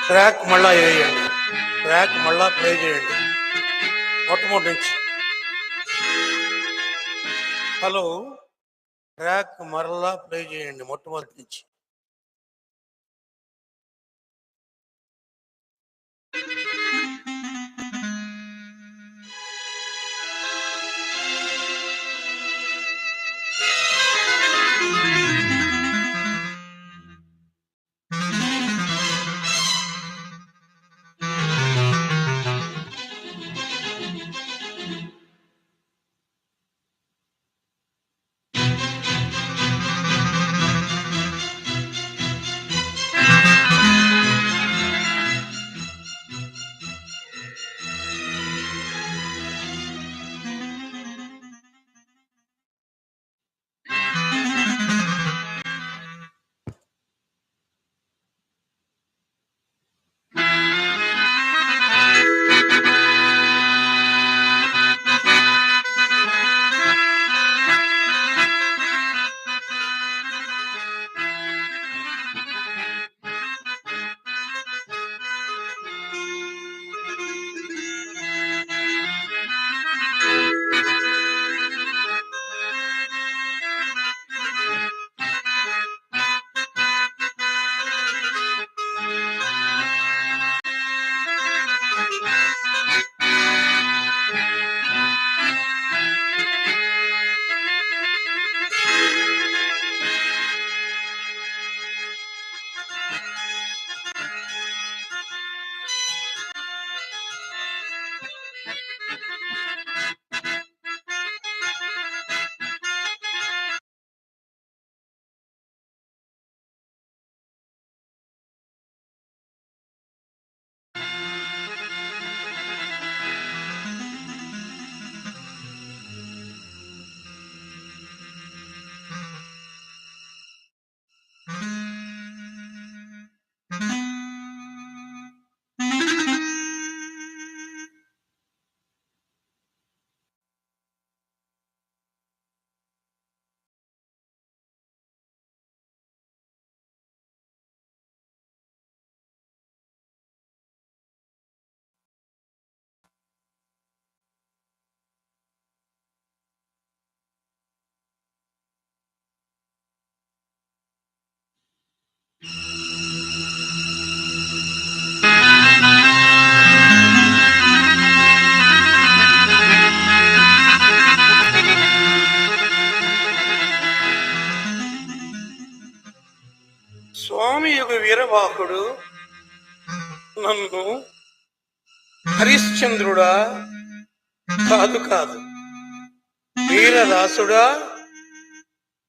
Track మళ్ళా వేయండి, track మళ్ళా ప్లే చేయండి మొట్టమొదటి నుంచి. హలో, ట్రాక్ మరలా ప్లే చేయండి మొట్టమొదటి నుంచి. స్వామి యొక్క వీరవాహుడు నన్ను హరిశ్చంద్రుడా కాదు కాదు వీరదాసుడా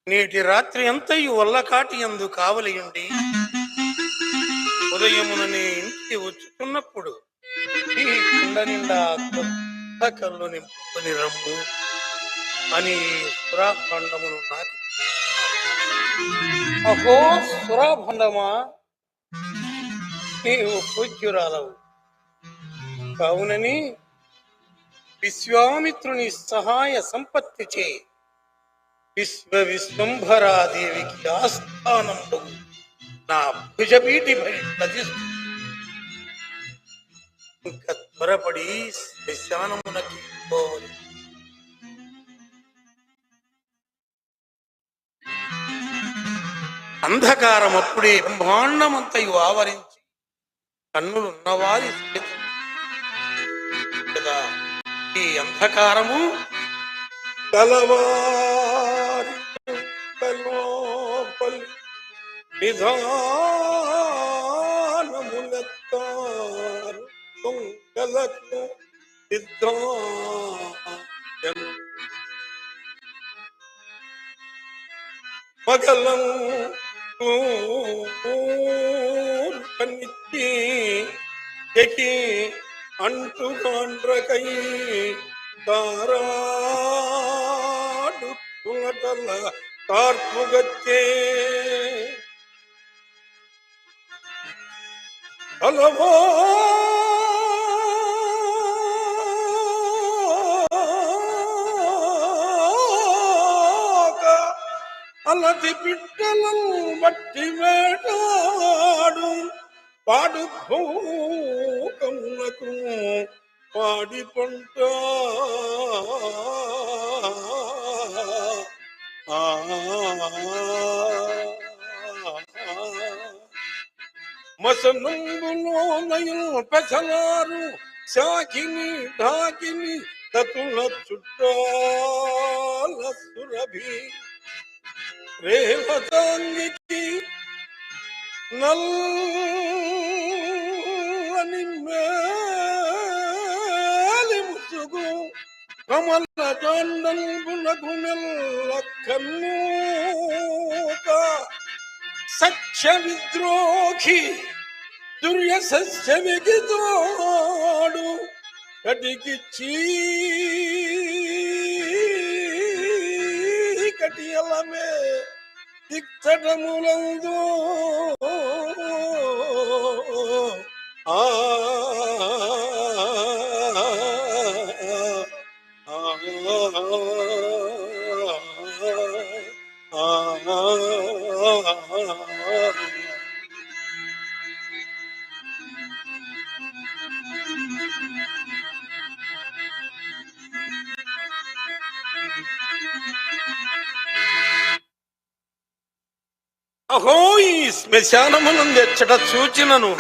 నేటి రాత్రి అంతయు వల్లకాటి యందు కావలియుండి ఉదయమున నీ ఇంటికి వచ్చుతున్నప్పుడు ఈ కుండ నిండా కొత్త కళ్ళు నింపుకొని రమ్ము అని సురాభండమును నాకు. అహో సురాభండమా, నీవు పూజ్యురాలవు కావునని విశ్వామిత్రుని సహాయ సంపత్తిచే విశ్వంభరాదేవికి ఆస్థానంలో నా భుజపీటి ఇంకా త్వరపడి శ్మశానమునకి పోవాలి. అంధకారం అప్పుడే బ్రహ్మాండమంతయు ఆవరించి కన్నులున్నవారి కదా ఈ అంధకారము కలవారి కలోపలి విధానములెత్తారు తుంగలకు సిద్ధాయను పగలం కనిచ్చి ఎకి అంటుగాండ్రకై తారాడు తులటల కార్పుగచ్చే అలవో అలది బిడ్డలను బట్టి వేటాడు పాడు భూకములకు పాడి పంట మసనంబులోనయు పెసలారు శాకిని ఢాకిని తతుల చుట్టాల సురభి రేవతాంగికి నల్లని మేలి ముసుగు కమల జొండంబునకు మెల్ల కన్నూక సత్య విద్రోహి దుర్య సస్య విగితోడు కటికి చీకటియలమే దిక్తటములందు ఆ అహో ఈ శ్మశానమునందెచ్చట సూచనను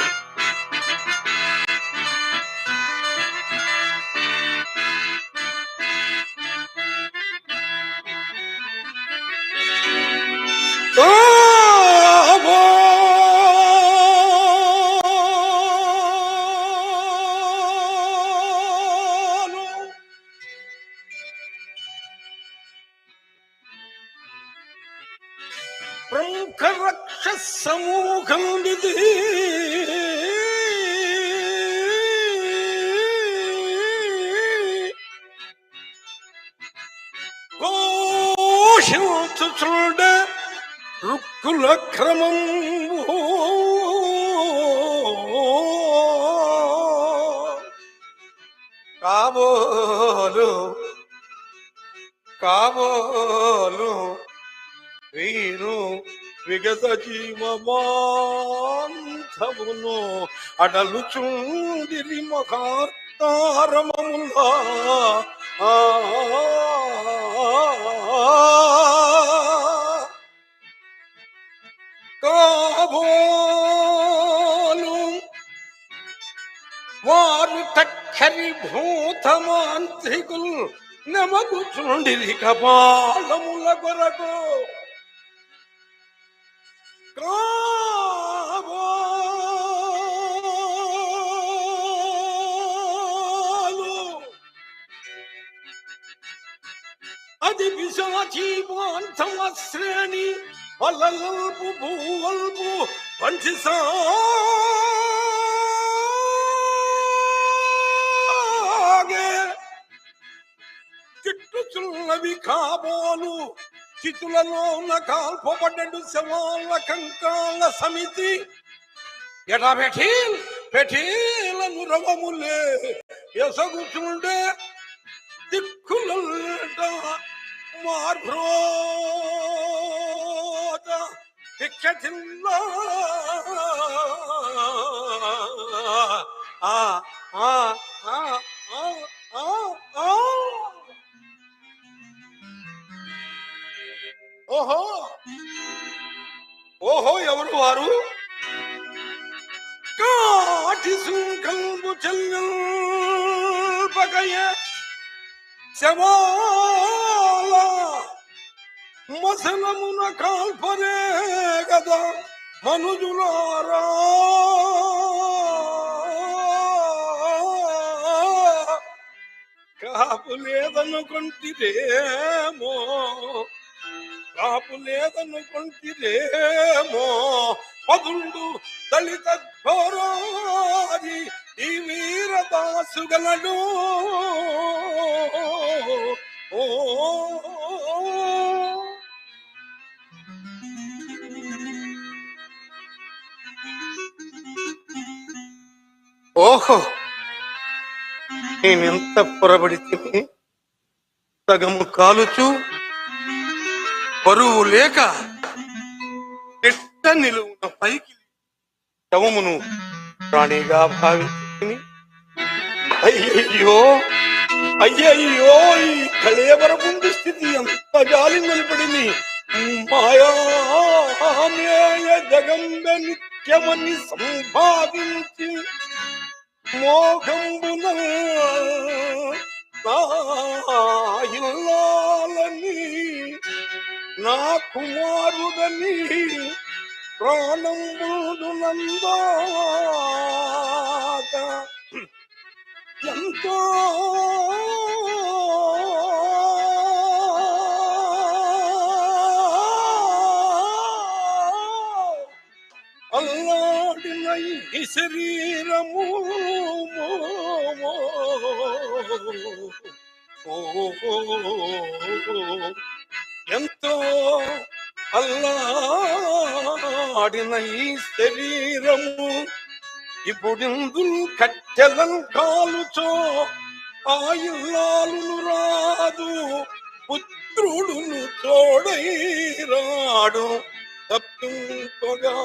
ప్రముఖ రక్ష సమూహం విధి ఘోషించుచుండ రుక్కుల క్రమం కాబోలు కాబోలు వీరు విగత జీవమాంతమును అడలుచుండిరి మహాతారమములా కాబోలు వారు టక్కరి భూతమాంత్రికులు నమగుచుండిరి కపాలముల కొరకు అది పిశాచీవాంతమ శ్రేణి అలల్పు భూవల్పు పంచిసాగే చిట్టుచున్నవి కాబోలు చితులలో ఉన్న కాల్పబడ్డడు శవాల కంకాల సమితి ఎటా పెట్టీలను రవములే ఎసగుచుండే దిక్కులట మార్భ్రోత దిక్కటిల్లా ఓహో ఓహో ఎవరు వారు కాటి సుంకల్పు చెల్లెల్పకయ శవాల మసలమున కాల్పరే కదా మనుజులారా కాపు లేదనుకుంటిరేమో కాపు లేదనుకుంటిరేమో పదుండు దళిత ఘోరాది ఈ వీరదాసుగలడు ఓ ఓహో, నేనెంత పొరబడి తిని సగము కాలుచు బరువు లేక ఎట్ట నిలువున పైకి శవమును ప్రాణిగా భావించుకుని అయ్యయ్యో అయ్యయ్యో, ఈ కళేవర ముందు స్థితి ఎంత గాలి నిలబడింది. మాయామేయ జగంబ నిత్యమని సంభావించి మోగంబున నా ఇల్లాలని నా కుమారుడని ప్రాణంబుడు నందాక ఎంతో అల్లాడిన ఈ శరీరము ఎంతో అల్లాడిన ఈ శరీరము ఇప్పుడిందుల్ కట్టెలం కాలుచో ఆ ఇల్లాలును రాదు, పుత్రుడును తోడై రాడు తప్పింపగా.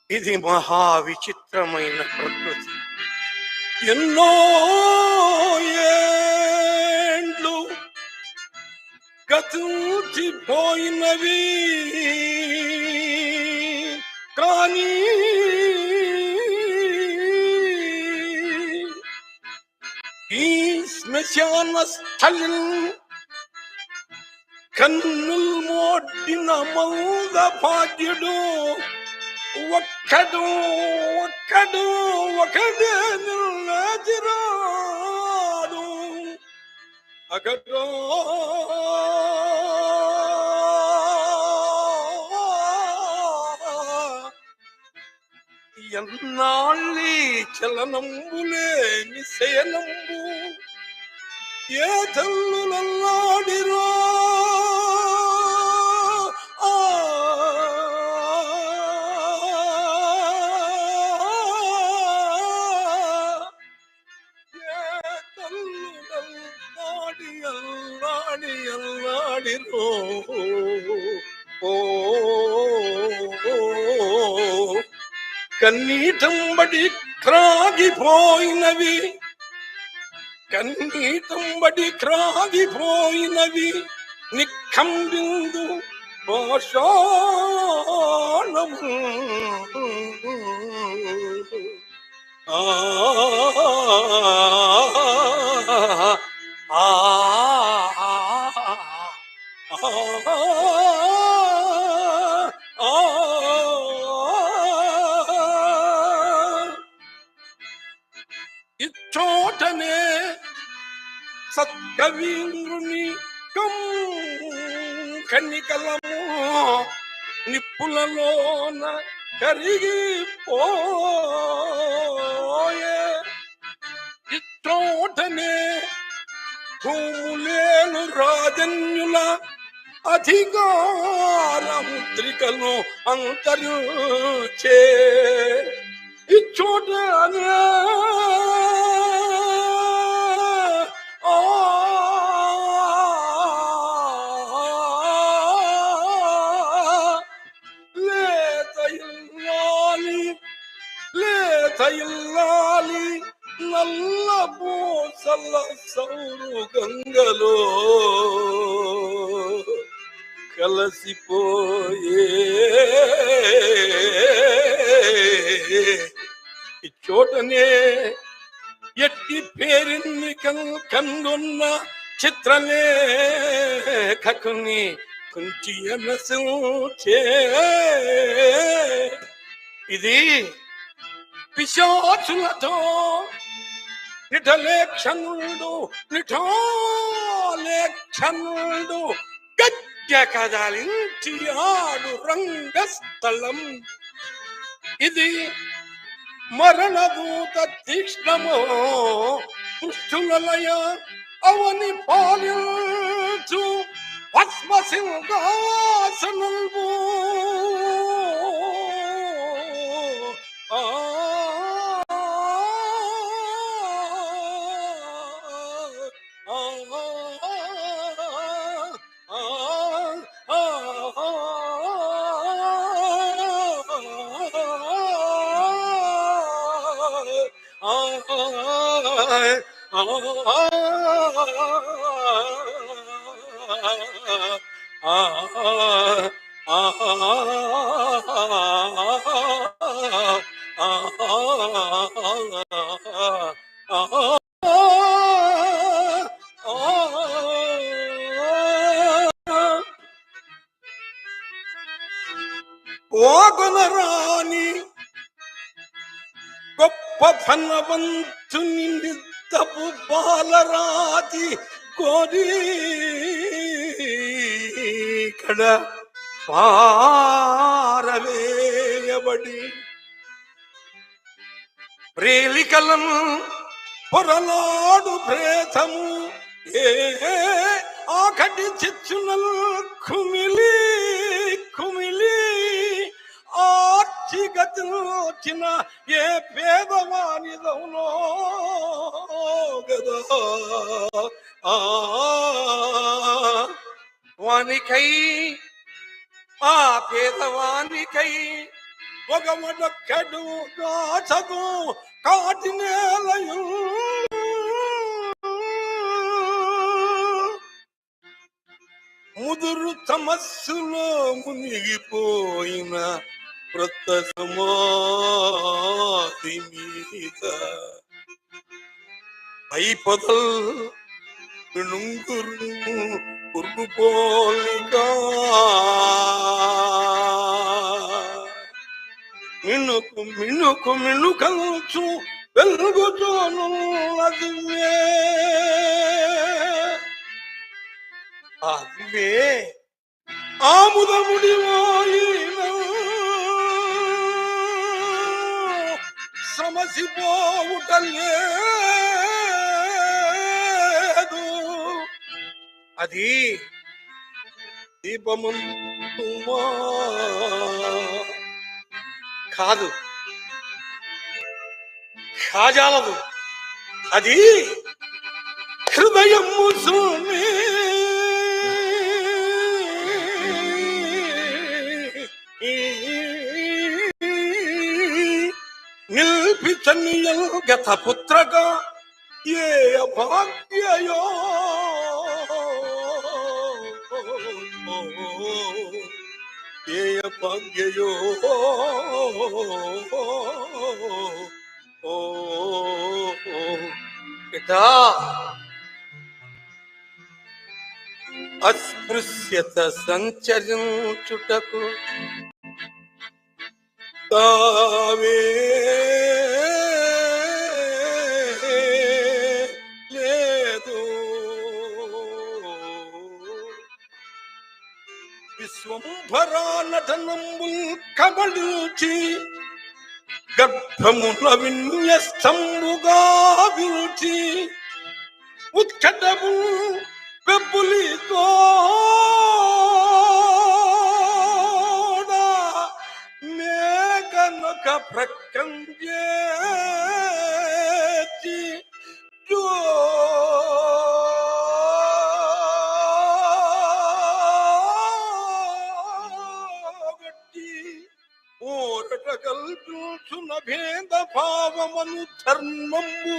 ఇది మహా విచిత్రమైన ప్రకృతి. ఎన్నో ఏండ్లు గతించిపోయినవి కానీ ఈ శ్మశాన స్థలం కన్నుల్ మోడిన మంద భాగ్యుడు ఒకడే నిలచిరాడు అగడో ఎన్నాళ్ళీ చలనంబులేని శయనంబు ఏ తల్లులల్లాడిరో కన్నీటంబడి క్రాగిపోయినవి నిఖంబిందు పాషాణము ఇచ్చోటనే సత్కవీంద్రుని కన్నికలము నిప్పులలోన కరిగిపోయే. ఇచ్చోటనే భూములేను రాజన్యుల అధికారముద్రికను అంతరించే. ఇచ్చోటనే లేత ఇల్లాలి నల్ల పూసల సౌరు గంగలో కలసిపోయే. ఇచ్చోటనే ఎట్టి పేరిన్ని కన్నున్న చిత్రలేఖకుని కుంచియనసూచే. ఇది పిశాచులతో నిఠలేక్షణుడు గట్య కదలించి ఆడు రంగస్థలం. ఇది మరణదూత తీక్ష్ణమో దుష్టులయ అవని పాలించు పద్మసింహాసనల్బు వాగనరాని గొప్ప ధనవంతుని నిద్దపు బాలరాతి కోరి కడ పారవేయబడి ప్రేలికలను పొరలాడు ప్రేతము ఏ ఆకటి చిచ్చునల్ కుమిలి కుమిలి ఆర్చిగతిన ఏ పేదవానిదవునో గదా వానికై ఆ పేదవానికై ఒకమొక్కడు దాచదు కాటి నేలయు ముదురు తమస్సులో మునిగిపోయిన వృత్త సమాధి మీద పై పొదల్ నుంగురు పురుగుపోలిగా మినుకు మినుకు మినుకలుచు వెలుగుతోను అదివే అదివే ఆముదముడివాయిన సమసిపోవుటలేదు అది దీపమంతుమా కాదు కాజాలదు అది హృదయము సుమి నిల్పితనియల్ గత పుత్రగా ఏ అభాగ్యయో ఏ అభాగ్యయో పితా అస్పృశ్యత సంచరించుటకు తావే లేదు విశ్వంభరా నటనంబుల్ కబళించి గర్భముల విన్యస్తంబుగా విల్చి ఉత్కటము వెబ్బులితో మేఘనొక ప్రకంజేచి ఊరట కల్పించున భేద భావమను ధర్మంబు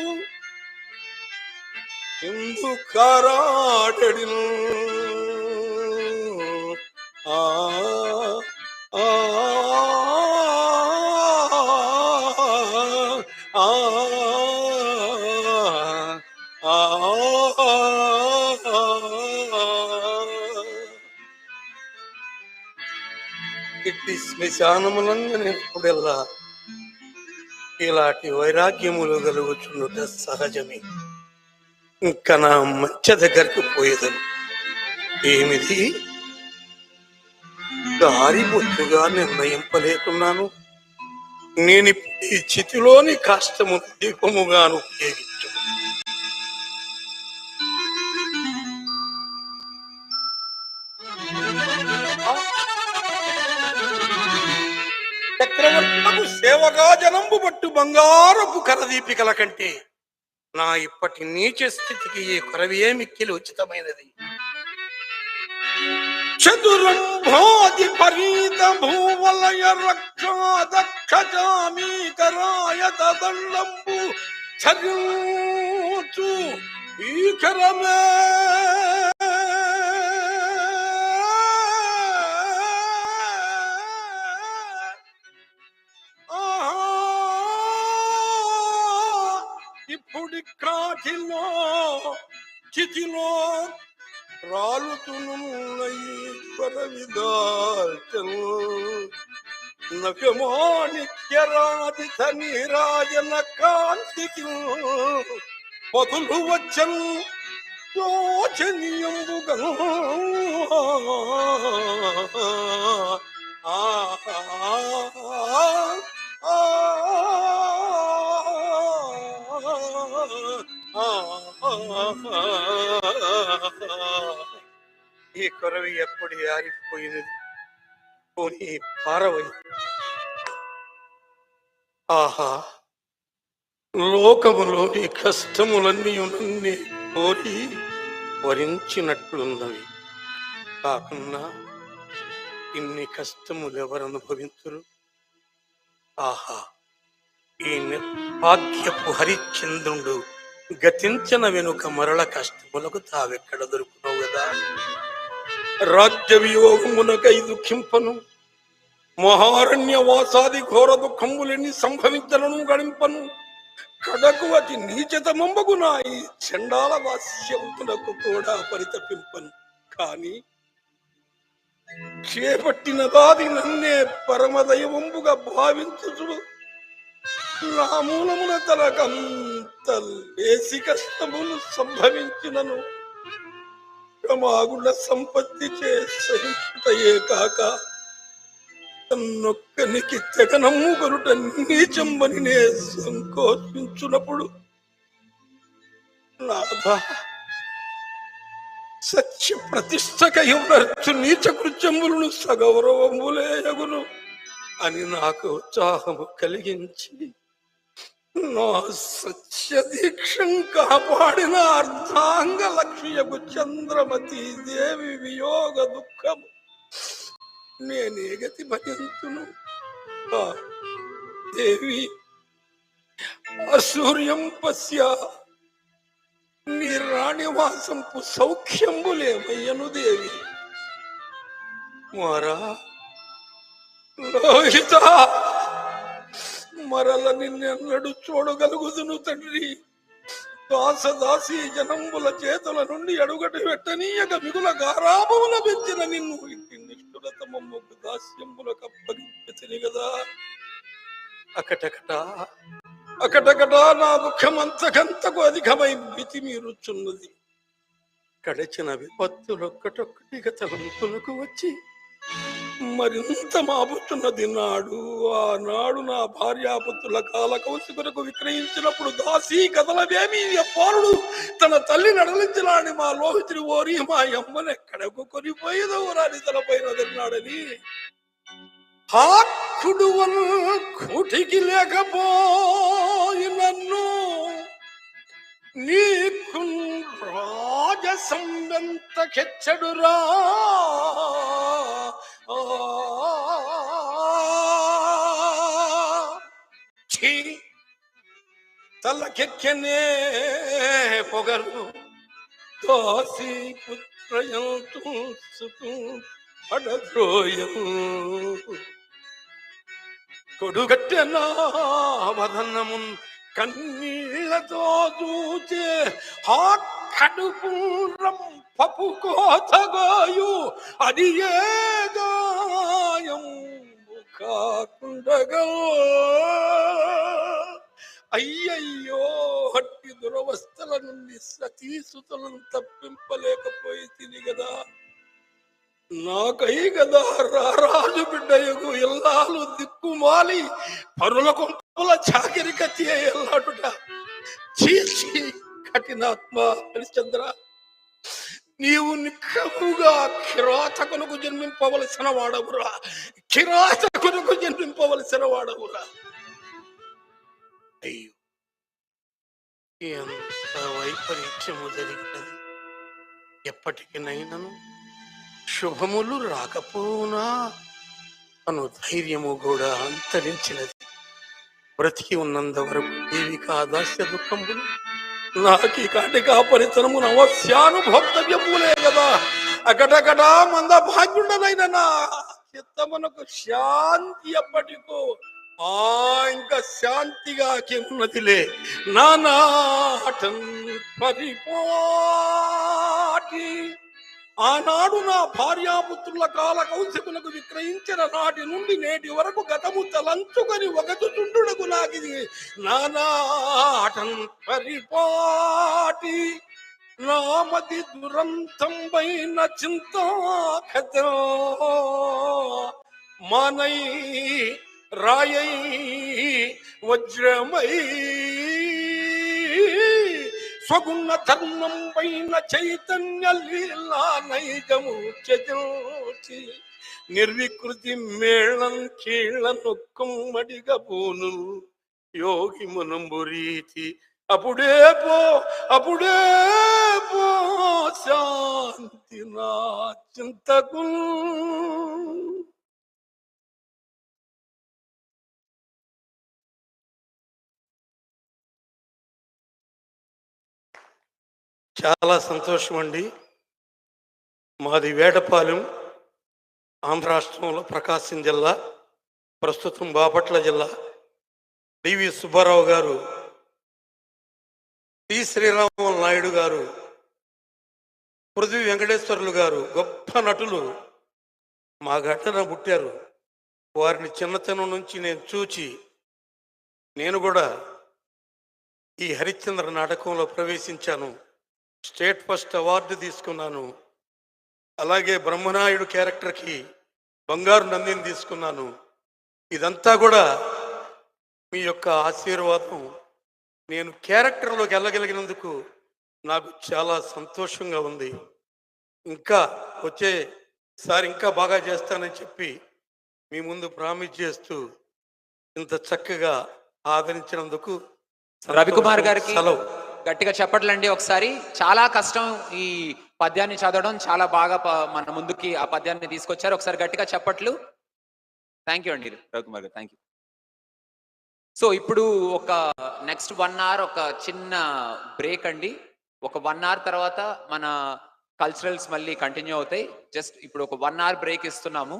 ఇందు కారాడడి ఆ ఇట్టి శ్మశానములందరిప్పుడెల్లా ఇలాంటి వైరాగ్యములు కలుగుచున్నట సహజమే. ఇంకా నా మధ్య దగ్గరకు పోయేదను. ఏమిది దారి బొత్తుగా నిర్ణయింపలేకున్నాను. నేను ఈ చితిలోని కాష్టము దీపముగాను ఉపయోగించు. అనగా జనంబు పట్టు బంగారపు కరదీపికల కంటే నా ఇప్పటి నీచ స్థితికి ఈ కొరవియే మిక్కిలి ఉచితమైనది. చతురంభోది పరీత భూవలయ రక్షాదక్షామీకరాయత దండంబు చరించు ఈకరమే ఇప్పుడు కాటిలో చితిలో రాలుతునున్నీశ్వరవిదాచను నగమాణిక్యరాజిత నీరాజన కాంతికి పదులు వచ్చను శోచనీయంబుగా ఈ కొరవి ఎప్పుడు ఆరిపోయినది, పోనీ పారవైంది. ఆహా, లోకములోని కష్టములన్నీ నన్నే కోరి వరించినట్లున్నవి. కాకున్నా ఇన్ని కష్టములు ఎవరు అనుభవించరు? ఆహా, ఈ నిర్భాగ్యపు హరిశ్చంద్రుడు గతించిన వెనుక మరల కష్టములకు తావెక్కడ దొరుకుతావు కదా. రాజ్య వియోగమునకై దుఃఖింపను, మహారణ్యవాసాది ఘోర దుఃఖములెన్ని సంభవించలను గడింపను. కడకు అతి నీచతమంబగునా ఈ చండాల వాస్యమునకు కూడా పరితపింపను. కాని చేపట్టిన దాది నన్నే పరమదైవంబుగా భావించుచుడు. నా మూలమున తనకంత లేసి కష్టములు సంభవించినను ప్రమాగుల సంపత్తి చేసే కాక నొక్కనికి తెగనమ్ము కొనుట నీచంబని నే సంకోచించున్నప్పుడు నాథ సత్య ప్రతిష్టకై నర్చు నీచ కృత్యములను సగౌరవములేయగును అని నాకు ఉత్సాహము కలిగించి నా సత్య దీక్షం కాపాడిన అర్ధాంగ లక్ష్యకు చంద్రమతి దేవి వియోగ దుఃఖము నేనే గతి భరించును. దేవి అసూర్యం పశ్య నీ రాణివాసంపు సౌఖ్యంబులేమయ్యను దేవి. మారా లోహిత, మరల నిన్నెన్నడు చూడగలుగుదును తండ్రి. దాసదాసి జనంబుల చేతుల నుండి అడుగటి పెట్టనీయక మిగుల గారాభమున పెంచిన నిన్ను ఇంటి నిష్ఠురతమమ్మకు దాస్యంబులకు అప్పగించి కదా. అకటకట నా దుఃఖమంతకంతకు అధికమై మితి మీరుచున్నది. గడిచిన విపత్తులొక్కటొక్కటిగా తలంపులకు వచ్చి మరింత మాపుతున్నది. ఆనాడు నా భార్యాపుత్రుల కాలకౌసి కొరకు విక్రయించినప్పుడు దాసీ కథలవేమి పారుడు తన తల్లి నడలించలాని మా లోహితుడి ఓరి మా అమ్మనెక్కడకు కొనిపోయేదో రాని తలపైన వదిలినాడని హాక్కుడు కూటికి లేకపోయి నన్ను నీకు రాజసంబెంత కెచ్చడురా. తలకెక్కనే పొగరు దాసి పుత్రయంతు పడద్రోయం కొడుగట్టెనా వదనమున్ కన్నీళ్లతో చూచే ఆ కడుపు రంపపు కోతగాయు అది ఏ గాయం కాకుండగా. అయ్యయ్యో, హట్టి దురవస్థల నుండి సతీసుతులను తప్పింపలేకపోయి తిని గదా. నాకై గదా రారాజు బిడ్డయగు ఎల్లాలు దిక్కుమాలి పరుల కొంపల చాకిరి కత్తి ఎల్లాడుట. చీచి కఠినాత్మ హరిశ్చంద్ర, నీవు నిక్కముగా కిరాతకునకు జన్మింపవలసిన వాడవురా. అయ్యో, ఎంత వైపరీత్యము జరిగినది! ఎప్పటికినైనను శుభములు రాకపోవునా అను ధైర్యము కూడా అంతరించినది. బ్రతికి ఉన్నంత వరకు దేవికా దాస్య దుఃఖములు నాకి కాటికా పరితనమును అవశ్యానుభోక్తవ్యములే కదా. అకటకటా మంద భాగ్యుండనైన నా చిత్తమునకు శాంతి ఎప్పటికో ఇంకా శాంతిగా ఉన్నదిలే. నానాటం పరిపాటి ఆనాడు నా భార్యాపుత్రుల కాల కౌశకులకు విక్రయించిన నాటి నుండి నేటి వరకు గతము తలంచుకొని ఒకచుండుటకు నాకిది నానాటం పరిపాటి. నామది దురంతంబైన చింతా కథ మానై రాయై వజ్రమై స్వగుణ ధర్మం పైన చైతన్య లీలా నైజము చెదోచి నిర్వికృతి మేళం కీళ్లను కుమ్మడిగా పోను యోగి మునంబు రీతి. అప్పుడే పో అప్పుడే పో శాంతి నా చింతకు. చాలా సంతోషం అండి. మాది వేటపాలెం, ఆంధ్ర రాష్ట్రంలో ప్రకాశం జిల్లా, ప్రస్తుతం బాపట్ల జిల్లా. డివి సుబ్బారావు గారు, టి శ్రీరామ నాయుడు గారు, పృథ్వీ వెంకటేశ్వర్లు గారు గొప్ప నటులు మా ఘటన పుట్టారు. వారిని చిన్నతనం నుంచి నేను చూచి నేను కూడా ఈ హరిశ్చంద్ర నాటకంలో ప్రవేశించాను. స్టేట్ ఫస్ట్ అవార్డు తీసుకున్నాను. అలాగే బ్రహ్మనాయుడు క్యారెక్టర్కి బంగారు నందిని తీసుకున్నాను. ఇదంతా కూడా మీ యొక్క ఆశీర్వాదం. నేను క్యారెక్టర్లోకి వెళ్ళగలిగినందుకు నాకు చాలా సంతోషంగా ఉంది. ఇంకా వచ్చేసారి ఇంకా బాగా చేస్తానని చెప్పి మీ ముందు ప్రామిస్ చేస్తూ ఇంత చక్కగా ఆదరించినందుకు రవికుమార్ గారికి గట్టిగా చెప్పట్లండి ఒకసారి. చాలా కష్టం ఈ పద్యాన్ని చదవడం, చాలా బాగా మన ముందుకి ఆ పద్యాన్ని తీసుకొచ్చారు. ఒకసారి గట్టిగా చెప్పట్లు. థ్యాంక్ యూ అండి రవికుమార్ గారు, థ్యాంక్ యూ. సో ఇప్పుడు ఒక నెక్స్ట్ 1 hour ఒక చిన్న బ్రేక్ అండి. ఒక 1 hour తర్వాత మన కల్చరల్స్ మళ్ళీ కంటిన్యూ అవుతాయి. జస్ట్ ఇప్పుడు ఒక 1 hour బ్రేక్ ఇస్తున్నాము.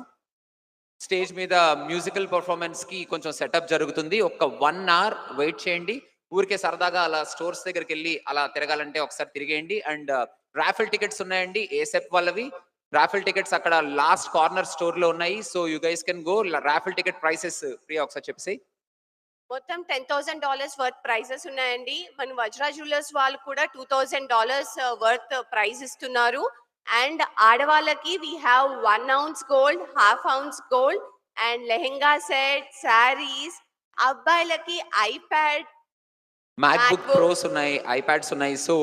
స్టేజ్ మీద మ్యూజికల్ పర్ఫార్మెన్స్ కి కొంచెం సెటప్ జరుగుతుంది. ఒక 1 hour వెయిట్ చేయండి. ఊరికే సరదాగా అలా స్టోర్స్ దగ్గరికి వెళ్ళి అలా తిరగాలంటే ఒకసారి తిరిగేయండి. అండ్ రాఫిల్ టికెట్స్ ఉన్నాయండి ఏసెప్ వాళ్ళవి. రాఫిల్ టికెట్స్ అక్కడ లాస్ట్ కార్నర్ స్టోర్ లో ఉన్నాయి. So you guys can go. Raffle ticket prices Priya ఒకసారి చెప్పేసి. మొత్తం $10,000 వర్త్ ప్రైజెస్ ఉన్నాయండి. మన వజ్రా జ్యువెలర్స్ వాళ్ళు కూడా $2,000 వర్త్ ప్రైజ్ ఇస్తున్నారు. అండ్ ఆడవాళ్ళకి we have 1 ounce gold, 1/2 ounce gold and lehenga set, saris. అబ్బాయిలకి ఐప్యాడ్, మ్యాక్బుక్ ప్రోస్ ఉన్నాయి, ఐప్యాడ్స్ ఉన్నాయి. సో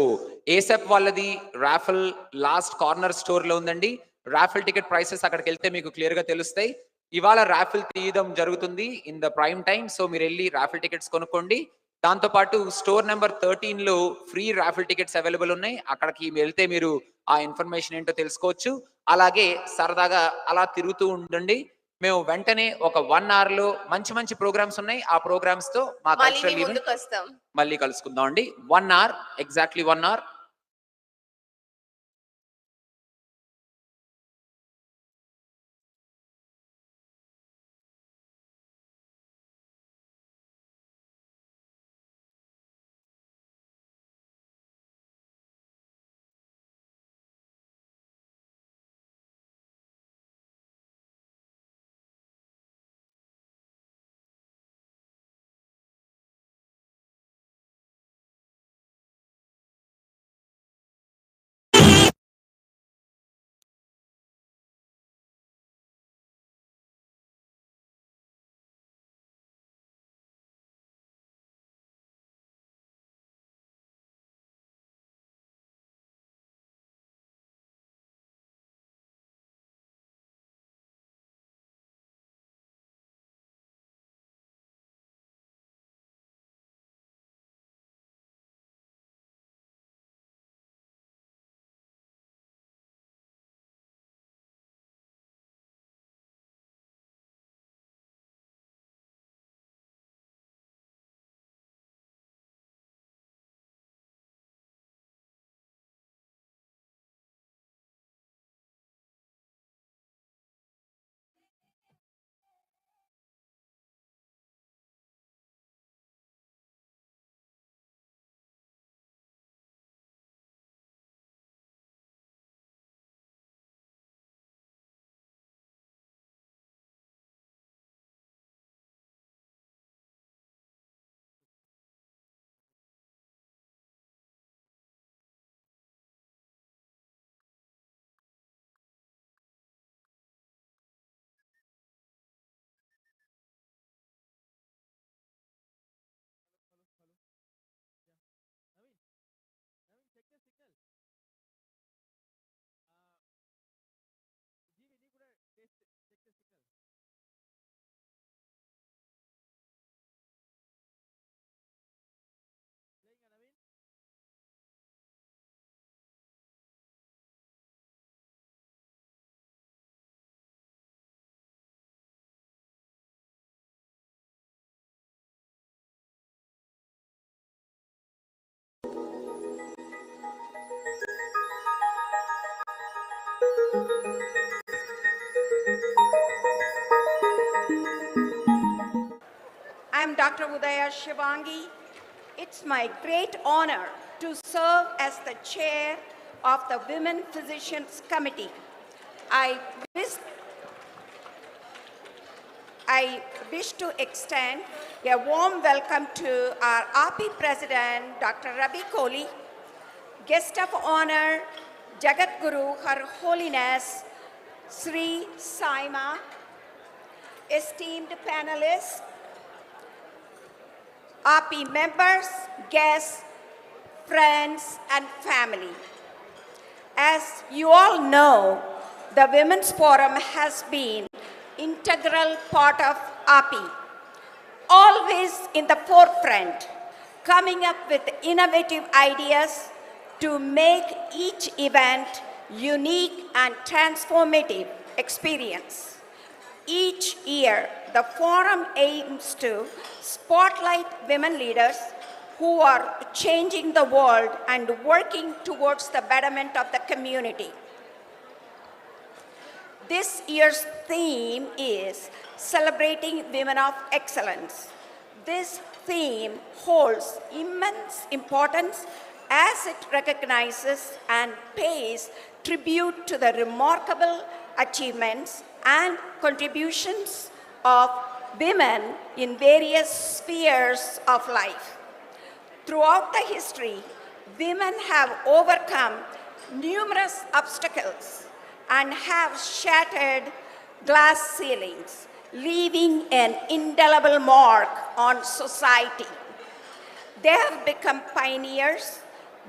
ఏసెప్ వాళ్ళది రాఫిల్ లాస్ట్ కార్నర్ స్టోర్ లో ఉందండి. రాఫిల్ టికెట్ ప్రైసెస్ అక్కడికి వెళ్తే మీకు క్లియర్ గా తెలుస్తాయి. ఇవాళ రాఫిల్ తీయడం జరుగుతుంది in the prime time. So మీరు వెళ్ళి రాఫిల్ టికెట్స్ కొనుక్కోండి. దాంతో పాటు స్టోర్ నెంబర్ 13 లో ఫ్రీ రాఫిల్ టికెట్స్ అవైలబుల్ ఉన్నాయి. అక్కడికి వెళ్తే మీరు ఆ ఇన్ఫర్మేషన్ ఏంటో తెలుసుకోవచ్చు. అలాగే సరదాగా అలా తిరుగుతూ ఉండండి. మేము వెంటనే ఒక 1 hour లో మంచి మంచి ప్రోగ్రామ్స్ ఉన్నాయి. ఆ ప్రోగ్రామ్స్ తో మా కల్చరల్ ఈవెంట్ మళ్ళీ కలుసుకుందాం అండి. 1 hour, exactly 1 hour. Dr. Udaya Shivangi, it's my great honor to serve as the chair of the Women Physicians Committee. I wish to extend a warm welcome to our RP President, Dr. Ravi Kohli, guest of honor, Jagat Guru, Her Holiness, Sri Saima, esteemed panelists, RP members, guests, friends, and family. As you all know, the Women's Forum has been integral part of RP, always in the forefront, coming up with innovative ideas to make each event unique and transformative experience. Each year, the forum aims to spotlight women leaders who are changing the world and working towards the betterment of the community. This year's theme is Celebrating Women of Excellence. This theme holds immense importance as it recognizes and pays tribute to the remarkable achievements and contributions of women in various spheres of life. Throughout the history, women have overcome numerous obstacles and have shattered glass ceilings, leaving an indelible mark on society. They have become pioneers,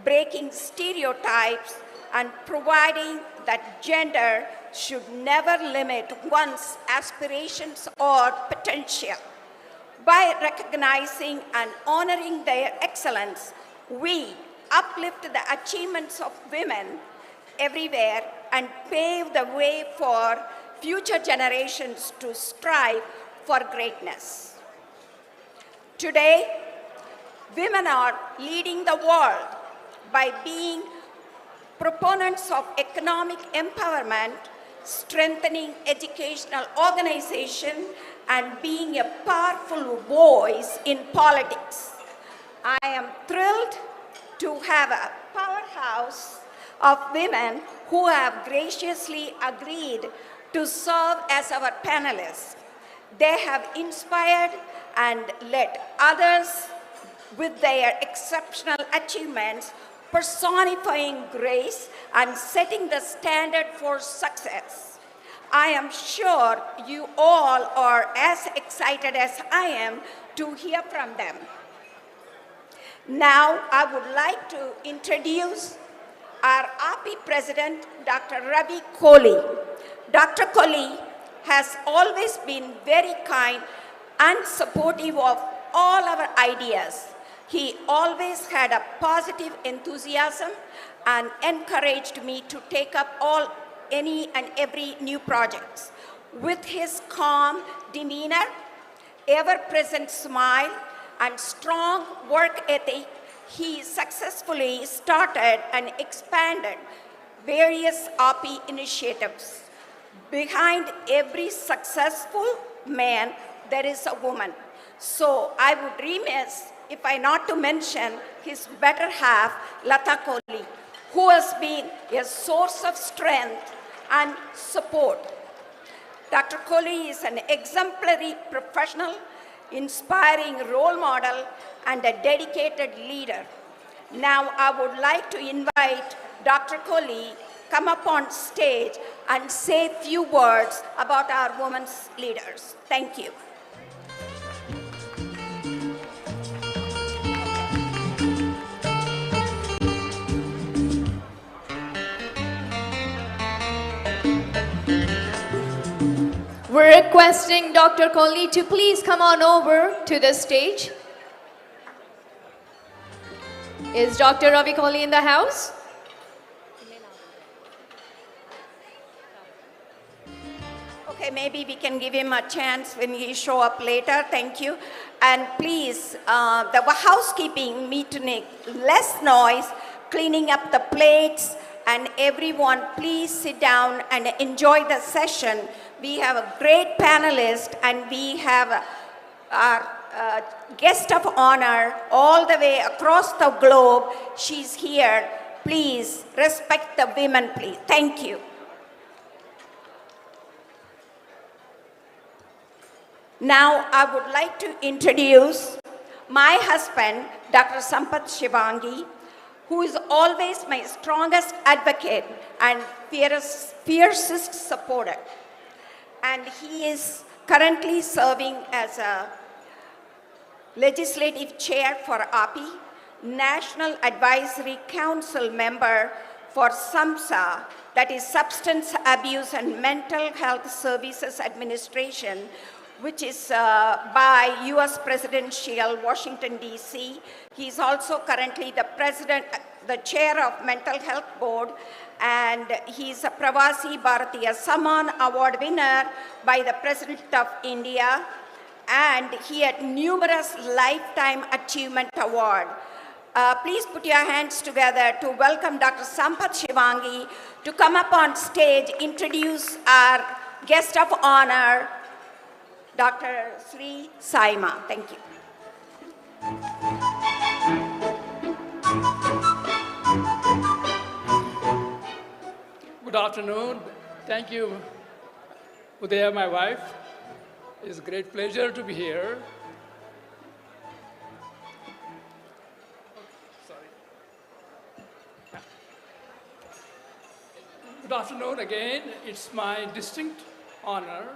breaking stereotypes and providing that gender should never limit one's aspirations or potential. By recognizing and honoring their excellence, we uplift the achievements of women everywhere and pave the way for future generations to strive for greatness. Today, women are leading the world by being proponents of economic empowerment, strengthening educational organization, and being a powerful voice in politics. I am thrilled to have a powerhouse of women who have graciously agreed to serve as our panelists. They have inspired and led others with their exceptional achievements, personifying grace and setting the standard for success. I am sure you all are as excited as I am to hear from them. Now, I would like to introduce our RP President, Dr. Ravi Kohli. Dr. Kohli has always been very kind and supportive of all our ideas. He always had a positive enthusiasm and encouraged me to take up any and every new projects. With his calm demeanor, ever-present smile, and strong work ethic, he successfully started and expanded various RP initiatives. Behind every successful man, there is a woman. So I would remiss if I not to mention his better half, Lata Kohli, who has been a source of strength and support. Dr. Kohli is an exemplary professional, inspiring role model, and a dedicated leader. Now I would like to invite Dr. Kohli come up on stage and say a few words about our women's leaders. Thank you. We're requesting Dr. Kohli to please come on over to the stage. Is Dr. Ravi Kohli in the house? Okay, maybe we can give him a chance when he show up later. Thank you. And please, the housekeeping meeting, less noise, cleaning up the plates, and everyone please sit down and enjoy the session. We have a great panelist, and we have our guest of honor all the way across the globe. She's here. Please respect the women, please. Thank you. Now, I would like to introduce my husband, Dr. Sampath Shivangi, who is always my strongest advocate and fiercest supporter. And he is currently serving as a legislative chair for API, National Advisory Council member for SAMHSA, that is Substance Abuse and Mental Health Services Administration, which is by US Presidential Washington, DC. He's also currently the chair of Mental Health Board, and he's a Pravasi Bharatiya Saman Award winner by the President of India, and he had numerous Lifetime Achievement Award. Please put your hands together to welcome Dr. Sampath Shivangi to come up on stage, introduce our guest of honor, Dr. Sri Saima. Thank you. Good afternoon. Thank you, Udaya, my wife. It's a great pleasure to be here. Good afternoon again. It's my distinct honor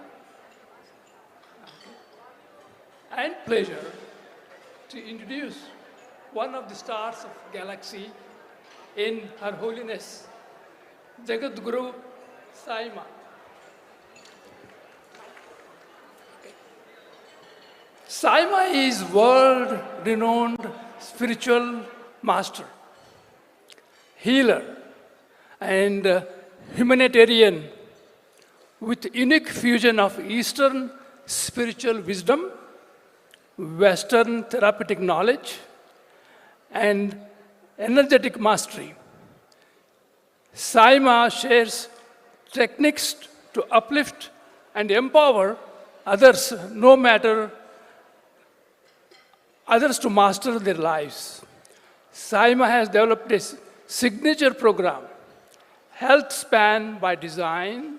and pleasure to introduce one of the stars of galaxy in Her Holiness Jagadguru Saima. Saima is world-renowned spiritual master, healer, and humanitarian with unique fusion of Eastern spiritual wisdom, Western therapeutic knowledge, and energetic mastery. Saima shares techniques to uplift and empower others, no matter others to master their lives. Saima has developed a signature program, Health Span by Design,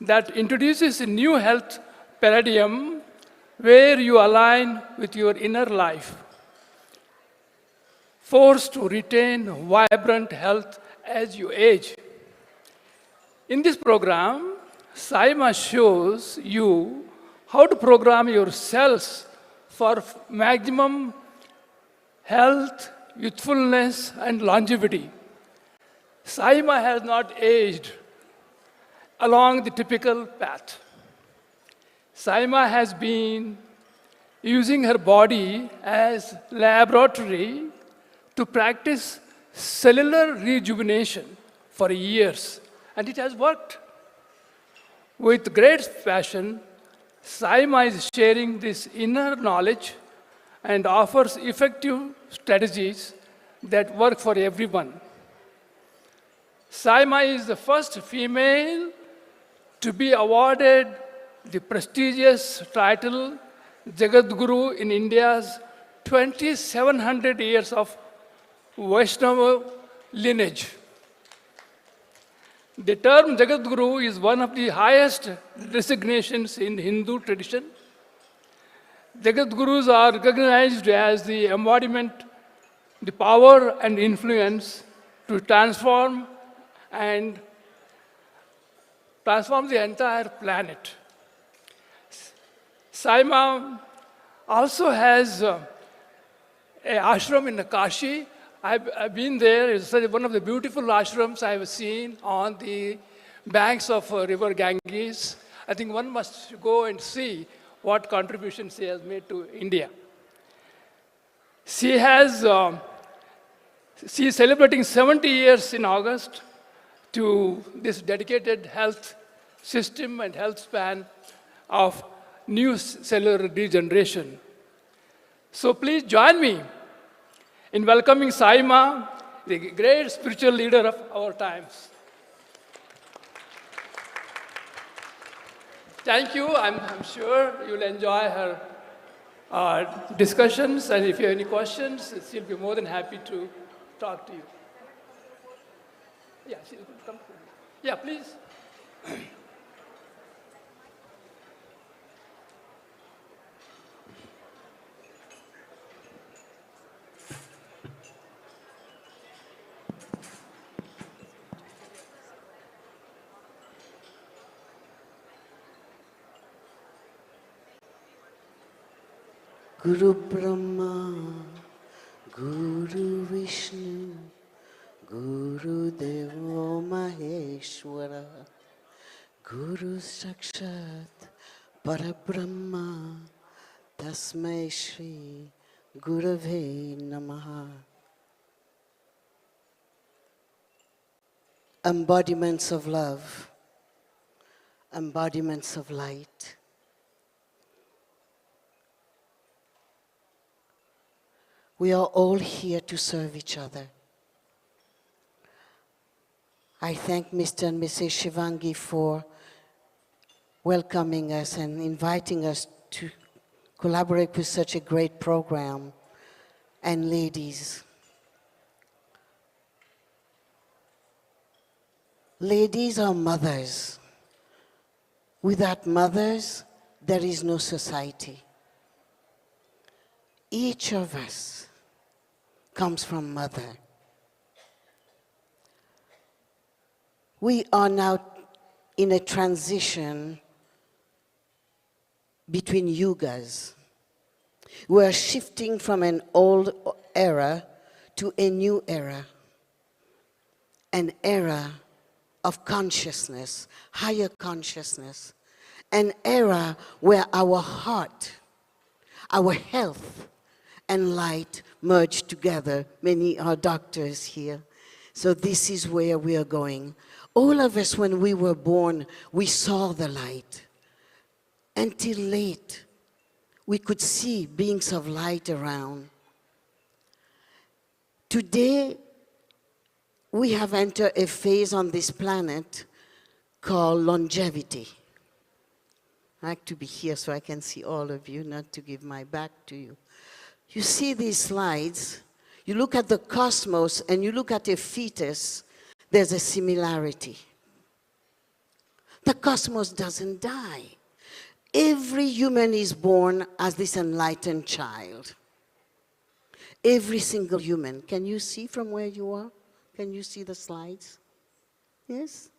that introduces a new health paradigm where you align with your inner life, forced to retain vibrant health as you age. In this program, Saima shows you how to program your cells for maximum health, youthfulness, and longevity. Saima has not aged along the typical path. Saima has been using her body as laboratory to practice cellular rejuvenation for years, and it has worked. With great passion, Saima is sharing this inner knowledge and offers effective strategies that work for everyone. Saima is the first female to be awarded the prestigious title Jagadguru in India's 2,700 years of Vaishnava lineage. The term Jagadguru is one of the highest designations in Hindu tradition. Jagadgurus are recognized as the embodiment, the power and influence to transform the entire planet. Saima also has an ashram in Kashi. I've been there. It's one of the beautiful ashrams I've seen on the banks of river Ganges. I think one must go and see what contributions she has made to India. She is celebrating 70 years in August to this dedicated health system and health span of new cellular regeneration. So please join me in welcoming Saima, the great spiritual leader of our times. Thank you. I'm sure you'll enjoy her discussions, and if you have any questions, she'll be more than happy to talk to you. Yeah, she'll come. Yeah, please. Guru Brahma, Guru Vishnu, Guru Devo Maheshwara, Guru Sakshat Parabrahma, Tasmai Shri Gurave Namaha. Embodiments of love, embodiments of light. We are all here to serve each other. I thank Mr. and Mrs. Shivangi for welcoming us and inviting us to collaborate with such a great program. And ladies, ladies are mothers. Without mothers, there is no society. Each of us comes from mother. We are now in a transition between yugas. We are shifting from an old era to a new era, an era of consciousness, higher consciousness, an era where our heart, our health, and light merge together. Many are doctors here. So this is where we are going. All of us, when we were born, we saw the light. Until late, we could see beings of light around. Today, we have entered a phase on this planet called longevity. I like to be here so I can see all of you, not to give my back to you. You see these slides, you look at the cosmos and you look at a fetus, there's a similarity. The cosmos doesn't die. Every human is born as this enlightened child. Every single human. Can you see from where you are? Can you see the slides? Yes?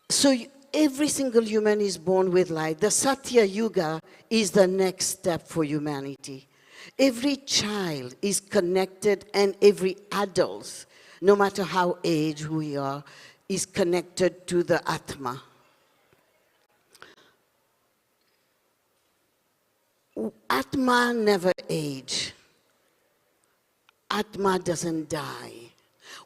So every single human is born with light. The Satya Yuga is the next step for humanity. Every child is connected, and every adult, no matter how aged we are, is connected to the Atma. Atma never age. Atma doesn't die.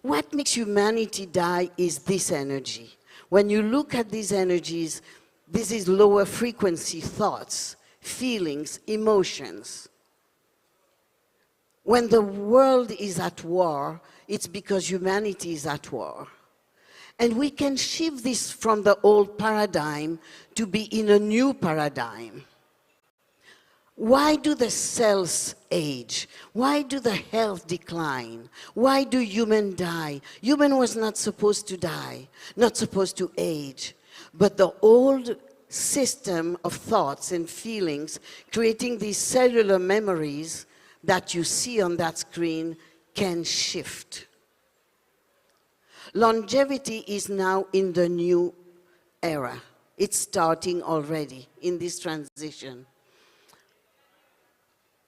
What makes humanity die is this energy. When you look at these energies, this is lower frequency thoughts, feelings, emotions. When the world is at war, it's because humanity is at war. And we can shift this from the old paradigm to be in a new paradigm. Why do the cells age? Why do the health decline? Why do humans die? Human was not supposed to die, not supposed to age. But the old system of thoughts and feelings, creating these cellular memories that you see on that screen, can shift. Longevity is now in the new era. It's starting already in this transition.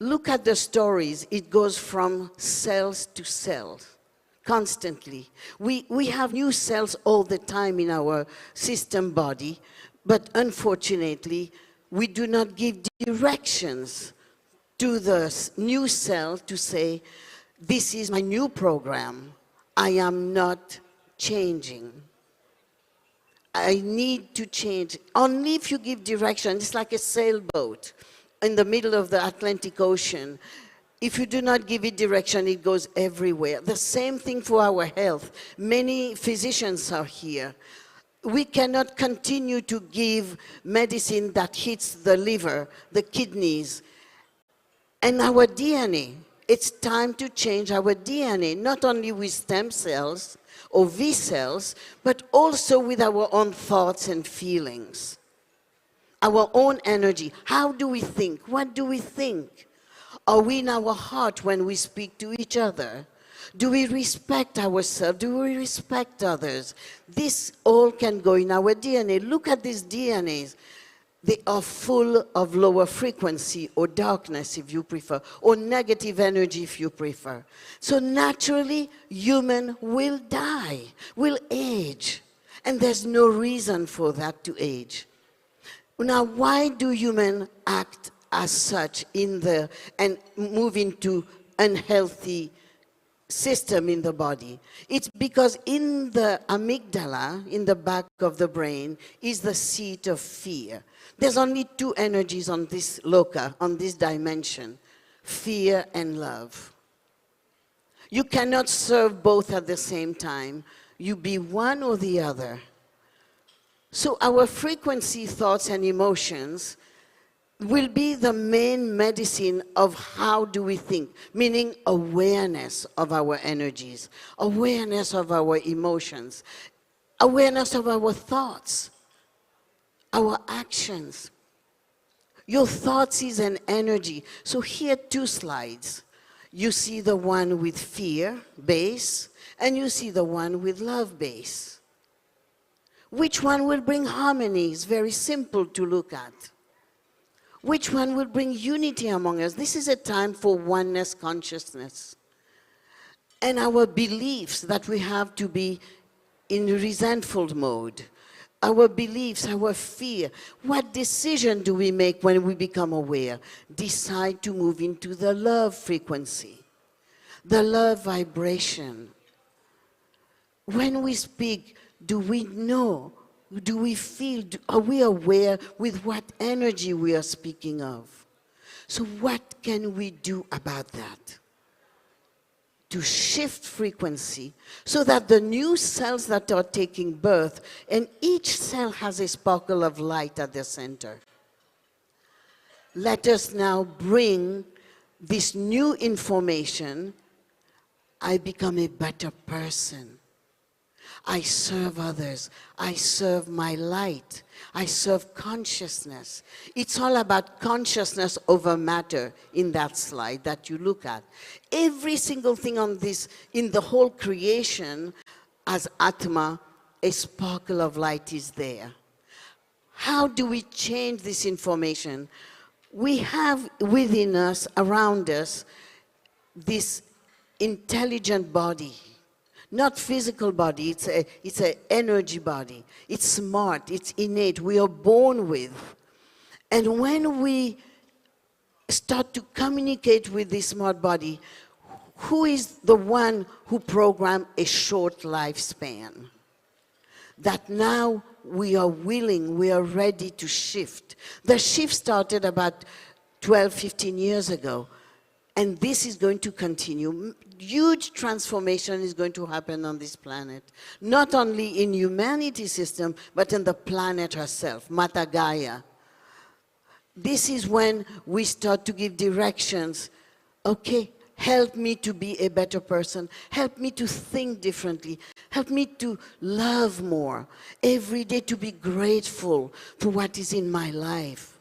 Look at the stories. It goes from cells to cells, constantly. We have new cells all the time in our system body, but unfortunately, we do not give directions to the new cell to say, this is my new program. I am not changing. I need to change. Only if you give direction. It's like a sailboat in the middle of the Atlantic Ocean. If you do not give it direction, it goes everywhere. The same thing for our health. Many physicians are here. We cannot continue to give medicine that hits the liver, the kidneys, and our DNA. It's time to change our DNA, not only with stem cells or V cells, but also with our own thoughts and feelings, our own energy. How do we think? What do we think? Are we in our heart when we speak to each other? Do we respect ourselves? Do we respect others? This all can go in our DNA. Look at these DNAs. They are full of lower frequency or darkness, if you prefer, or negative energy, if you prefer. So naturally, human will die, will age. And there's no reason for that to age. Now, why do humans act as such and move into unhealthy system in the body? It's because in the amygdala, in the back of the brain, is the seat of fear. There's only two energies on this loca, on this dimension, fear and love. You cannot serve both at the same time. You be one or the other. So our frequency, thoughts, and emotions will be the main medicine of how do we think, meaning awareness of our energies, awareness of our emotions, awareness of our thoughts, our actions. Your thoughts is an energy. So here 2 slides. You see the one with fear base, and you see the one with love base. Which one will bring harmony? It's very simple to look at. Which one will bring unity among us? This is a time for oneness consciousness. And our beliefs that we have to be in resentful mode. Our beliefs, our fear. What decision do we make when we become aware? Decide to move into the love frequency, the love vibration. When we speak, do we know? Do we feel? Are we aware with what energy we are speaking of? So what can we do about that? To shift frequency so that the new cells that are taking birth, and each cell has a sparkle of light at the center. Let us now bring this new information. I become a better person. I serve others. I serve my light. I serve consciousness. It's all about consciousness over matter in that slide that you look at. Every single thing on this, in the whole creation, as Atma, a sparkle of light is there. How do we change this information? We have within us, around us, this intelligent body. Not physical body, it's an energy body. It's smart, it's innate, we are born with. And when we start to communicate with this smart body, who is the one who programmed a short lifespan? That now we are willing, we are ready to shift. The shift started about 12, 15 years ago. And this is going to continue. Huge transformation is going to happen on this planet. Not only in humanity system, but in the planet herself, Mata Gaia. This is when we start to give directions. Okay, help me to be a better person. Help me to think differently. Help me to love more. Every day to be grateful for what is in my life.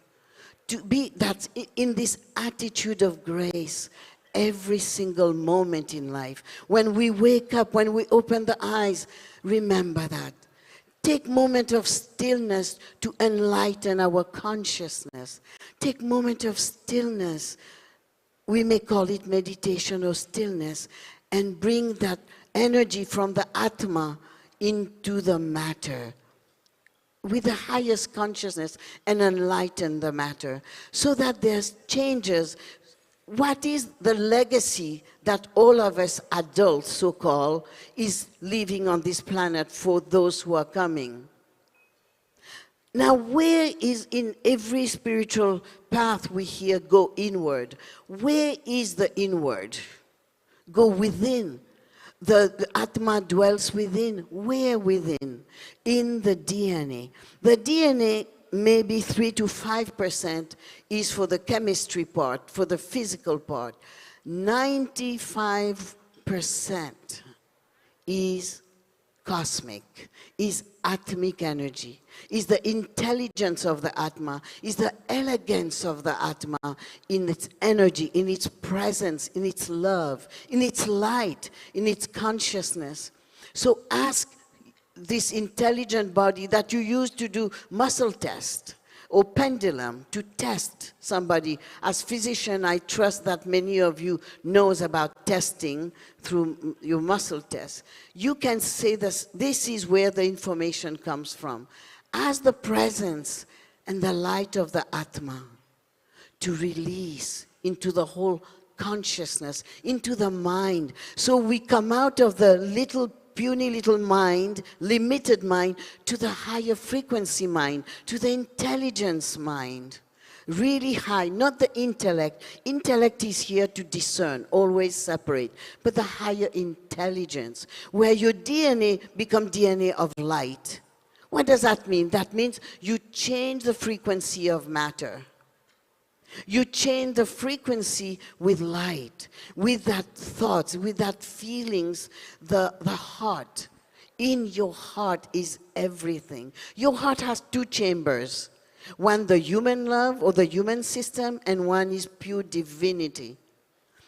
To be that in this attitude of grace every single moment in life. When we wake up, when we open the eyes, remember that. Take moment of stillness to enlighten our consciousness. Take moment of stillness. We may call it meditation or stillness, and bring that energy from the Atma into the matter with the highest consciousness and enlighten the matter so that there's changes. What is the legacy that all of us adults, so-called, is leaving on this planet for those who are coming? Now, where is in every spiritual path we hear go inward? Where is the inward? Go within. The Atma dwells within. Where within? In the DNA. The DNA, maybe 3 to 5% is for the chemistry part, for the physical part. 95% is cosmic, is atmic energy, is the intelligence of the Atma, is the elegance of the Atma in its energy, in its presence, in its love, in its light, in its consciousness. So ask this intelligent body that you use to do muscle test or pendulum to test somebody. As physician, I trust that many of you knows about testing through your muscle test. You can say this is where the information comes from. As the presence and the light of the Atma to release into the whole consciousness, into the mind. So we come out of the puny little mind, limited mind, to the higher frequency mind, to the intelligence mind. Really high, not the intellect. Intellect is here to discern, always separate. But the higher intelligence, where your DNA becomes DNA of light. What does that mean? That means you change the frequency of matter. You change the frequency with light, with that thoughts, with that feelings, the heart. In your heart is everything. Your heart has 2 chambers. One, the human love or the human system, and one is pure divinity.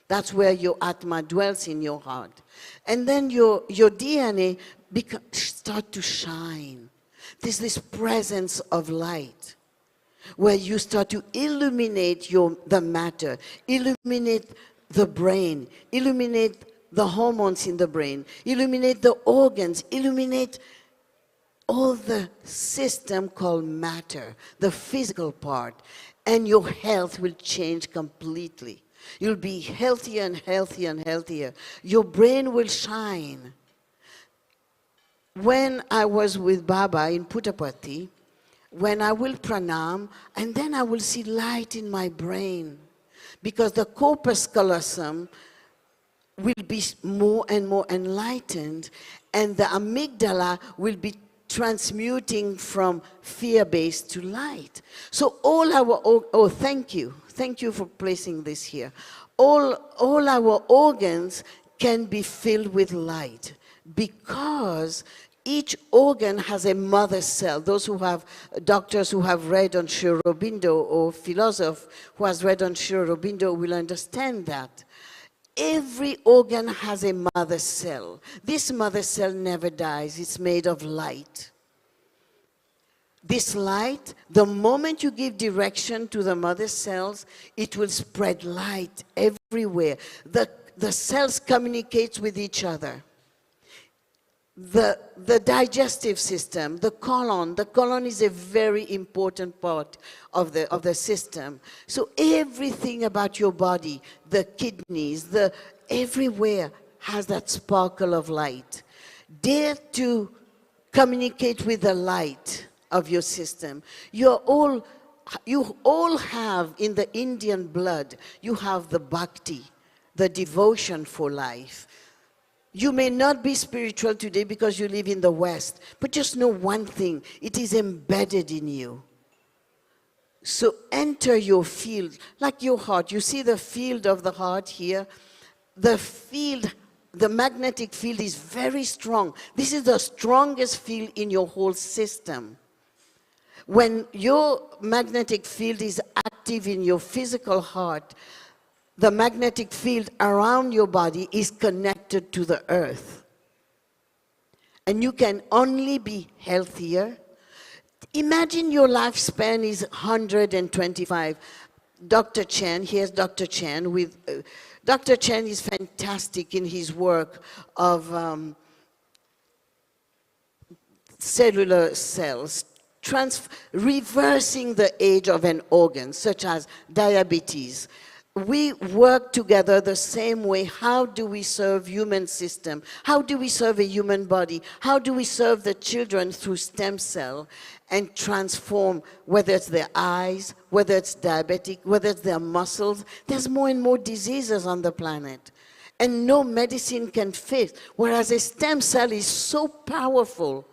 That's where your Atma dwells, in your heart. And then your DNA start to shine. There's this presence of light, where you start to illuminate the matter, illuminate the brain, illuminate the hormones in the brain, illuminate the organs, illuminate all the system called matter, the physical part, and your health will change completely. You'll be healthier and healthier and healthier. Your brain will shine. When I was with Baba in Puttaparthi, when I will pranam, and then I will see light in my brain, because the corpus callosum will be more and more enlightened, and the amygdala will be transmuting from fear-based to light. So all our, thank you for placing this here. All our organs can be filled with light, because each organ has a mother cell. Those who have, doctors who have read on Sri Aurobindo, or philosopher who has read on Sri Aurobindo will understand that. Every organ has a mother cell. This mother cell never dies. It's made of light. This light, the moment you give direction to the mother cells, it will spread light everywhere. The cells communicate with each other. The digestive system, the colon is a very important part of the system. So everything about your body, the kidneys, everywhere has that sparkle of light. Dare to communicate with the light of your system. You all have in the Indian blood, you have the bhakti, the devotion for life. You may not be spiritual today because you live in the West, but just know one thing, it is embedded in you. So enter your field, like your heart. You see the field of the heart here? The magnetic field is very strong. This is the strongest field in your whole system. When your magnetic field is active in your physical heart, the magnetic field around your body is connected to the earth. And you can only be healthier. Imagine your lifespan is 125. Dr. Chen, here's Dr. Chen. Dr. Chen is fantastic in his work of cellular cells, reversing the age of an organ, such as diabetes. We work together the same way. How do we serve human system? How do we serve a human body? How do we serve the children through stem cell and transform, whether it's their eyes, whether it's diabetic, whether it's their muscles? There's more and more diseases on the planet. and no medicine can fit. Whereas a stem cell is so powerful.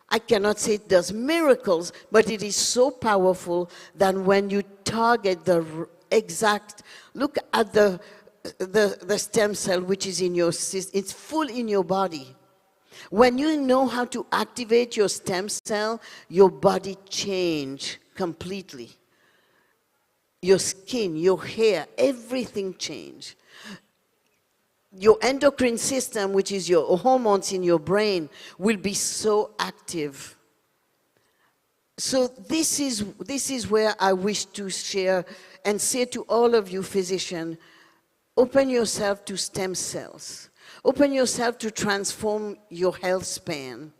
I cannot say it does miracles, but it is so powerful that when you target the exact, look at the stem cell which is in your system, it's full in your body. When you know how to activate your stem cell, your body change completely. Your skin, your hair, everything change. Your endocrine system, which is your hormones in your brain, will be so active. So this is where I wish to share and say to all of you physicians, open yourself to stem cells. Open yourself to transform your health span.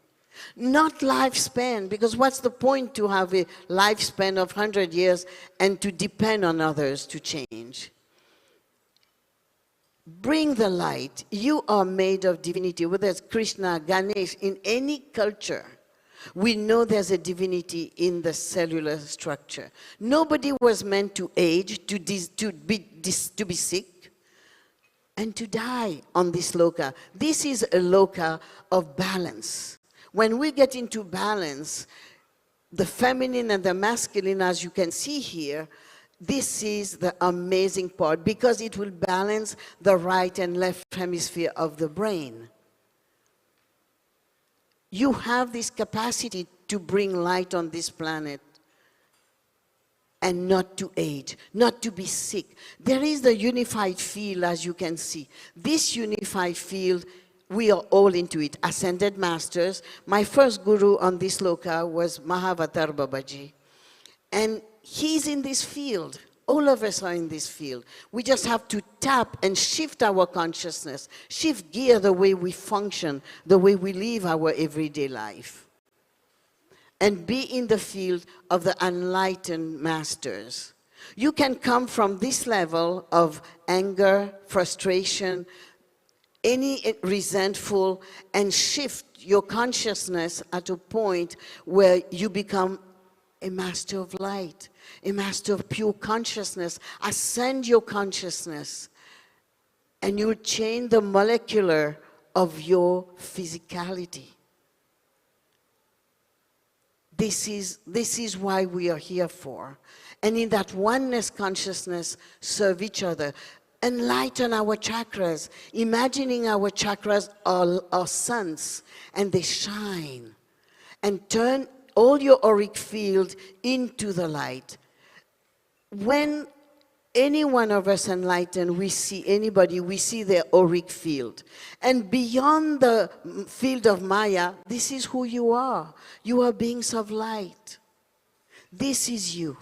Not lifespan, because what's the point to have a lifespan of 100 years and to depend on others to change? Bring the light. You are made of divinity, whether it's Krishna, Ganesh, in any culture. We know there's a divinity in the cellular structure. Nobody was meant to age, to be sick, and to die on this loka. This is a loka of balance. When we get into balance, the feminine and the masculine, as you can see here, this is the amazing part because it will balance the right and left hemisphere of the brain. You have this capacity to bring light on this planet and not to age, not to be sick. There is the unified field, as you can see. This unified field, we are all into it. Ascended masters. My first guru on this loka was Mahavatar Babaji. And he's in this field. All of us are in this field. We just have to tap and shift our consciousness, shift gear the way we function, the way we live our everyday life. And be in the field of the enlightened masters. You can come from this level of anger, frustration, any resentful, and shift your consciousness at a point where you become a master of light, a master of pure consciousness. Ascend your consciousness, and you change the molecular of your physicality. This is why we are here for. And in that oneness consciousness, serve each other. Enlighten our chakras, imagining our chakras are suns, and they shine. And turn all your auric field into the light. When any one of us enlighten, we see anybody, we see their auric field. And beyond the field of Maya, this is who you are. You are beings of light. This is you.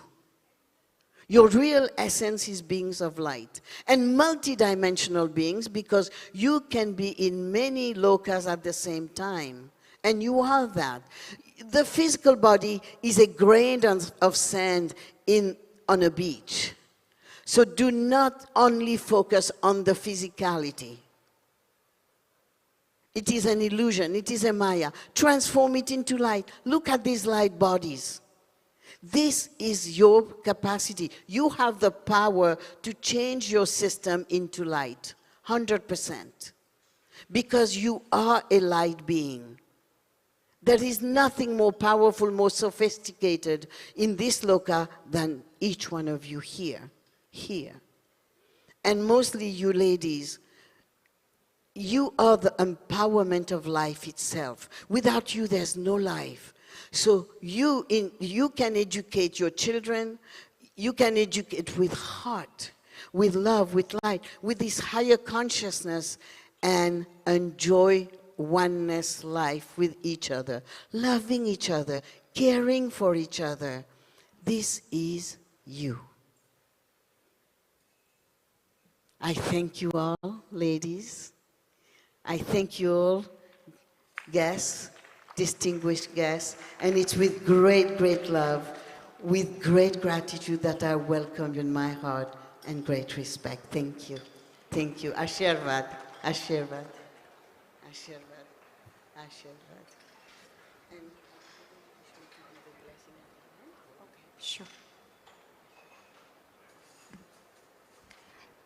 Your real essence is beings of light. And multidimensional beings, because you can be in many lokas at the same time. And you are that. The physical body is a grain of sand on a beach. So do not only focus on the physicality. It is an illusion. It is a Maya. Transform it into light. Look at these light bodies. This is your capacity. You have the power to change your system into light, 100%. Because you are a light being. There is nothing more powerful, more sophisticated in this loka than each one of you here. And mostly you ladies, you are the empowerment of life itself. Without you, there's no life. So you can educate your children, you can educate with heart, with love, with light, with this higher consciousness, and enjoy oneness life with each other, loving each other, caring for each other. This is you. I thank you all, ladies. I thank you all, guests, distinguished guests, and it's with great, great love, with great gratitude that I welcome you in my heart and great respect. Thank you. Thank you. Ashirvad. Ashirvad. Ashirvad. Ashirvad. And Sure.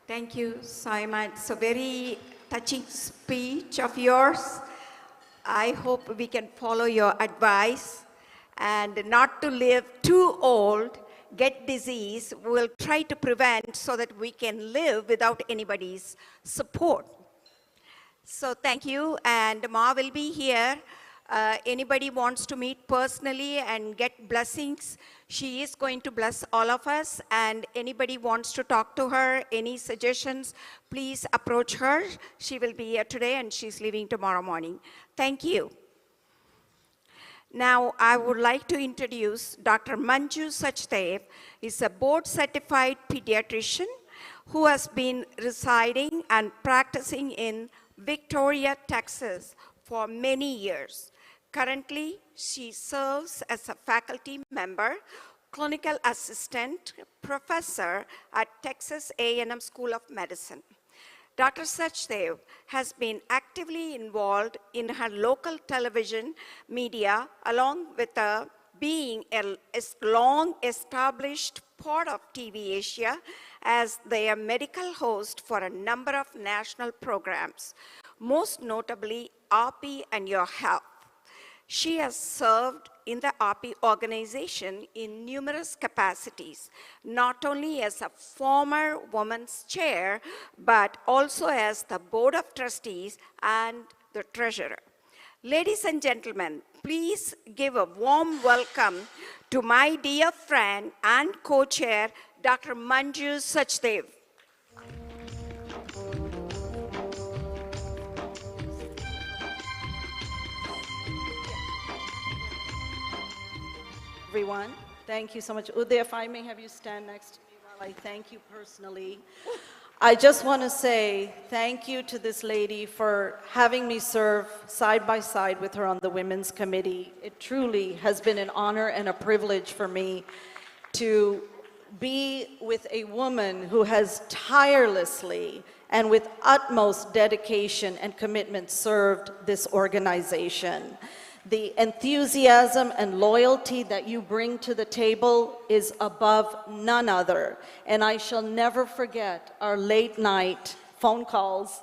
Thank you so much. So very touching speech of yours. I hope we can follow your advice and not to live too old, get disease. We'll try to prevent so that we can live without anybody's support. So thank you, and Ma will be here. Anybody wants to meet personally and get blessings, she is going to bless all of us. And anybody wants to talk to her, any suggestions, please approach her. She will be here today and she's leaving tomorrow morning. Thank you. Now, I would like to introduce Dr. Manju Sachdev. He's a board-certified pediatrician who has been residing and practicing in Victoria, Texas for many years. Currently, she serves as a faculty member, clinical assistant, professor at Texas A&M School of Medicine. Dr. Sachdev has been actively involved in her local television media, along with being a long-established part of TV Asia as their medical host for a number of national programs, most notably RP and Your Health. She has served in the RP organization in numerous capacities, not only as a former women's chair, but also as the board of trustees and the treasurer. Ladies and gentlemen, please give a warm welcome to my dear friend and co-chair, Dr. Manju Sachdev. Everyone, thank you so much. Uday, if I may have you stand next to me while I thank you personally. I just want to say thank you to this lady for having me serve side by side with her on the Women's Committee. It truly has been an honor and a privilege for me to be with a woman who has tirelessly and with utmost dedication and commitment served this organization. The enthusiasm and loyalty that you bring to the table is above none other. And I shall never forget our late night phone calls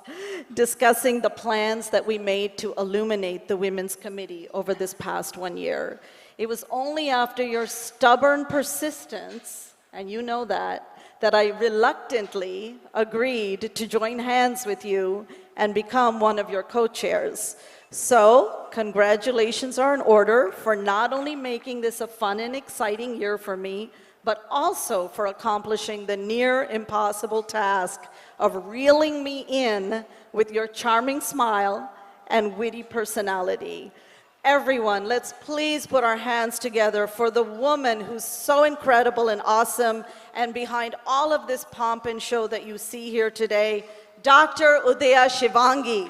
discussing the plans that we made to illuminate the Women's Committee over this past 1 year. It was only after your stubborn persistence, and you know that I reluctantly agreed to join hands with you and become one of your co-chairs. So, congratulations are in order for not only making this a fun and exciting year for me, but also for accomplishing the near impossible task of reeling me in with your charming smile and witty personality. Everyone, let's please put our hands together for the woman who's so incredible and awesome, and behind all of this pomp and show that you see here today, Dr. Udaya Shivangi.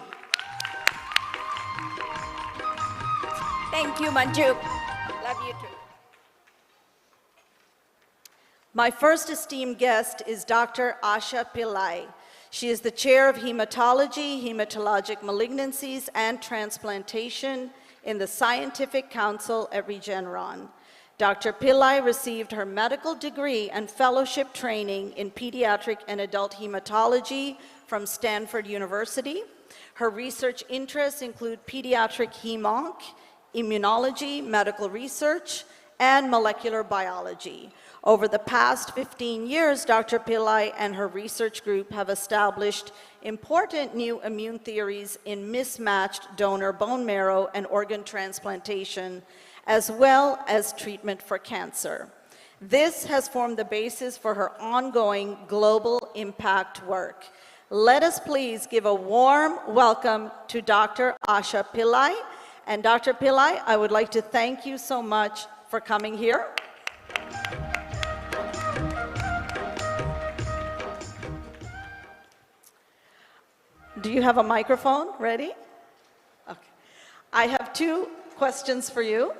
Thank you, Manju. Love you too. My first esteemed guest is Dr. Asha Pillai. She is the chair of hematology, hematologic malignancies, and transplantation in the Scientific Council at Regeneron. Dr. Pillai received her medical degree and fellowship training in pediatric and adult hematology from Stanford University. Her research interests include pediatric hemonc, immunology, medical research, and molecular biology. Over the past 15 years, Dr. Pillai and her research group have established important new immune theories in mismatched donor bone marrow and organ transplantation, as well as treatment for cancer. This has formed the basis for her ongoing global impact work. Let us please give a warm welcome to Dr. Asha Pillai. And Dr. Pillai, I would like to thank you so much for coming here. Do you have a microphone ready? Okay. I have two questions for you,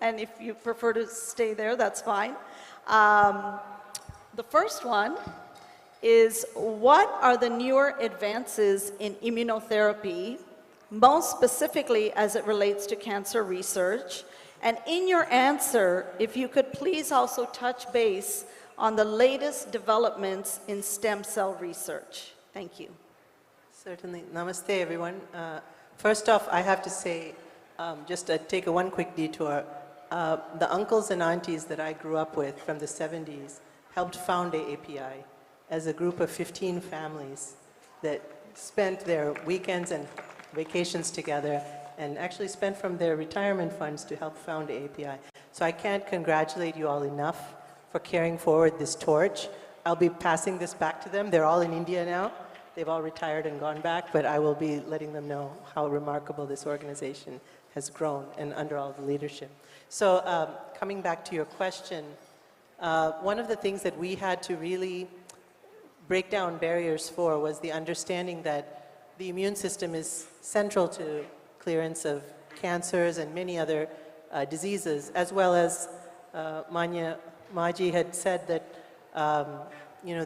and if you prefer to stay there, that's fine. The first one is, what are the newer advances in immunotherapy, most specifically as it relates to cancer research? And in your answer, if you could please also touch base on the latest developments in stem cell research. Thank you. Certainly. Namaste, everyone. First off, I have to say, just take one quick detour. The uncles and aunties that I grew up with from the 70s helped found AAPI as a group of 15 families that spent their weekends and vacations together and actually spent from their retirement funds to help found AAPI. So I can't congratulate you all enough for carrying forward this torch. I'll be passing this back to them. They're all in India now. They've all retired and gone back, but I will be letting them know how remarkable this organization has grown and under all the leadership. So coming back to your question, one of the things that we had to really break down barriers for was the understanding that the immune system is central to clearance of cancers and many other diseases, as well as Manya Maji had said that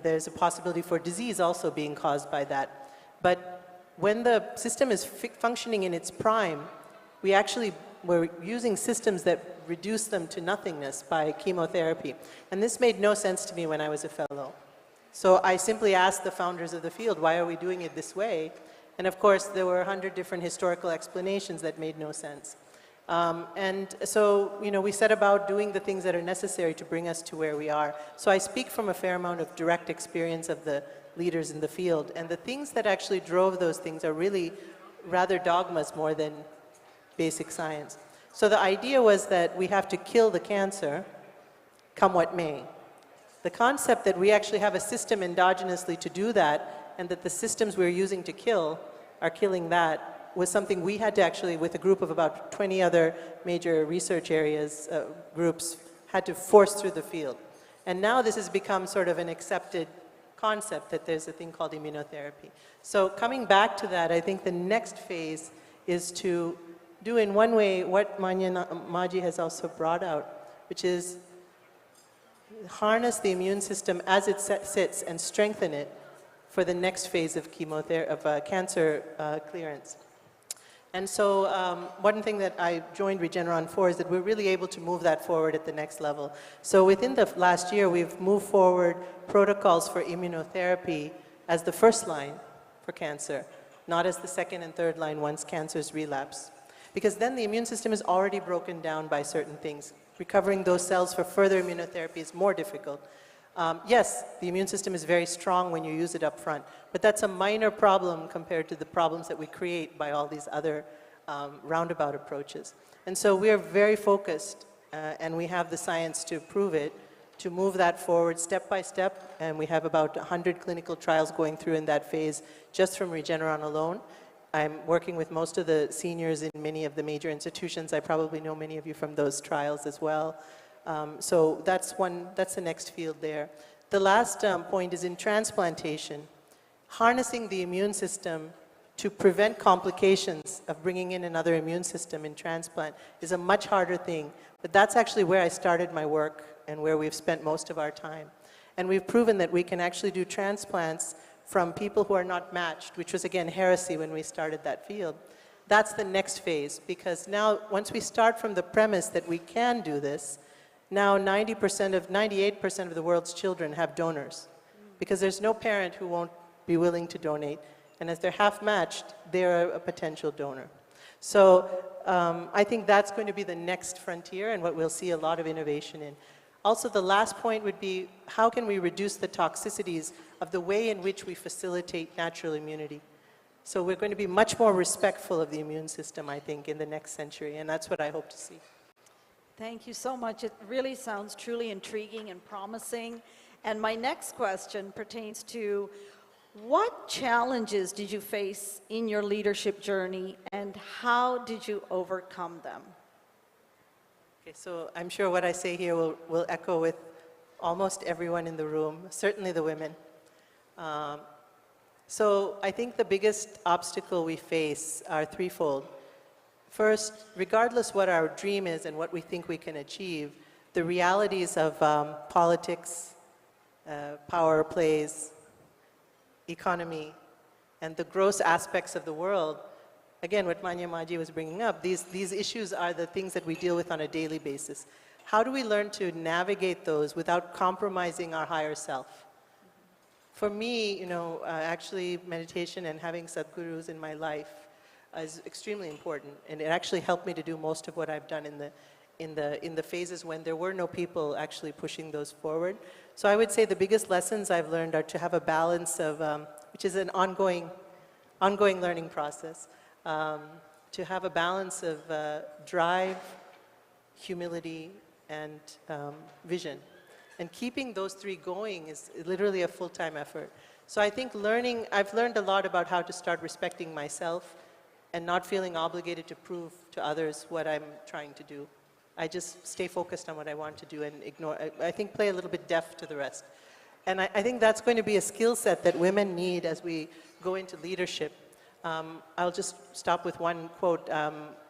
there's a possibility for disease also being caused by that. But when the system is functioning in its prime, we actually were using systems that reduce them to nothingness by chemotherapy. And this made no sense to me when I was a fellow. So I simply asked the founders of the field, why are we doing it this way? And of course, there were 100 different historical explanations that made no sense. And so, we set about doing the things that are necessary to bring us to where we are. So I speak from a fair amount of direct experience of the leaders in the field. And the things that actually drove those things are really rather dogmas more than basic science. So the idea was that we have to kill the cancer, come what may. The concept that we actually have a system endogenously to do that, and that the systems we're using to kill are killing that, was something we had to actually, with a group of about 20 other major research areas, groups, had to force through the field. And now this has become sort of an accepted concept that there's a thing called immunotherapy. So coming back to that, I think the next phase is to do in one way what Manya Maji has also brought out, which is harness the immune system as it sits and strengthen it for the next phase of cancer clearance. And so one thing that I joined Regeneron for is that we're really able to move that forward at the next level. So within the last year, we've moved forward protocols for immunotherapy as the first line for cancer, not as the second and third line once cancers relapse. Because then the immune system is already broken down by certain things. Recovering those cells for further immunotherapy is more difficult. Yes, the immune system is very strong when you use it up front, but that's a minor problem compared to the problems that we create by all these other roundabout approaches. And so we are very focused, and we have the science to prove it, to move that forward step by step, and we have about 100 clinical trials going through in that phase just from Regeneron alone. I'm working with most of the seniors in many of the major institutions. I probably know many of you from those trials as well. So that's the next field there. The last point is in transplantation. Harnessing the immune system to prevent complications of bringing in another immune system in transplant is a much harder thing. But that's actually where I started my work and where we've spent most of our time. And we've proven that we can actually do transplants from people who are not matched, which was again heresy when we started that field. That's the next phase, because now once we start from the premise that we can do this, now 98% of the world's children have donors, because there's no parent who won't be willing to donate, and as they're half matched, they're a potential donor. So I think that's going to be the next frontier and what we'll see a lot of innovation in. Also, the last point would be, how can we reduce the toxicities of the way in which we facilitate natural immunity? So we're going to be much more respectful of the immune system, I think, in the next century, and that's what I hope to see. Thank you so much. It really sounds truly intriguing and promising. And my next question pertains to, what challenges did you face in your leadership journey, and how did you overcome them? Okay, so I'm sure what I say here will echo with almost everyone in the room, certainly the women. So I think the biggest obstacle we face are threefold. First, regardless what our dream is and what we think we can achieve, the realities of politics, power plays, economy, and the gross aspects of the world, again, what Manya Maji was bringing up, these issues are the things that we deal with on a daily basis. How do we learn to navigate those without compromising our higher self? For me, actually meditation and having Sadhgurus in my life is extremely important, and it actually helped me to do most of what I've done in the phases when there were no people actually pushing those forward. So I would say the biggest lessons I've learned are to have a balance of, which is an ongoing learning process, to have a balance of drive, humility, and vision. And keeping those three going is literally a full-time effort. So I think I've learned a lot about how to start respecting myself and not feeling obligated to prove to others what I'm trying to do. I just stay focused on what I want to do and I think play a little bit deaf to the rest. And I think that's going to be a skill set that women need as we go into leadership. I'll just stop with one quote.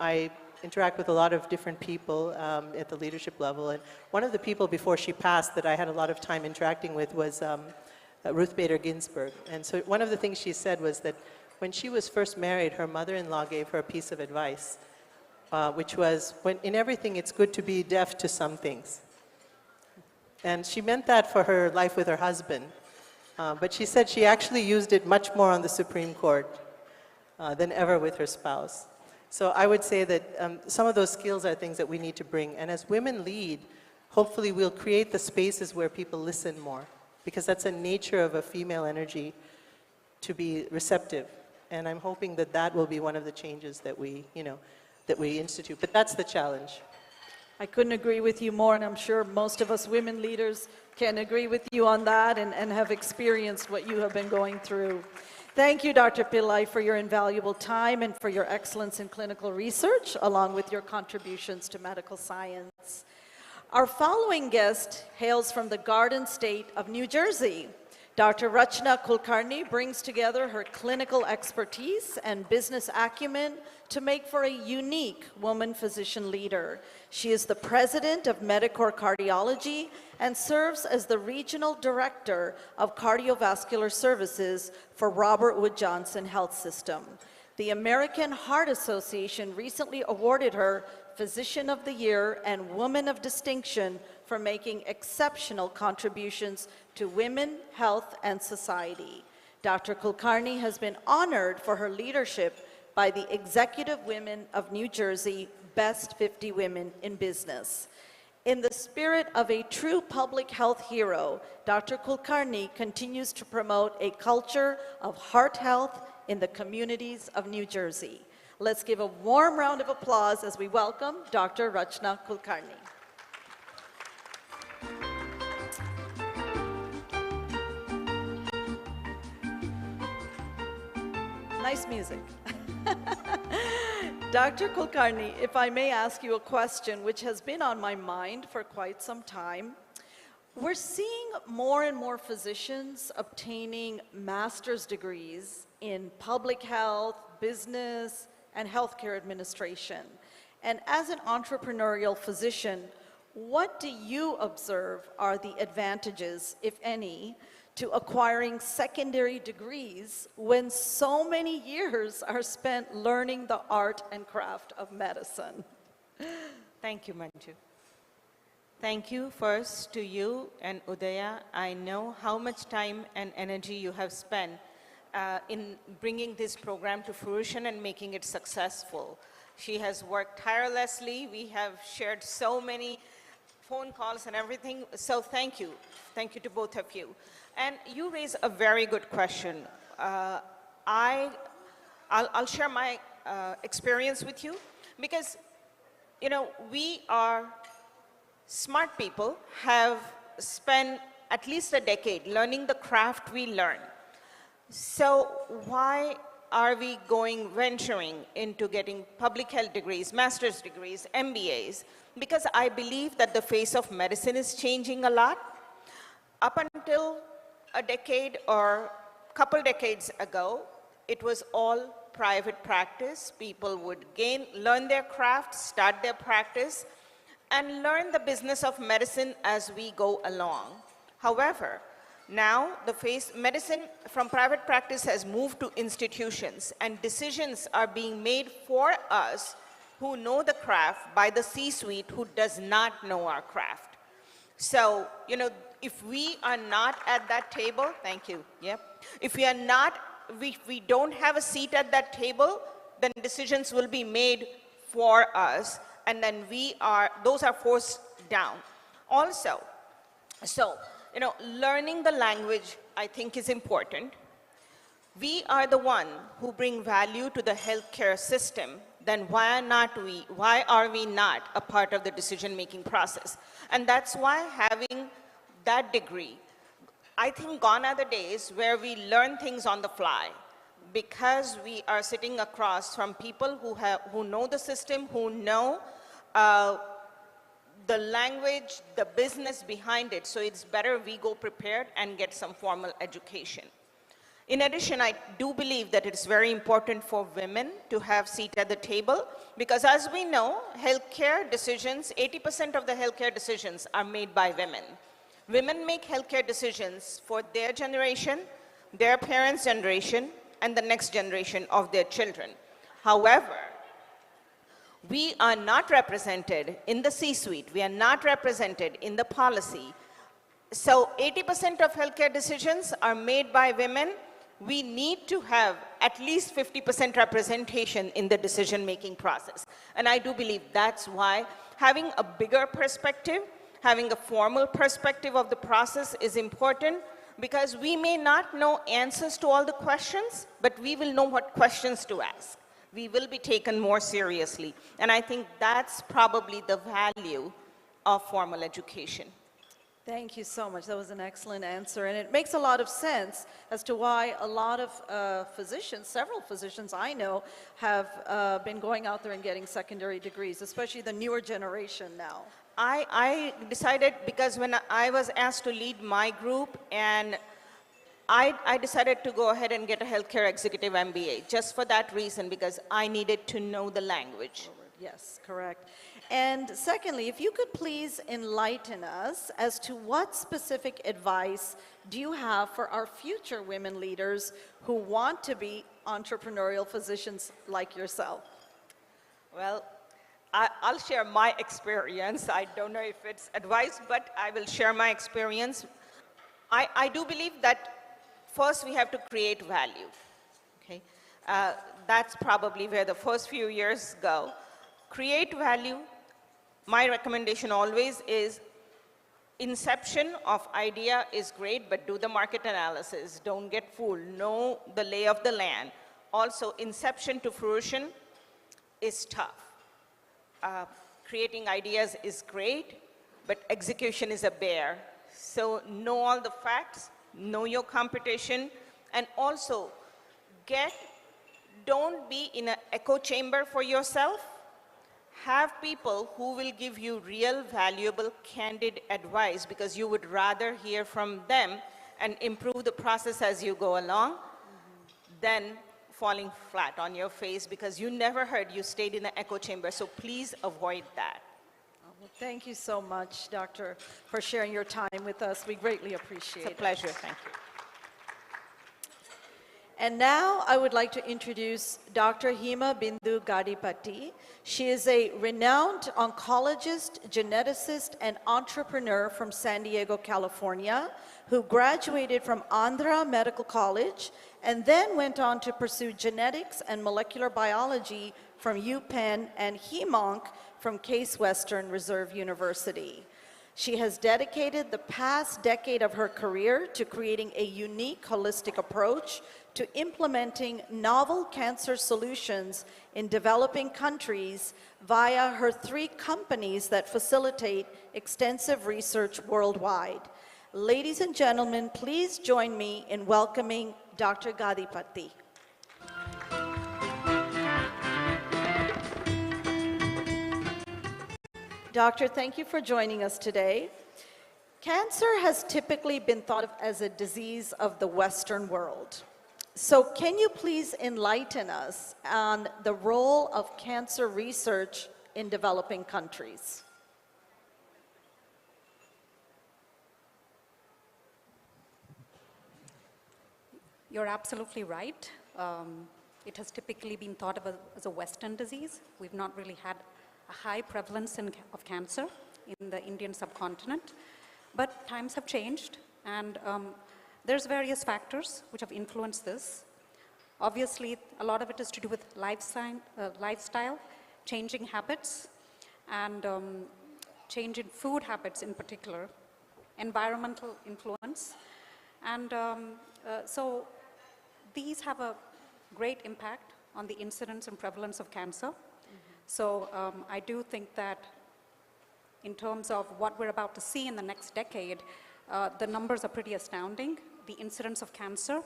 I interact with a lot of different people at the leadership level, and one of the people before she passed that I had a lot of time interacting with was Ruth Bader Ginsburg. And so one of the things she said was that when she was first married, her mother-in-law gave her a piece of advice, which was, in everything, it's good to be deaf to some things. And she meant that for her life with her husband. But she said she actually used it much more on the Supreme Court than ever with her spouse. So I would say that some of those skills are things that we need to bring. And as women lead, hopefully we'll create the spaces where people listen more, because that's a nature of a female energy to be receptive. And I'm hoping that that will be one of the changes that we institute. But that's the challenge. I couldn't agree with you more, and I'm sure most of us women leaders can agree with you on that and have experienced what you have been going through. Thank you, Dr. Pillai, for your invaluable time and for your excellence in clinical research, along with your contributions to medical science. Our following guest hails from the Garden State of New Jersey. Dr. Rachna Kulkarni brings together her clinical expertise and business acumen to make for a unique woman physician leader. She is the president of Medicor Cardiology and serves as the regional director of cardiovascular services for Robert Wood Johnson Health System. The American Heart Association recently awarded her Physician of the Year and Woman of Distinction for making exceptional contributions to women, health, and society. Dr. Kulkarni has been honored for her leadership by the Executive Women of New Jersey Best 50 Women in Business. In the spirit of a true public health hero, Dr. Kulkarni continues to promote a culture of heart health in the communities of New Jersey. Let's give a warm round of applause as we welcome Dr. Rachna Kulkarni. Nice music. Dr. Kulkarni, if I may ask you a question which has been on my mind for quite some time. We're seeing more and more physicians obtaining master's degrees in public health, business, and healthcare administration. And as an entrepreneurial physician, what do you observe are the advantages, if any, to acquiring secondary degrees when so many years are spent learning the art and craft of medicine? Thank you, Manju. Thank you first to you and Udaya. I know how much time and energy you have spent in bringing this program to fruition and making it successful. She has worked tirelessly. We have shared so many phone calls and everything. So thank you. Thank you to both of you. And you raise a very good question. I'll share my experience with you because, we are smart people, have spent at least a decade learning the craft we learn. So why are we venturing into getting public health degrees, master's degrees, MBAs? Because I believe that the face of medicine is changing a lot. Up until a decade or a couple decades ago, it was all private practice. People would learn their craft, start their practice, and learn the business of medicine as we go along. However, now medicine from private practice has moved to institutions, and decisions are being made for us who know the craft by the C-suite who does not know our craft. So, if we are not at that table, thank you, yep. If we are not, we don't have a seat at that table, then decisions will be made for us, and then those are forced down. Also, so, learning the language, I think, is important. We are the one who bring value to the healthcare system, then why are we not a part of the decision-making process? And that's why having that degree, I think gone are the days where we learn things on the fly, because we are sitting across from people who know the system, who know the language, the business behind it. So it's better we go prepared and get some formal education. In addition, I do believe that it's very important for women to have seat at the table, because as we know, healthcare decisions, 80% of the healthcare decisions are made by women. Women make healthcare decisions for their generation, their parents' generation, and the next generation of their children. However, we are not represented in the C-suite. We are not represented in the policy. So 80% of healthcare decisions are made by women. We need to have at least 50% representation in the decision-making process. And I do believe that's why having a bigger perspective, having a formal perspective of the process is important, because we may not know answers to all the questions, but we will know what questions to ask. We will be taken more seriously. And I think that's probably the value of formal education. Thank you so much. That was an excellent answer. And it makes a lot of sense as to why a lot of physicians, several physicians I know, have been going out there and getting secondary degrees, especially the newer generation now. I decided, because when I was asked to lead my group, and I decided to go ahead and get a healthcare executive MBA, just for that reason, because I needed to know the language. Yes, correct. And secondly, if you could please enlighten us as to what specific advice do you have for our future women leaders who want to be entrepreneurial physicians like yourself? Well, I'll share my experience. I don't know if it's advice, but I will share my experience. I do believe that first we have to create value. Okay, that's probably where the first few years go. Create value. My recommendation always is inception of idea is great, but do the market analysis. Don't get fooled. Know the lay of the land. Also, inception to fruition is tough. Creating ideas is great, but execution is a bear. So know all the facts, know your competition, and also don't be in an echo chamber for yourself. Have people who will give you real, valuable, candid advice, because you would rather hear from them and improve the process as you go along than falling flat on your face because you never heard, you stayed in the echo chamber. So please avoid that. Well, thank you so much, Doctor, for sharing your time with us. We greatly appreciate it. It's a pleasure. Thank you. And now I would like to introduce Dr. Hema Bindu Gadipati. She is a renowned oncologist, geneticist, and entrepreneur from San Diego, California, who graduated from Andhra Medical College and then went on to pursue genetics and molecular biology from UPenn and HEMONC from Case Western Reserve University. She has dedicated the past decade of her career to creating a unique holistic approach to implementing novel cancer solutions in developing countries via her 3 companies that facilitate extensive research worldwide. Ladies and gentlemen, please join me in welcoming Dr. Gadipati. Doctor, thank you for joining us today. Cancer has typically been thought of as a disease of the Western world. So can you please enlighten us on the role of cancer research in developing countries? You're absolutely right. It has typically been thought of as a Western disease. We've not really had a high prevalence of cancer in the Indian subcontinent. But times have changed, and there's various factors which have influenced this. Obviously, a lot of it is to do with lifestyle, changing habits, and change in food habits in particular, environmental influence. And so these have a great impact on the incidence and prevalence of cancer. So I do think that in terms of what we're about to see in the next decade, the numbers are pretty astounding. The incidence of cancer,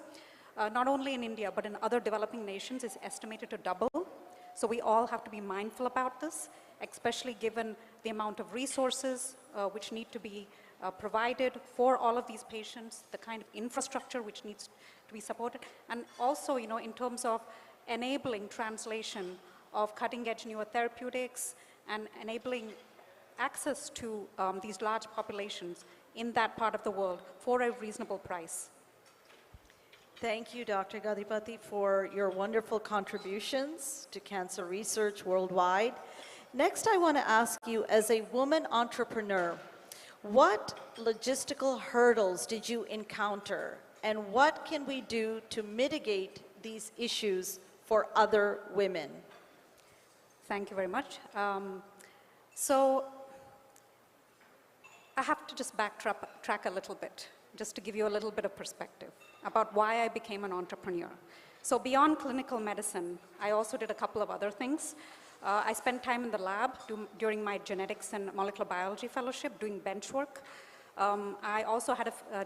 not only in India, but in other developing nations, is estimated to double. So we all have to be mindful about this, especially given the amount of resources which need to be provided for all of these patients, the kind of infrastructure which needs to be supported, and also, you know, in terms of enabling translation of cutting-edge newer therapeutics and enabling access to these large populations in that part of the world for a reasonable price. Thank you, Dr. Gadipati, for your wonderful contributions to cancer research worldwide. Next, I want to ask you, as a woman entrepreneur, what logistical hurdles did you encounter, and what can we do to mitigate these issues for other women? Thank you very much. So I have to just backtrack a little bit, just to give you a little bit of perspective about why I became an entrepreneur. So beyond clinical medicine, I also did a couple of other things. I spent time in the lab during my genetics and molecular biology fellowship doing bench work. I also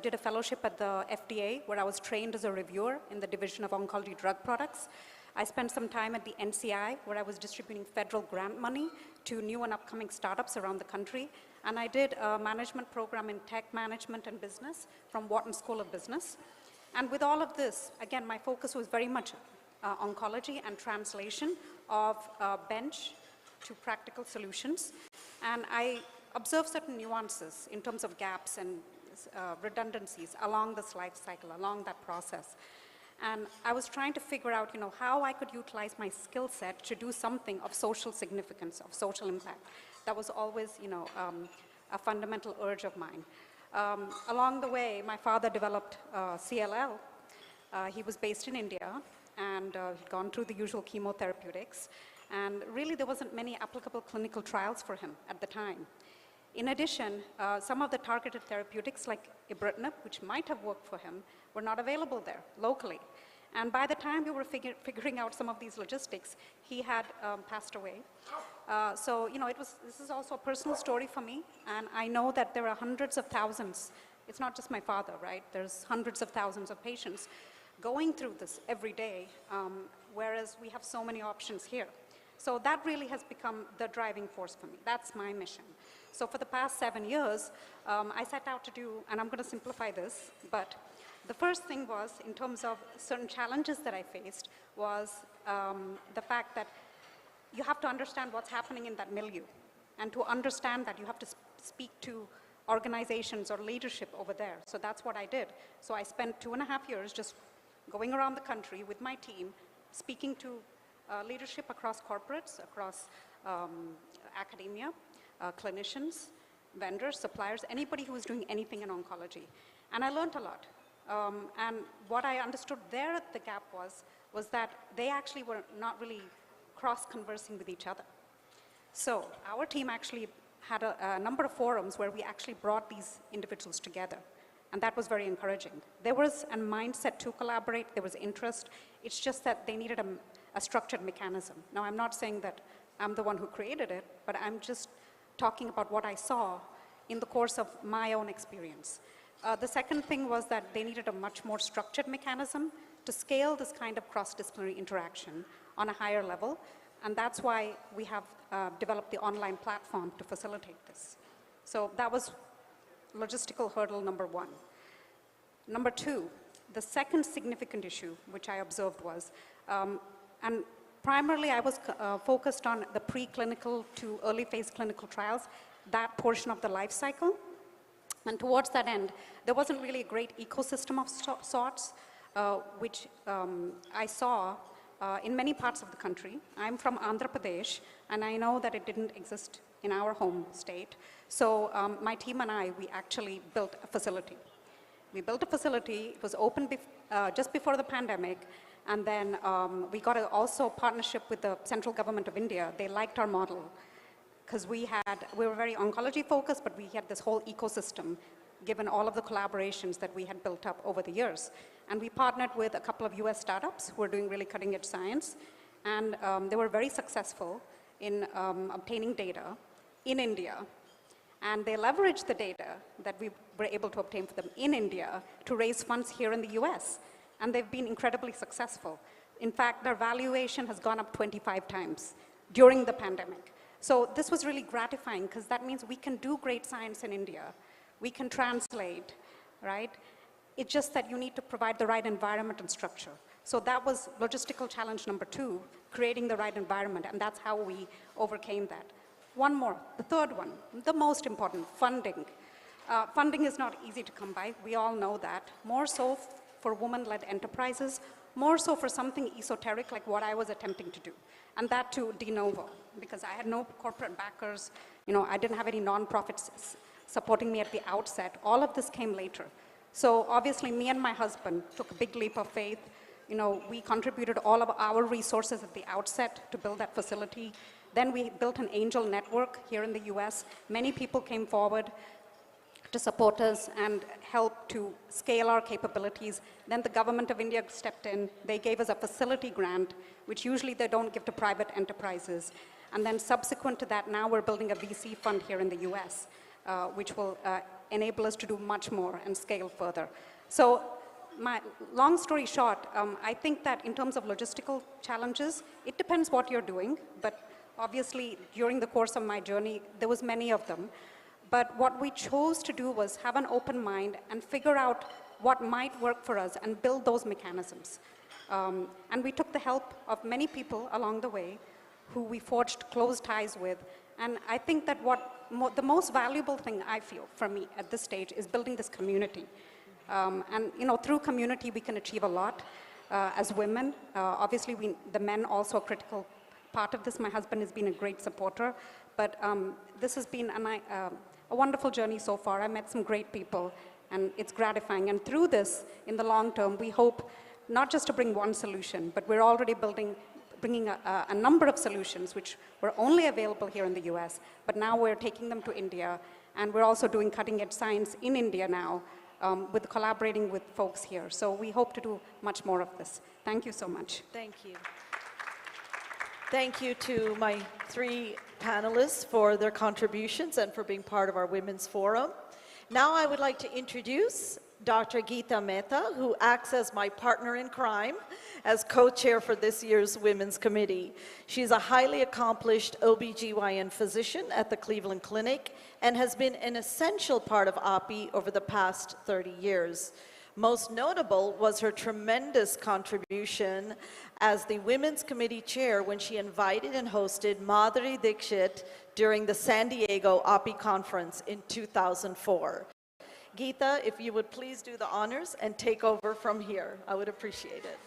did a fellowship at the FDA where I was trained as a reviewer in the Division of Oncology Drug Products. I spent some time at the NCI where I was distributing federal grant money to new and upcoming startups around the country. And I did a management program in tech management and business from Wharton School of Business. And with all of this, again, my focus was very much oncology and translation of bench to practical solutions. And I observed certain nuances in terms of gaps and redundancies along this life cycle, along that process. And I was trying to figure out, you know, how I could utilize my skill set to do something of social significance, of social impact. That was always, you know, a fundamental urge of mine. Along the way, my father developed CLL. He was based in India and he'd gone through the usual chemotherapeutics. And really, there wasn't many applicable clinical trials for him at the time. In addition, some of the targeted therapeutics like ibrutinib, which might have worked for him, were not available there locally. And by the time we were figuring out some of these logistics, he had passed away. So, you know, this is also a personal story for me, and I know that there are hundreds of thousands. It's not just my father, right? There's hundreds of thousands of patients going through this every day, whereas we have so many options here. So that really has become the driving force for me. That's my mission. So for the past 7 years, I set out to do, and I'm going to simplify this, but the first thing was, in terms of certain challenges that I faced, was the fact that you have to understand what's happening in that milieu. And to understand that, you have to speak to organizations or leadership over there. So that's what I did. So I spent 2.5 years just going around the country with my team, speaking to leadership across corporates, across academia, clinicians, vendors, suppliers, anybody who was doing anything in oncology. And I learned a lot. And what I understood there at the gap was that they actually were not really cross-conversing with each other. So our team actually had a number of forums where we actually brought these individuals together. And that was very encouraging. There was a mindset to collaborate, there was interest. It's just that they needed a structured mechanism. Now, I'm not saying that I'm the one who created it, but I'm just talking about what I saw in the course of my own experience. The second thing was that they needed a much more structured mechanism to scale this kind of cross-disciplinary interaction on a higher level, and that's why we have developed the online platform to facilitate this. So that was logistical hurdle number one. Number two, the second significant issue which I observed was, and primarily I was focused on the preclinical to early phase clinical trials, that portion of the life cycle. And towards that end, there wasn't really a great ecosystem of sorts, which I saw in many parts of the country. I'm from Andhra Pradesh, and I know that it didn't exist in our home state. So my team and I, we actually built a facility. We built a facility, it was opened just before the pandemic, and then we got also partnership with the central government of India. They liked our model because we were very oncology focused, but we had this whole ecosystem given all of the collaborations that we had built up over the years. And we partnered with a couple of US startups who are doing really cutting edge science, and they were very successful in obtaining data in India. And they leveraged the data that we were able to obtain for them in India to raise funds here in the US. And they've been incredibly successful. In fact, their valuation has gone up 25 times during the pandemic. So this was really gratifying because that means we can do great science in India. We can translate, right? It's just that you need to provide the right environment and structure. So that was logistical challenge number 2, creating the right environment, and that's how we overcame that. One more, the third one, the most important, funding. Funding is not easy to come by, we all know that. More so for women-led enterprises, more so for something esoteric like what I was attempting to do. And that too, de novo, because I had no corporate backers, I didn't have any nonprofits supporting me at the outset. All of this came later. So obviously me and my husband took a big leap of faith. We contributed all of our resources at the outset to build that facility. Then we built an angel network here in the US. Many people came forward to support us and help to scale our capabilities. Then the government of India stepped in. They gave us a facility grant, which usually they don't give to private enterprises. And then subsequent to that, now we're building a VC fund here in the US, which will enable us to do much more and scale further. So my long story short, I think that in terms of logistical challenges, it depends what you're doing, but obviously during the course of my journey, there was many of them. But what we chose to do was have an open mind and figure out what might work for us and build those mechanisms. And we took the help of many people along the way who we forged close ties with. And I think that the most valuable thing I feel for me at this stage is building this community. And through community, we can achieve a lot as women. Obviously, the men also a critical part of this. My husband has been a great supporter, but this has been a wonderful journey so far. I met some great people, and it's gratifying. And through this, in the long term, we hope not just to bring one solution, but we're already bringing a number of solutions which were only available here in the US, but now we're taking them to India, and we're also doing cutting edge science in India now, with collaborating with folks here. So we hope to do much more of this. Thank you so much. Thank you. Thank you to my 3 panelists for their contributions and for being part of our Women's Forum. Now I would like to introduce Dr. Geeta Mehta, who acts as my partner in crime as co-chair for this year's Women's Committee. She's a highly accomplished OBGYN physician at the Cleveland Clinic and has been an essential part of API over the past 30 years. Most notable was her tremendous contribution as the Women's Committee chair when she invited and hosted Madhuri Dixit during the San Diego API conference in 2004. Geeta, if you would please do the honors and take over from here, I would appreciate it.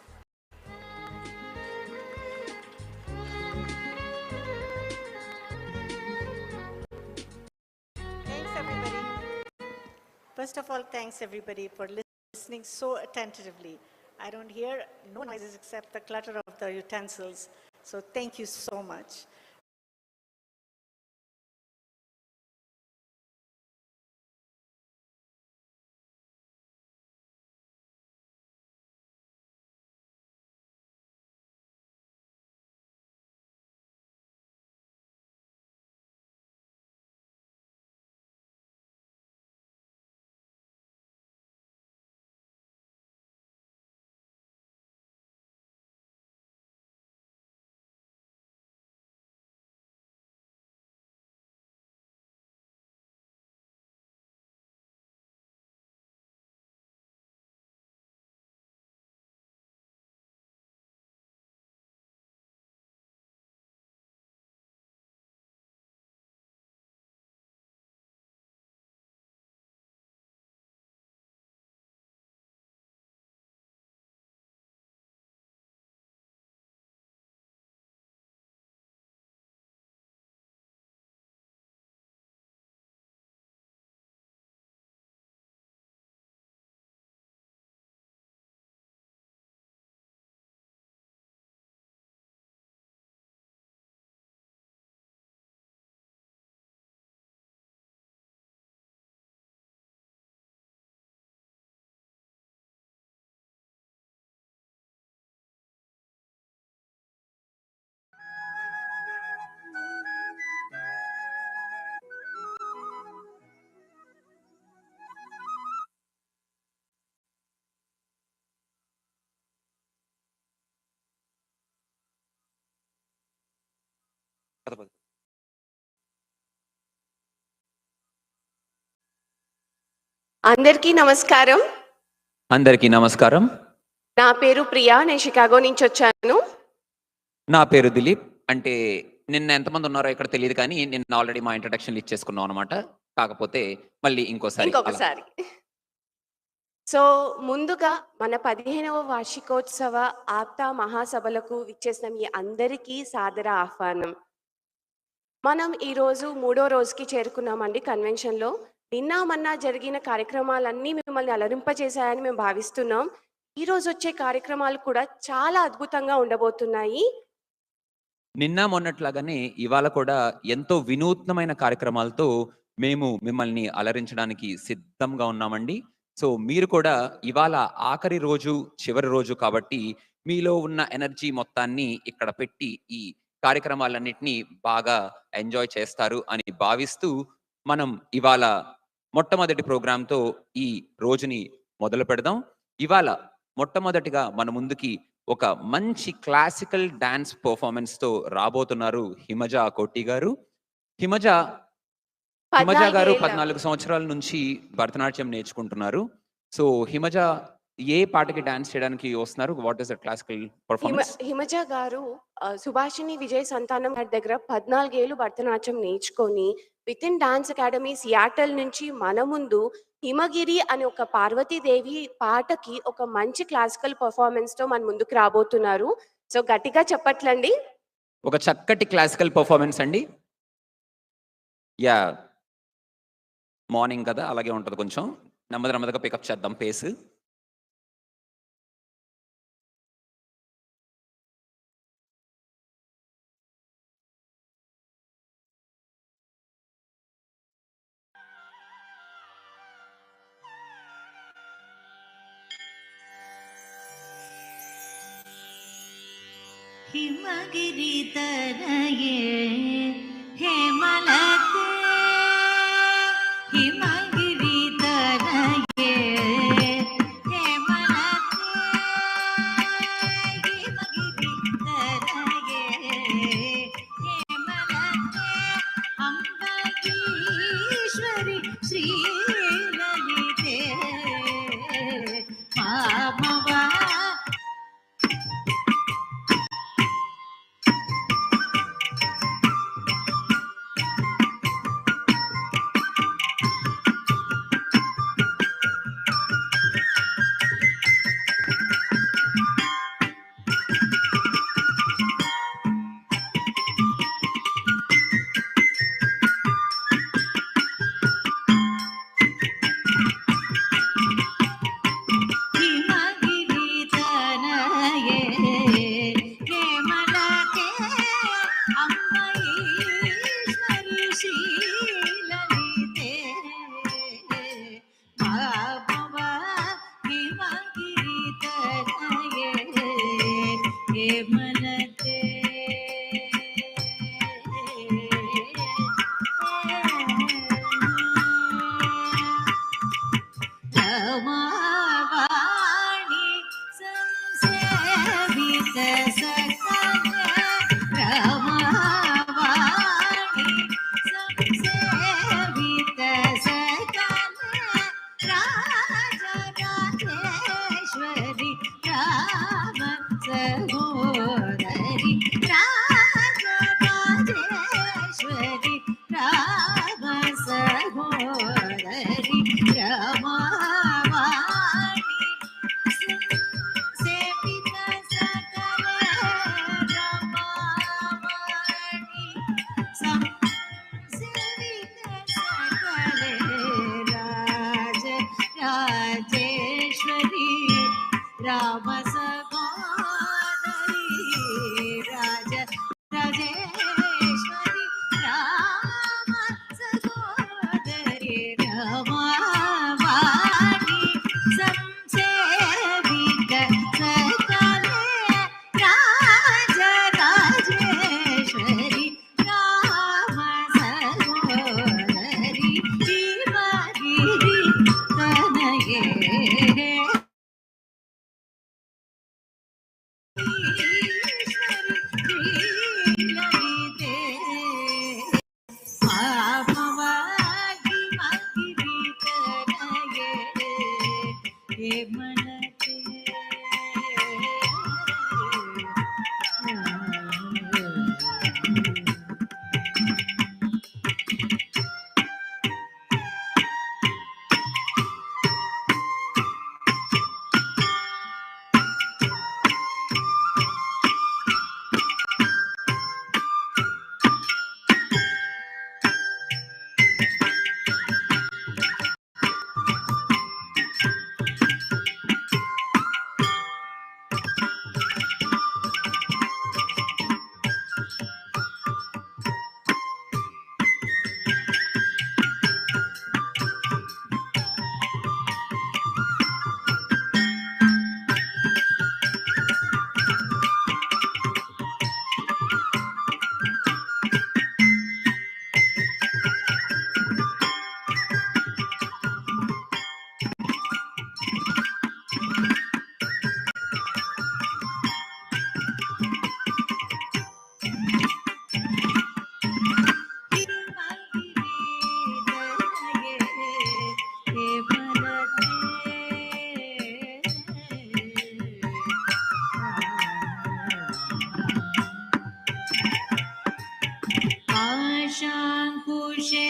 Thanks, everybody. First of all, thanks, everybody, for listening so attentively. I don't hear no noises except the clutter of the utensils. So thank you so much. అందరికీ నమస్కారం. అందరికీ నమస్కారం. నా పేరు ప్రియా. నేను Chicago నుంచి వచ్చాను. నా పేరు దిలీప్. అంటే నిన్న ఎంతమంది ఉన్నారో ఇక్కడ తెలియదు కానీ నిన్న ఆల్రెడీ మా ఇంట్రడక్షన్లు ఇచ్చేసుకున్నాం అనమాట. కాకపోతే మళ్ళీ ఇంకోసారి అలా. ఇంకొకసారి. సో ముందుగా మన 15వ వార్షికోత్సవ ఆప్తా మహాసభలకు విచ్చేసిన మీ అందరికీ సాదర ఆహ్వానం. మనం ఈరోజు 3వ రోజుకి చేరుకున్నామండి కన్వెన్షన్లో. నిన్న మొన్న జరిగిన కార్యక్రమాలన్నీ మిమ్మల్ని అలరింపచేశాయని మేము భావిస్తున్నాం. ఈ రోజు వచ్చే కార్యక్రమాలు కూడా చాలా అద్భుతంగా ఉండబోతున్నాయి. నిన్న మొన్నట్లాగానే ఇవాళ కూడా ఎంతో వినూత్నమైన కార్యక్రమాలతో మేము మిమ్మల్ని అలరించడానికి సిద్ధంగా ఉన్నామండి. సో మీరు కూడా ఇవాళ ఆఖరి రోజు, చివరి రోజు కాబట్టి మీలో ఉన్న ఎనర్జీ మొత్తాన్ని ఇక్కడ పెట్టి ఈ కార్యక్రమాలన్నిటినీ బాగా ఎంజాయ్ చేస్తారు అని భావిస్తూ మనం ఇవాళ మొట్టమొదటి ప్రోగ్రాంతో ఈ రోజుని మొదలు పెడదాం. ఇవాళ మొట్టమొదటిగా మన ముందుకి ఒక మంచి క్లాసికల్ డాన్స్ పర్ఫార్మెన్స్ తో రాబోతున్నారు హిమజ కోటి గారు. హిమజ గారు 14 సంవత్సరాల నుంచి భరతనాట్యం నేర్చుకుంటున్నారు. సో హిమజ ఏ పాటకి డాన్స్ చేయడానికి వస్తున్నారు? What is the classical performance? Himaja గారు సుభాషిణి విజయ్ సంతానం గారి దగ్గర 14 ఏళ్ళు భరతనాట్యం నేర్చుకొని with in dance academy Seattle నుంచి మన ముందు హిమగిరి అనే ఒక పార్వతీదేవి పాటకి ఒక మంచి క్లాసికల్ పర్ఫార్మెన్స్ తో మన ముందుకు రాబోతున్నారు. సో గట్టిగా చెప్పట్లండి. ఒక చక్కటి క్లాసికల్ పర్ఫార్మెన్స్ అండి. యా, మార్నింగ్ కదా అలాగే ఉంటుంది, కొంచెం నెమ్మదిగా పికప్ చేద్దాం పేస్. हिमगिरि तनये हेमलते हिमगिरि तनये हेमलते हिमगिरि तनये हेमलते अम्बरीश्वरि श्रीललिते मामवा राजेश्वरी राम सगोदरी रामा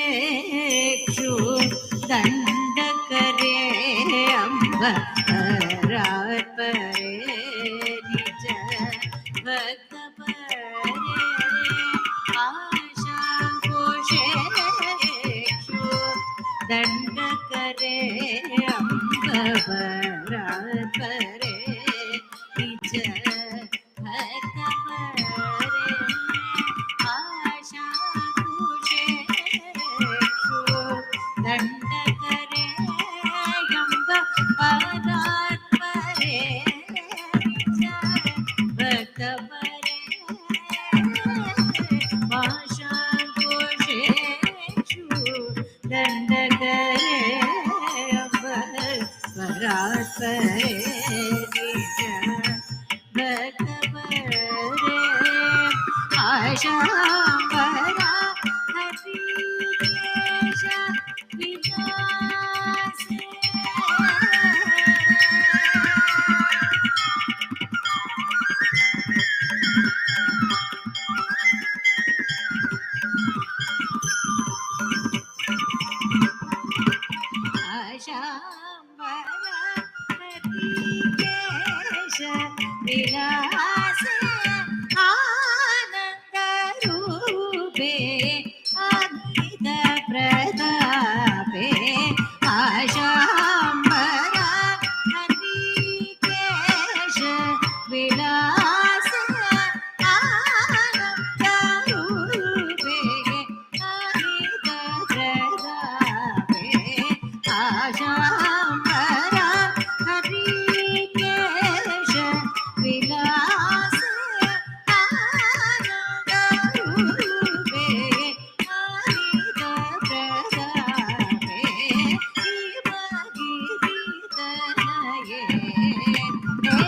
आशांकुशेक्षु दंडकरे अम्ब रात परे निज भक्त परे आशांकुशेक्षु दंडकरे अम्ब रात परे निज भक्त परे आशा दंडकरे यंब पदात् परे भक्त परे आशा कोशेषु दंडकरे यंब पदात् परे भक्त परे आशा विलास आनंद रूपे अमित प्रतापे आशांबरा हरिकेश विलास आनंद रूपे अमित प्रतापे आशांबरा हरिकेश विलास आनंद रूपे अमित प्रतापे हिमगिरितनये हे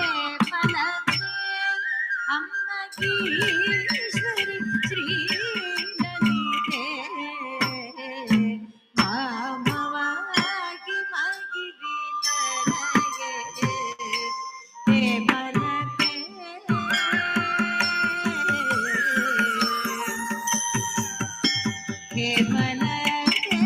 फलके अम्बगीश्वरि श्रीललिते मामवागि मगिरितनये हे फलके हे फलके हे फलके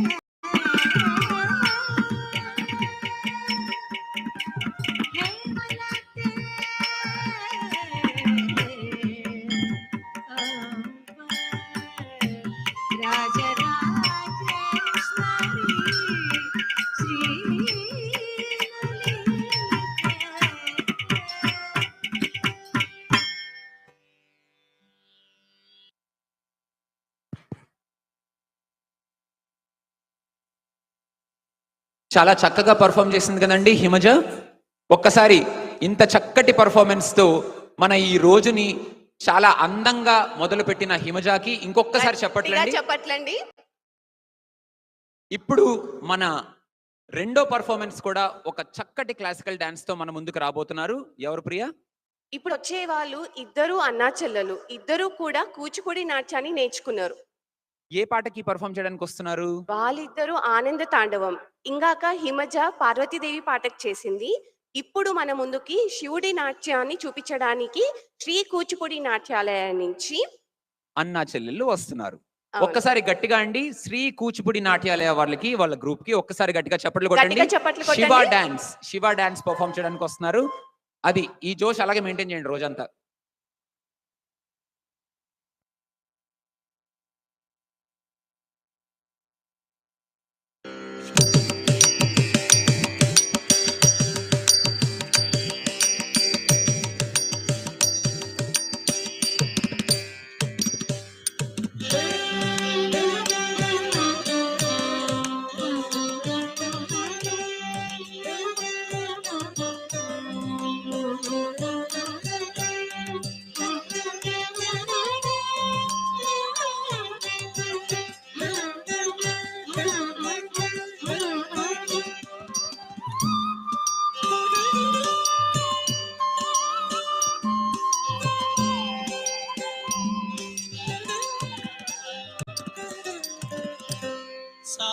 राजराजेश्वरी చాలా చక్కగా పర్ఫామ్ చేసింది కదండి హిమజ. ఒక్కసారి ఇంత చక్కటి పర్ఫార్మెన్స్ తో మన ఈ రోజుని చాలా అందంగా మొదలుపెట్టిన హిమజాకి ఇంకొకసారి చెప్పట్లండి. చెప్పట్లండి. ఇప్పుడు మన రెండో పర్ఫార్మెన్స్ కూడా ఒక చక్కటి క్లాసికల్ డాన్స్ తో మన ముందుకు రాబోతున్నారు. ఎవరు ప్రియా? ఇప్పుడు వచ్చే వాళ్ళు ఇద్దరు అన్నా చెల్లెలు, ఇద్దరు కూడా కూచిపూడి నాట్యాన్ని నేర్చుకున్నారు. ఏ పాటకి పర్ఫామ్ చేయడానికి వస్తున్నారు? వాళ్ళిద్దరూ ఆనంద తాండవం. ఇంగాక హిమజ పార్వతీదేవి పాటకు చేసింది. ఇప్పుడు మన ముందుకి శివుడి నాట్యాన్ని చూపించడానికి శ్రీ కూచిపూడి నాట్యాలయం నుంచి అన్నా చెల్లెళ్ళు వస్తున్నారు. ఒక్కసారి గట్టిగా అండి శ్రీ కూచిపూడి నాట్యాలయ వాళ్ళ గ్రూప్ కి ఒక్కసారి గట్టిగా చప్పట్లు కొట్టండి. గట్టిగా చప్పట్లు కొట్టండి. శివ డాన్స్ పర్ఫామ్ చేయడానికి వస్తున్నారు. అది ఈ జోష్ అలాగే మెయింటైన్ చేయండి రోజంతా.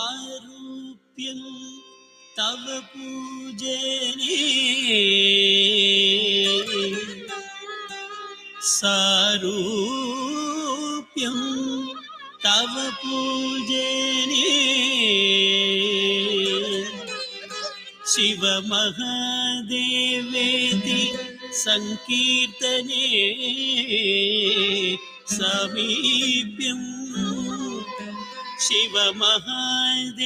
సారూప్యం తవ పూజనే సారూప్యం తవ పూజనే శివ మహాదేవేతి సంకీర్తనే సమీప్యం శివ మహాదేవేతి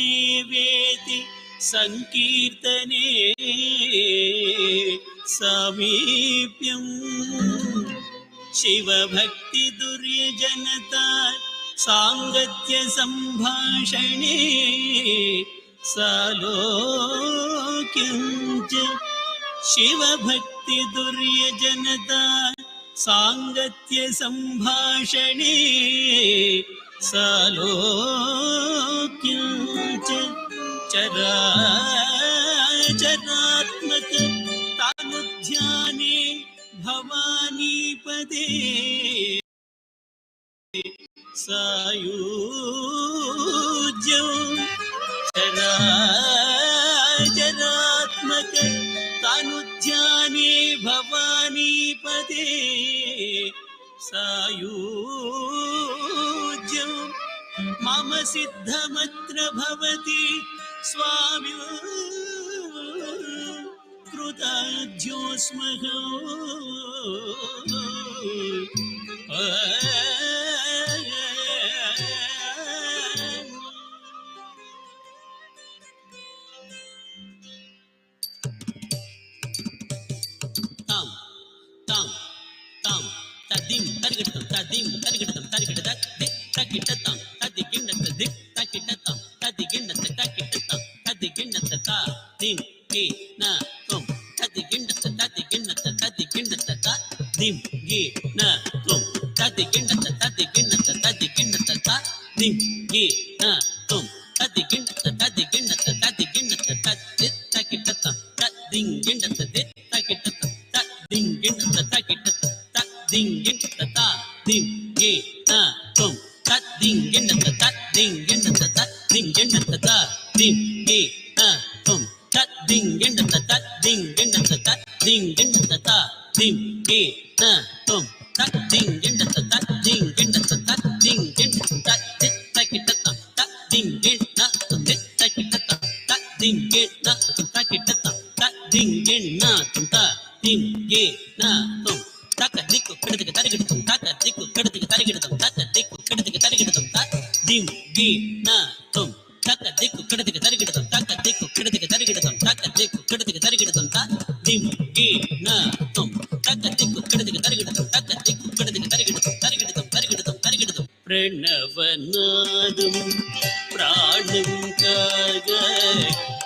సంకీర్తనే సమీప్యం శివ భక్తి దుర్యజనతా సాంగత్య సంభాషణే సాలోక్యం చ శివ భక్తి దుర్యజనతా సాంగత్య సంభాషణే సాలోక్యం చ చరాచరాత్మక తానుధ్యానే భవానీపదే సాయుజ్యం చరాచరాత్మక తానుధ్యానే భవానీపదే సాయుజ్యం మమ సిద్ధమత్ర భవతి స్వామి కృతజ్ఞోస్మహం. తాం తాం తాం తదిం తరిగడతాం తదిం తరిగడతాం తరిగడ తకిటతాం తది గిన్నత దిక్ తకిటతాం తది గిన్నత తకిటతాం తది గిన్నత తా దిం కి నా తం తది గిన్నత తది గిన్నత తది గిన్నత తా దిం గి నా తం తది గిన్నత తది గిన్నత తది గిన్నత తా దిం గి నా తం తది గిన్నత తది గిన్నత తది గిన్నత తది తకిటతాం తది గిన్నత ది తకిటతాం తది గిన్నత తకిటతాం తది గిన్నత తా దిం గి నా తం తది గిన్నత తది గిన్నత తది గిన్నత తా దిం గి నా తం తది గిన్నత తది గిన్నత తది గిన్నత తా దిం గి నా తం తది గిన్నత తది గిన్నత తది గిన్నత తది తకిటతాం తది గిన్నత తది తకిటతాం తది గిన్నత తకిటతాం తది గిన్నత తది గిన్నత తక దిక్కు కడదికి తరిగిడతాం తక దిక్కు కడదికి తరిగిడతాం తక దిక్కు కడదికి తరిగిడతాం దిం గి నా తం తక దిక్కు కడదికి తరిగిడతాం తక దిక్కు కడదికి తరిగిడతాం తక దిక్కు కడదికి తరిగిడతాం దిం గి నా తం తక దిక్కు కడదికి తరిగిడతాం తక దిక్కు కడదికి తరిగిడతాం తరిగిడతాం తరిగిడతాం తరిగిడతాం ప్రణవనాదం ప్రాణం కాగా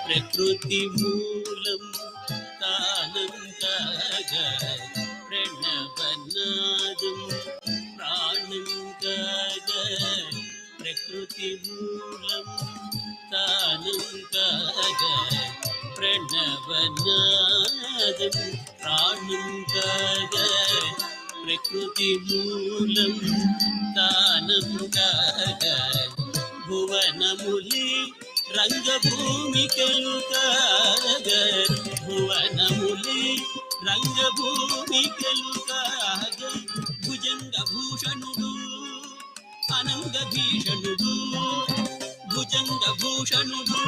ప్రకృతి మూలం తానం కాగా ప్రణవనాదం ప్రాణం కాగా ప్రకృతి మూలం తానం కాగా ప్రణవనాదం ప్రాణం కాగా ప్రకృతి మూలం తానం కాగా భువనములి రంగభూమికలు కాగా భువనములి రంగభూమికలు కాగా భుజంగ భూషణుడు అనంగ భీషణుడు భుజంగ భూషణుడు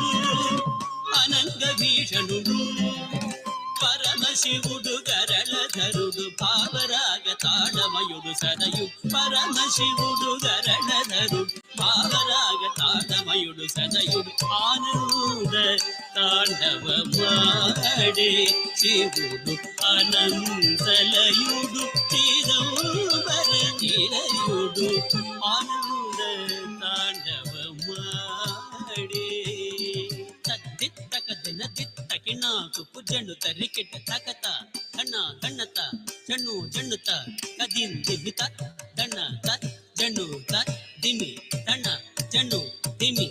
అనంగ భీషణుడు పరమశివుడు గరళధరుడు భావరాగ తాళమయుడు సదయు పరమశివుడు గరళధరుడు భావరాగ తాళమయుడు సదయుడు ఆనంద తాండవమాడే శివుడు అనంతలయుడు చిదంబర నిలయుడు ఆనంద తాండవమాడే తద్దిత్తకదిన దిత్తకి నాకు పుజండు తరికిట తకత కన్న కన్నత జన్ను జన్నుత కదిం దిమిత దన్న త జన్ను త దిమి దన్న జన్ను దిమి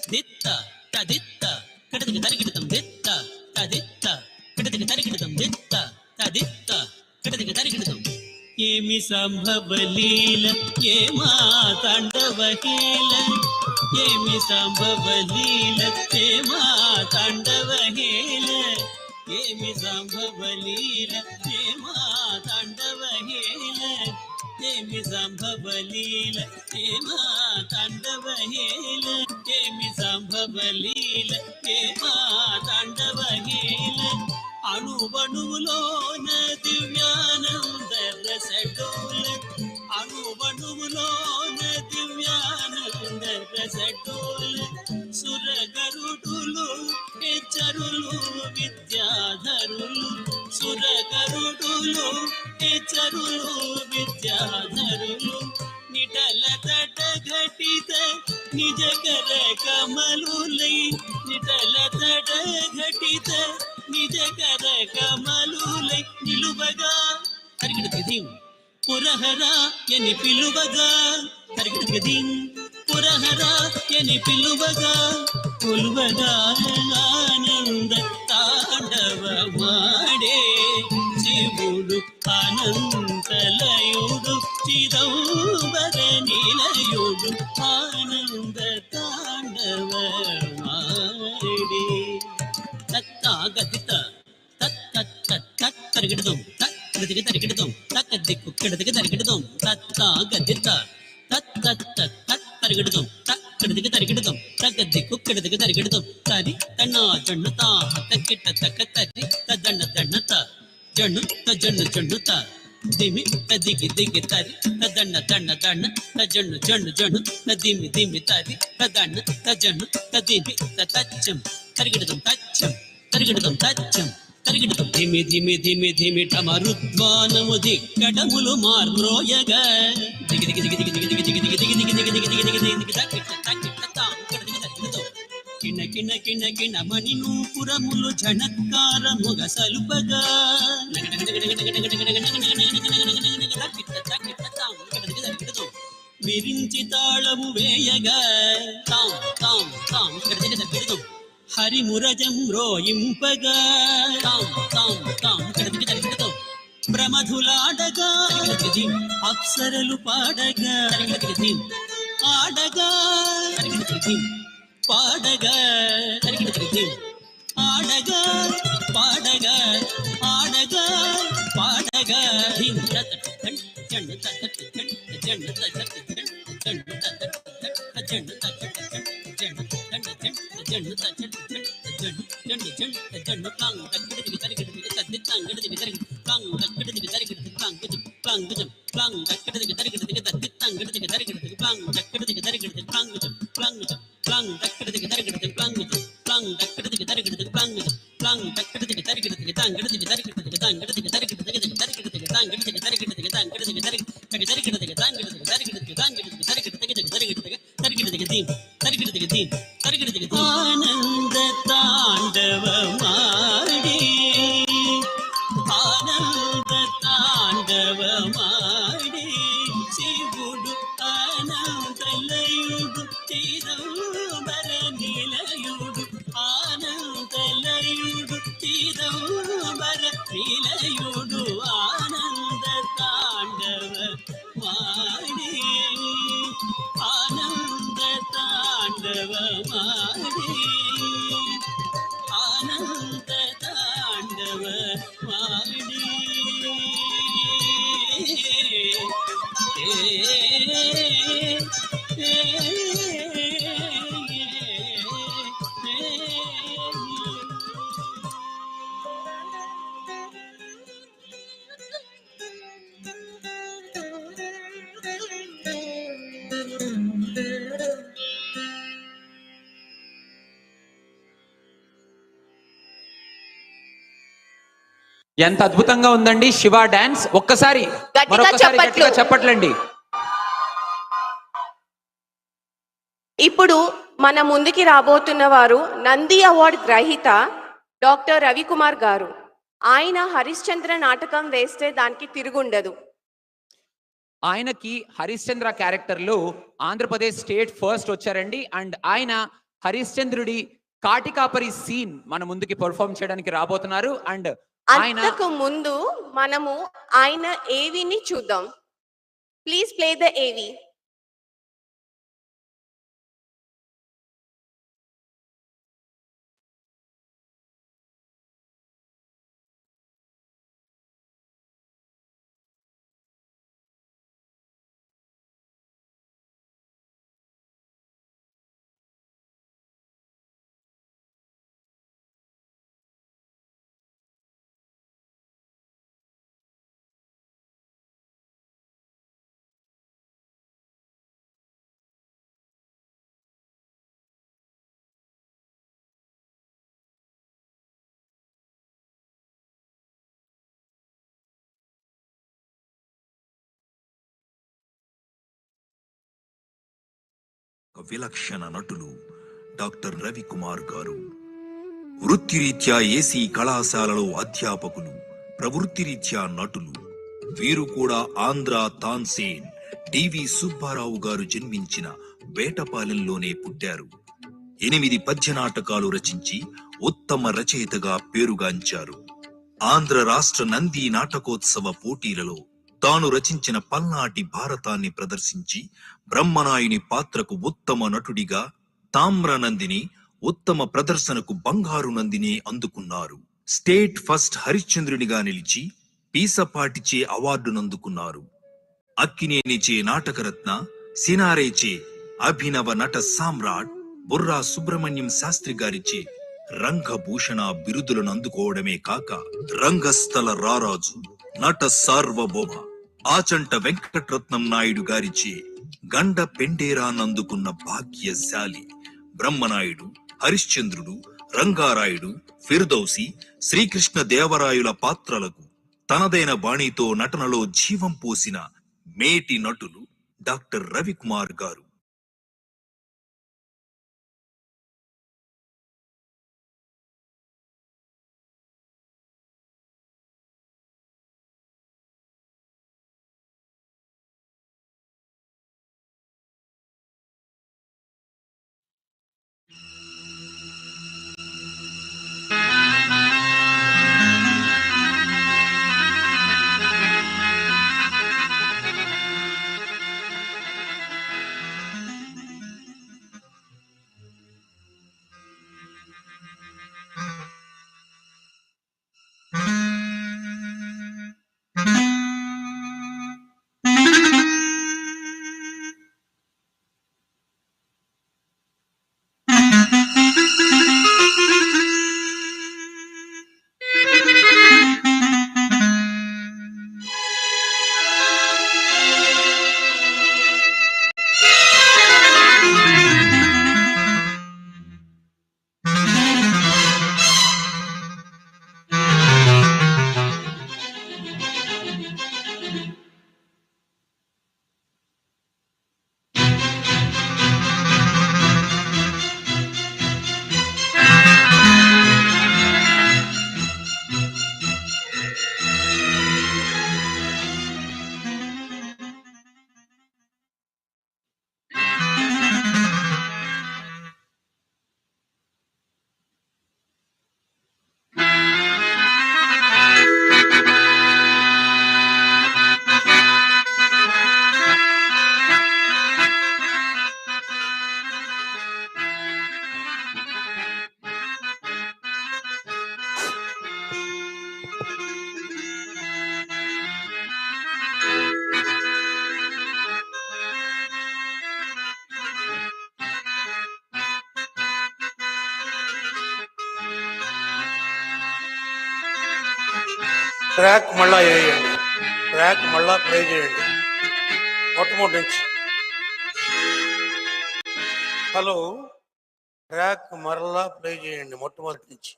దిత్త తదిత్త కడదికి తరికిటం దిత్త తదిత్త కడదికి తరికిటం దిత్త తదిత్త కడదికి తరికిటం ఏమి సంభవలీల ఏమా తాండవహీల ఏమి సంభవలీల ఏమా తాండవహీల ఏమి సంభవలీల ఏమా తాండవహీల ఏమి సంభవలీల ఏమా తాండవహీల ఏమి సంభవలీల ఏమా తాండవహీల అణువణువులోన దివ్యానంద రసడోల అణువణువులోన దివ్యానంద రసడోల సురగరుడులు హెచ్చరులు విద్యాధరులు సురగరుడులు హెచ్చరులు విద్యాధరులు నిటల తట ఘటిత నిజకర కమలులై నిటల తట ఘటిత నిజకర కమలులై నిలువగా తరిగిడదిం పురహరా ఎని పిలువగా తరిగిడదిం పురహరా ఎని పిలువగా కొలువగా ఆనంద తాండవమాడే శివుడు అనంతలయుడు చిదంబర నిలయుడు ఆనంద తాండవమాడే తత్తాగతిత తరిగిడదాం తక్కడికి తరిగిడదాం తక్క దిక్కు కిడదికి తరిగిడదాం తత్తాగతిత తరిగిడదాం తక్కడికి తరిగిడదాం తగ్గ దిక్కు కిడదికి తరిగిడదాం తరి తన్నా జన్ను తా తక్కిట తక్క తరి తదండ దండత జన్ను తజన్ను జన్నుత దిమి తదిగి దిగి తరి తదండ దండ దండ తజన్ను జన్ను జన్ను తదిమి దిమి తరి తదండ తజన్ను తదిమి తచ్చం తరిగిడదాం తచ్చం తరిగిడదాం తచ్చం తరిగిడదాం ధిమి ధిమి ధిమి ధిమి టమరుద్వానము దిక్కడములు మార్మ్రోయగా దిగి దిగి దిగి దిగి దిగి దిగి దిగి దిగి దిగి దిగి దిగి దిగి దిగి దిగి దిగి తక్కిట తక్కిట తాం కడదిగి తరిగిడదాం కిణ కిణ కిణ కిణ మణి నూపురములు ఝణత్కారముగ సలుపగా విరించి తాళము వేయగా తాం తాం తాం కడదిగి తరిగిడదాం హరిమురజం రోయింపగా తాం తాం తాం కడదిగి తరిగిడదాం ప్రమధులాడగా అప్సరలు పాడగా ఆడగా పాడగా ఆడగా పాడగా ఆడగా పాడగా ఆనంద తాండవమాడి ఆనంద తాండవమాడి శివుడు అనంతలయుడు చిదంబర నిలయుడు ఆనంతలయుడు చిదంబర నిలయుడు ఆనంద తాండవమాడి ఆనంద తాండవమాడి ఆనంద తాండవమాడి ఏ ఎంత అద్భుతంగా ఉందండి శివ డాన్స్. ఒక్కసారి మరొకసారి గట్టిగా చెప్పట్లండి. ఇప్పుడు మన ముందుకి రాబోతున్న వారు నంది అవార్డ్ గ్రహీత డాక్టర్ రవికుమార్ గారు. ఆయన హరిశ్చంద్ర నాటకం వేస్తే దానికి తిరుగుండదు. ఆయనకి హరిశ్చంద్ర క్యారెక్టర్లో ఆంధ్రప్రదేశ్ స్టేట్ ఫస్ట్ వచ్చారండి. అండ్ ఆయన హరిశ్చంద్రుడి కాటికాపరి సీన్ మన ముందుకి పర్ఫార్మ్ చేయడానికి రాబోతున్నారు. అండ్ ఆయన అంతకు ముందు మనము ఆయన ఏవిని చూద్దాం. ప్లీజ్ ప్లే ద ఏవి. విలక్షణ నటులు డాక్టర్ రవికుమార్ గారు. వృత్తిరీత్యా ఏసీ కళాశాలలో అధ్యాపకులు, ప్రవృత్తిరీత్యా నటులు. వీరు కూడా ఆంధ్ర తాన్సేన్ డివి సుబ్బారావు గారు జన్మించిన వేటపాలెంలోనే పుట్టారు. 8 పద్య నాటకాలు రచించి ఉత్తమ రచయితగా పేరుగాంచారు. ఆంధ్ర రాష్ట్ర నంది నాటకోత్సవ పోటీలలో తాను రచించిన పల్నాటి భారతాన్ని ప్రదర్శించి బ్రహ్మనాయుని పాత్రకు ఉత్తమ నటుడిగా, తామ్రనందిని ఉత్తమ ప్రదర్శనకు బంగారు నందిని అందుకున్నారు. స్టేట్ ఫస్ట్ హరిశ్చంద్రునిగా నిలిచి పీసపాటిచే అవార్డునందుకున్నారు. అక్కినేనిచే నాటకరత్న, సినారేచే అభినవ నట సామ్రాట్, బుర్రా సుబ్రహ్మణ్యం శాస్త్రి గారిచే రంగభూషణ బిరుదులను అందుకోవడమే కాక రంగస్థల రారాజు, నట సార్వభౌమ ఆచంట వెంకటరత్నం నాయుడు గారిచే గండ పెండేరానందుకున్న భాగ్యశాలి. బ్రహ్మనాయుడు, హరిశ్చంద్రుడు, రంగారాయుడు, ఫిర్దౌసి, శ్రీకృష్ణ దేవరాయుల పాత్రలకు తనదైన బాణితో నటనలో జీవం పోసిన మేటి నటులు డాక్టర్ రవికుమార్ గారు. ట్రాక్ మళ్ళా వేయండి, ట్రాక్ మళ్ళా ప్లే చేయండి మొట్టమొదటి నుంచి. హలో, ట్రాక్ మరలా ప్లే చేయండి మొట్టమొదటి నుంచి.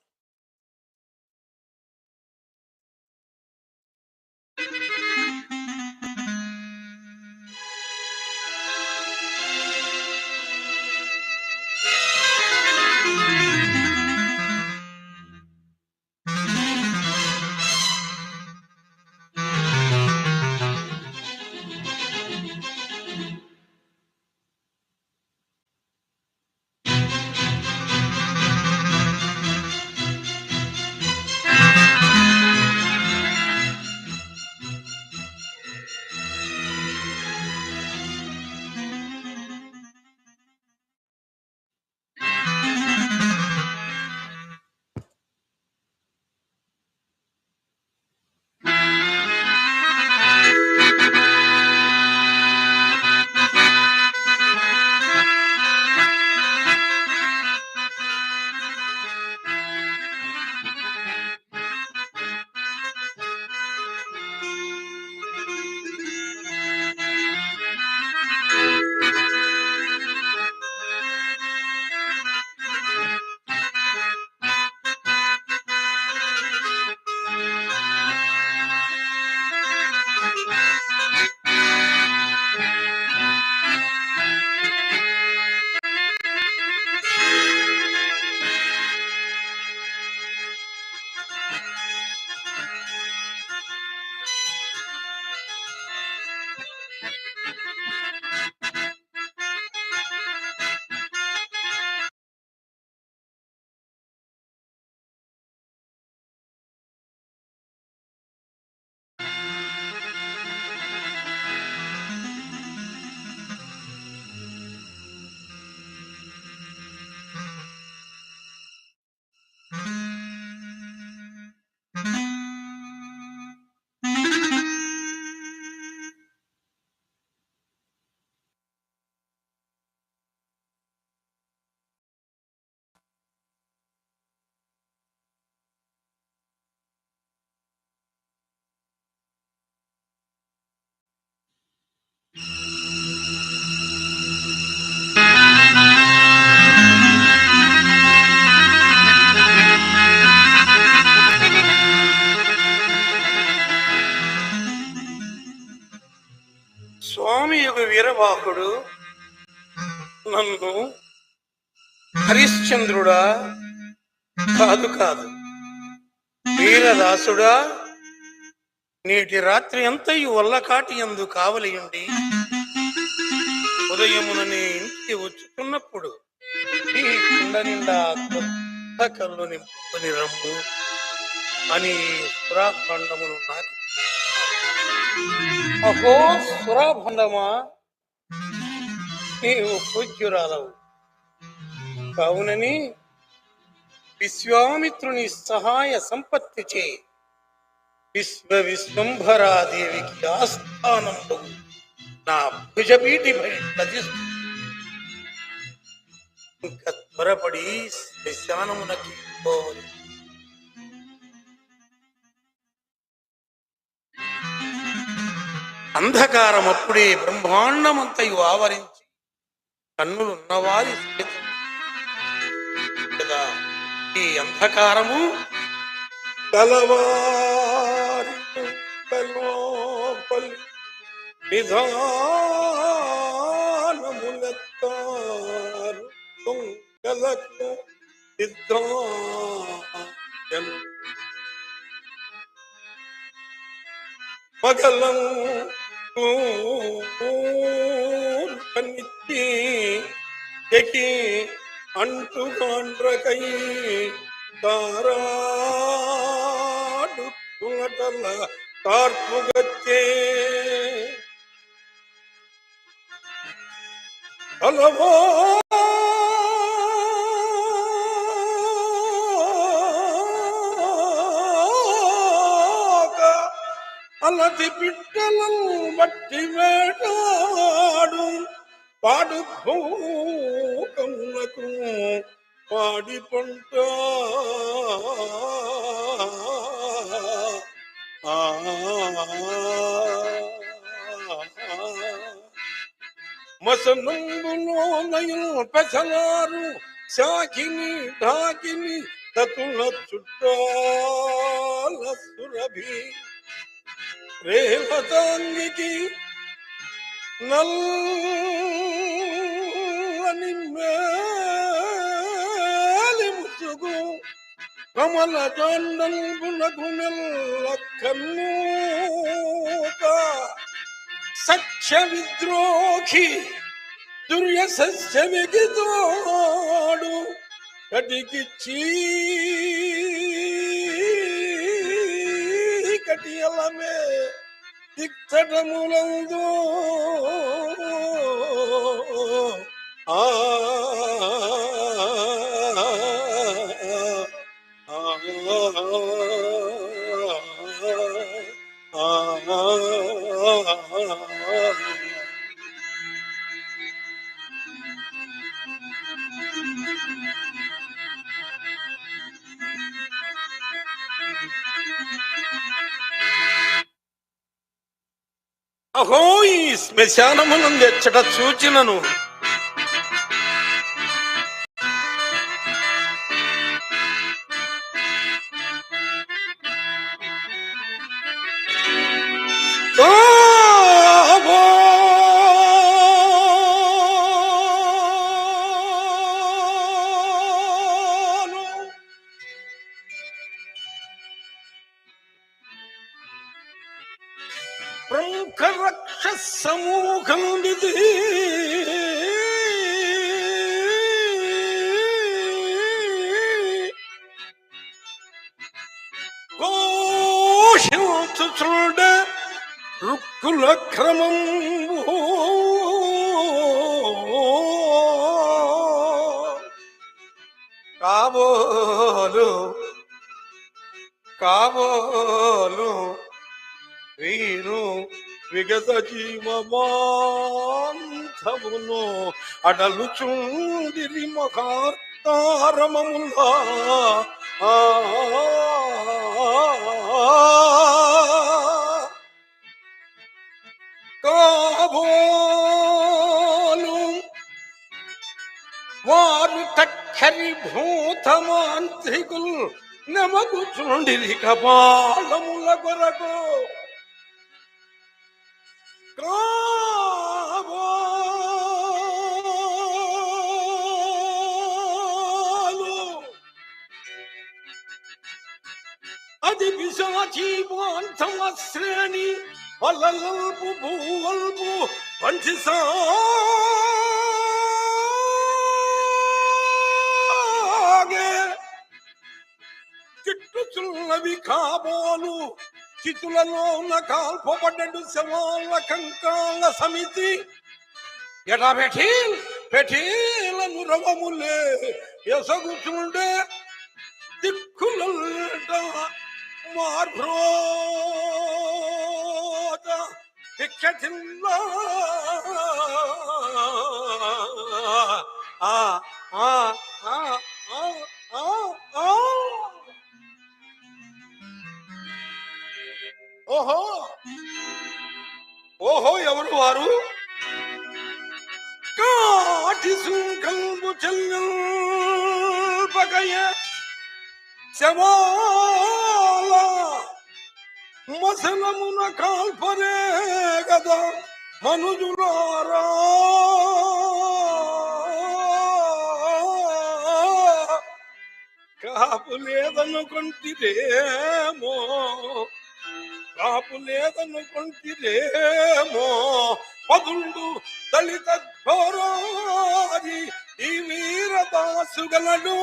స్వామి యొక్క వీరవాహుడు నన్ను హరిశ్చంద్రుడా కాదు కాదు వీరదాసుడా నేటి రాత్రి అంతయు వల్లకాటి యందు కావలియుండి ఉదయమున నీ ఇంటికి వచ్చుతున్నప్పుడు ఈ కుండ నిండా కొత్త కళ్ళు నింపుకొని రమ్ము అని సురాభండమును నాకు అహో సురాభండమా, నీవు పూజ్యురాలవు కావునని విశ్వామిత్రుని సహాయ సంపత్తిచే విశ్వంభరాదేవికి ఆస్థానంలో నా భుజపీఠి ఇంకా త్వరపడి శ్మశానమునకి పోవాలి. అంధకారం అప్పుడే బ్రహ్మాండమంతయు ఆవరించి కన్నులున్నవారి కదా ఈ అంధకారము కలవారి కలోపలి విధానములెత్తారు తుంగలకు సిద్ధాయను మగలం కనిచ్చి ఎకి అంటుగాండ్రకై తారాడు తులటల తార్పుగచ్చే అలవో అలది పిట్టలను బట్టి వేటాడు పాడు భూకములకు పాడి పంట మసనంబులోనయు పెసలారు శాకిని ఢాకిని తతుల చుట్టాల సురభి రేవతాంగికి నల్లని మేలి ముసుగు కమల జాండంబునకు మెల్ల కన్నూత సత్య విద్రోహి దుర్య సస్యమికి తోడు కటికి చీకటియలమే దిక్తటములందు ఆ అహో ఈ శ్మశానమునందు ఎచ్చట చూచినను ప్రముఖ రక్ష సమూహం ఇది ఘోషించుచుండ రుక్కుల క్రమం కాబోలు కాబోలు వీరు విగత జీవమాంతమును అడలుచుండిరి మహాతారమములా కాబోలు వారు తక్కరి భూతమాంత్రికులు నమగుచుండిరి కపాలముల కొరకు అది పిశాచీవాంతమ శ్రేణి అలల్పు భూవల్పు పంచి సాగే చిట్టుచున్నవి కాబోలు చితులలో ఉన్న కాల్పబడ్డడు శవాల కంకాల సమితి ఎడబెఠీలను రవములే ఎసగుచుండే దిక్కులట మార్భ్రోత దిక్కటిల్లా ఆ ఆ ఆ ఆ ఆ ఓహో ఓహో ఎవరు వారు కాటి సుంకంబు చెల్పకయ శవాల మసలమున కాల్పరే గదా మనుజులారా కాపు లేదనుకుంటిరేమో కాపు లేదనుకుంటిరేమో పదుండు దళిత ఘోరాది ఈ వీరదాసుగలడు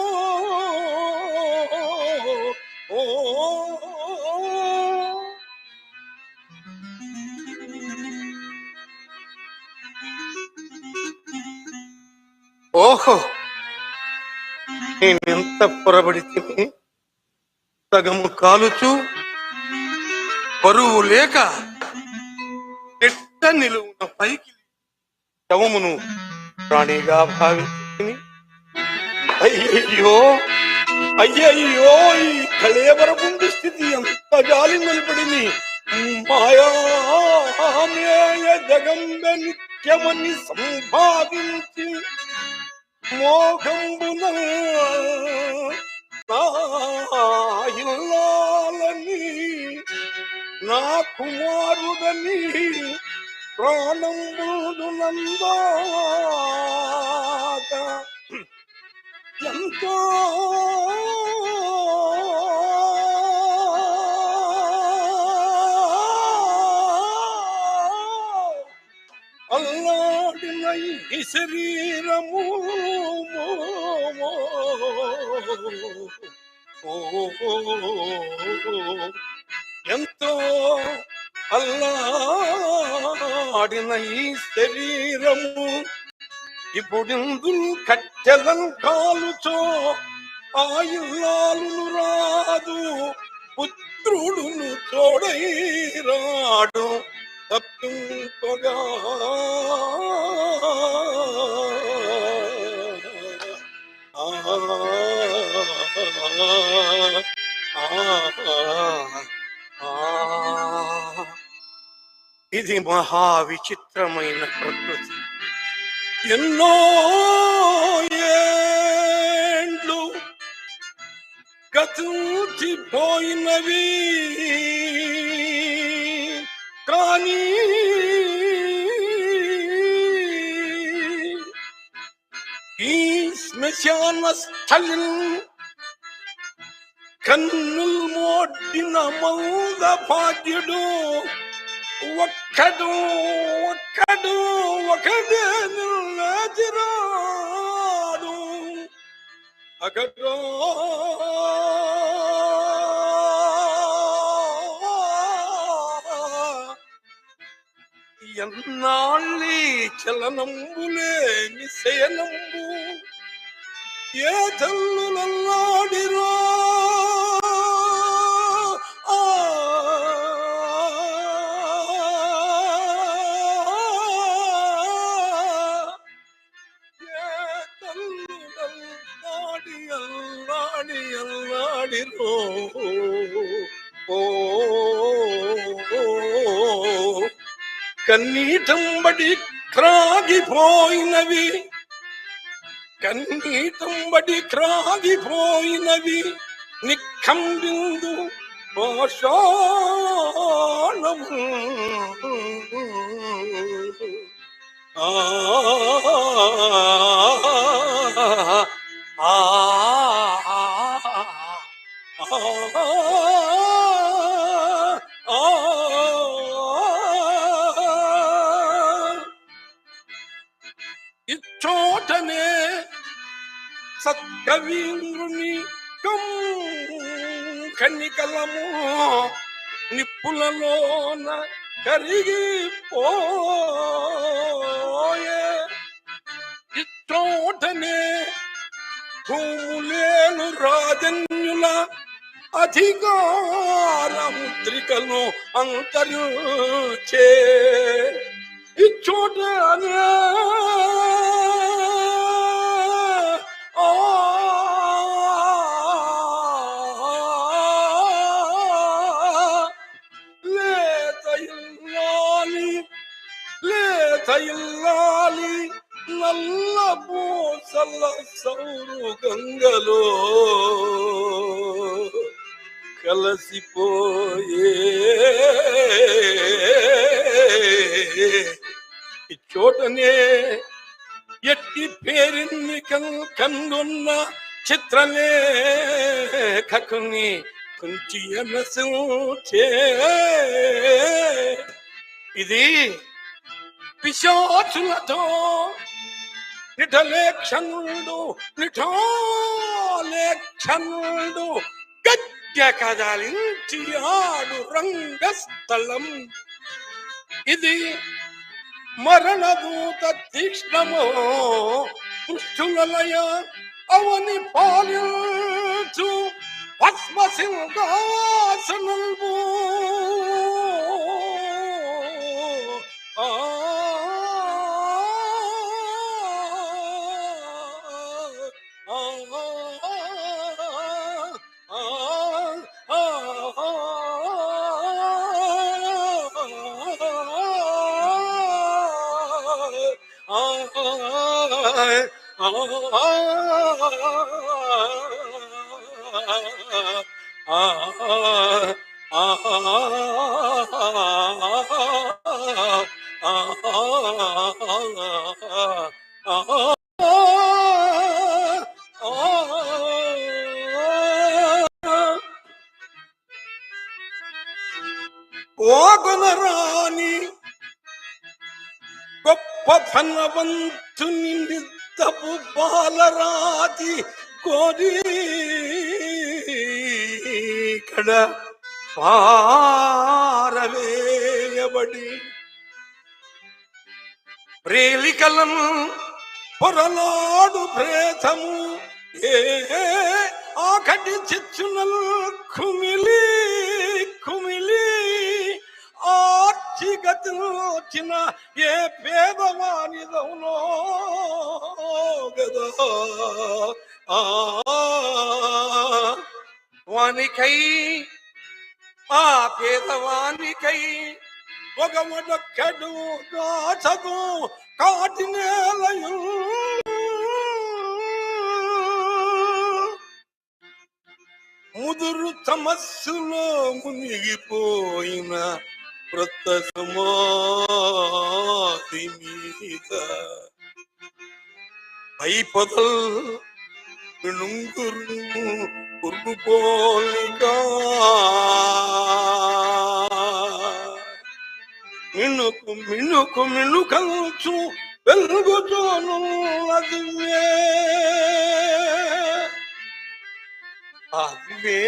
ఓ ఓహో నేనెంత పొరబడి తిని సగము కాలుచు బరువు లేక ఎట్ట నిలువున పైకి శవమును ప్రాణిగా భావించి అయ్యయ్యో అయ్యయ్యో ఈ కళేబర ముందు స్థితి ఎంత జాలి నిలబడింది మాయామేయ జగంబ నిత్యమని సంభావించి మోగంబున నా ఇల్లాలని నా కుమారుడని ప్రాణంబుడు నందాక ఎంతో అల్లాడిన ఈ శరీరము ఎంతో అల్లాడిన ఈ శరీరము ఇప్పుడిందు కట్టెలం కాలుచో ఆయుల్లాలు రాదు పుత్రుడును తోడైరాడు తప్పింపగా ఇది మహా విచిత్రమైన ప్రకృతి. ఎన్నో ఏండ్లు గతించిపోయినవి కానీ ఈ శ్మశాన స్థలి కన్నుల్ మోడిన మౌద భాగ్యుడు ఒక్కడు ఒకడే నిలచిరాడు అగడో ఎన్నాళ్ళి చలనంబులేని శయనంబు ఏ తల్లులల్లాడిరో అల్లాడిరో కన్నీటంబడి క్రాగిపోయినవి నిఖంబిందు పాషాణము ఇచ్చోటనే సత్కవీంద్రుని కన్నికలము నిప్పులలోన కరిగిపోయే ఇచ్చోటనే భూములేను రాజన్యుల అధికార ముద్రికను అంతరించే ఇచ్చోటనే లేతయిల్లాలి నల్ల పూసల సౌరు గంగలో కలసిపోయే ఇచ్చోటనే ఎట్టి పేరిన్ని కన్నున్న చిత్రలేఖకుని కుంచి అనసూచే ఇది పిశాచులతో నిఠాలేక్షణుడు గద్య కదలించి ఆడు రంగస్థలం. ఇది మరణదూత తీక్ష్ణమో పృష్ఠులయ అవని పాలించు పద్మసింహాసనంబు ఆ ఓగనరాని గొప్ప ధనవంతుని నిద్దపు బాలరాతి కోరి కడ పారవేయబడి ప్రేలికలను పొరలాడు ప్రేతము ఏ ఆకటి చిచ్చునల్ కుమిలి కుమిలి ఆర్చిగతిన ఏ పేదవానిదవునో గదా ఆ వానికై ఆ పేదవానికై ఒకవడొక్కడు దాచదు కాటి నేలయు ముదురు తమస్సులో మునిగిపోయిన వృత్త సమాధి మీద పై పొదల్ మిణుంగురు పురుగు పోలిగా మిణుకు మిణుకు మిణుకంచు వెలుగుతోను అదివే అదివే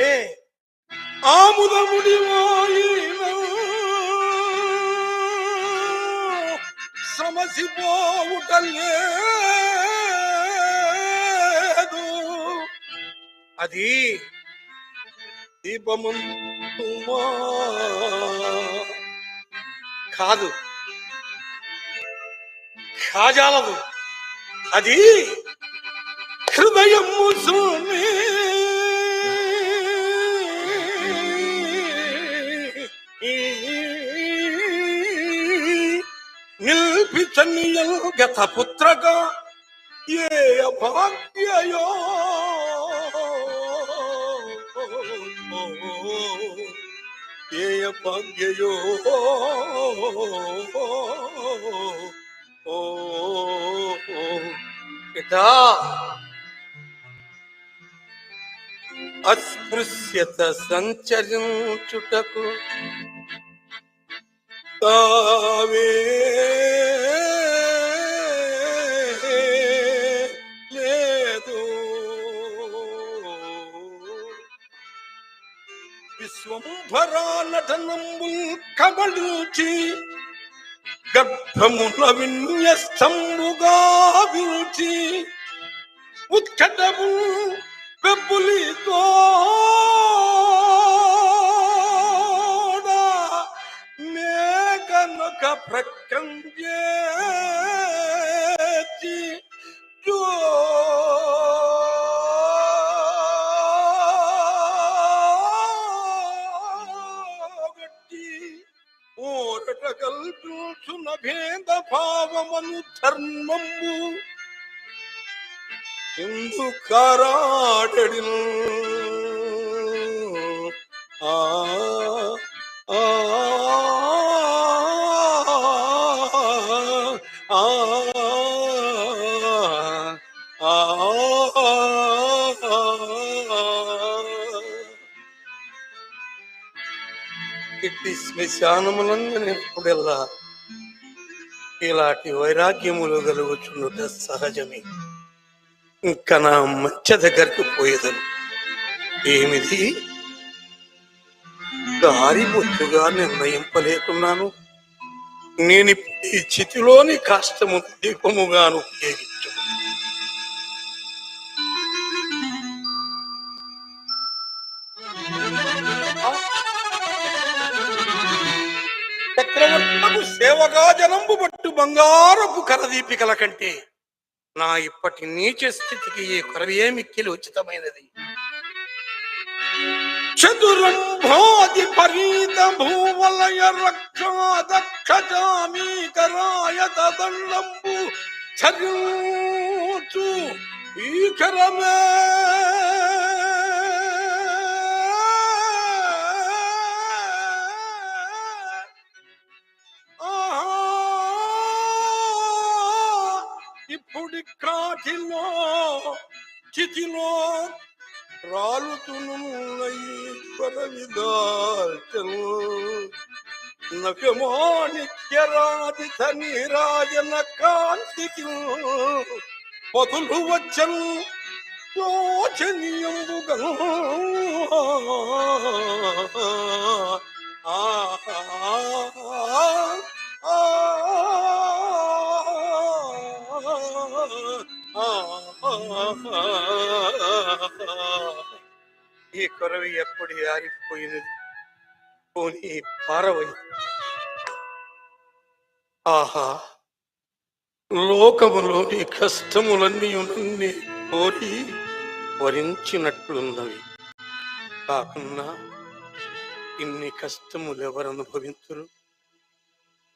ఆముదముడి సమసిపోవుటలేదు అది దీపమంతుమా కాదు కాజాలదు అది హృదయము సుమే నిల్పి చన్నియల్ గత పుత్రగా ఏ అభాగ్యయో ఏ అభాగ్యయో ఇదా అస్పృశ్యత సంచరించుటకు తావే లేదు విశ్వంభరా నటనంబుల్ కబళించి గర్భమున విన్యస్తంబుగా వించి ఉత్కటము పెబ్బులితో మేఘనొక ప్రకంజేచి జోగట్టి ఊరట కల్పించున భేద భావమను ధర్మము ఇందు కారాడడి ఆ ఆ ఆ ఇట్టి శ్మశానములందనెప్పుడెల్లా ఇలాంటి వైరాగ్యములు కలుగుచున్నట సహజమే. ఇంకా నా మంచి దగ్గరకు పోయేదను ఏమిది దారి బొత్తుగా నిర్ణయింపలేకున్నాను. నేను ఈ చితిలోని కాష్టము దీపముగాను ఉపయోగించు. చక్రవర్తులకు సేవగా జనంబు పట్టు బంగారపు కరదీపికల కంటే నా ఇప్పటి నీచ స్థితికి ఈ కొరవే మిక్కిలి ఉచితమైనది. చతురంభాది పరీత భూవలయ రక్షాదక్షామీకరాయ దండంబు చరించు ఈకరమే మతిలో చితిలో రాలుతునున్నయీశ్వర విదాల్చను నవ్యమాణిక్యరాజిత నీరాజన కాంతికి పదులు వచ్చను శోచనీయంబుగా ఈ కొరవి ఎప్పుడు ఆరిపోయినది పోనీ పారవై. ఆహా, లోకములోని కష్టములన్నీ నన్ను కోరి వరించినట్లున్నవి. కాకున్నా ఇన్ని కష్టములు ఎవరు అనుభవించరు?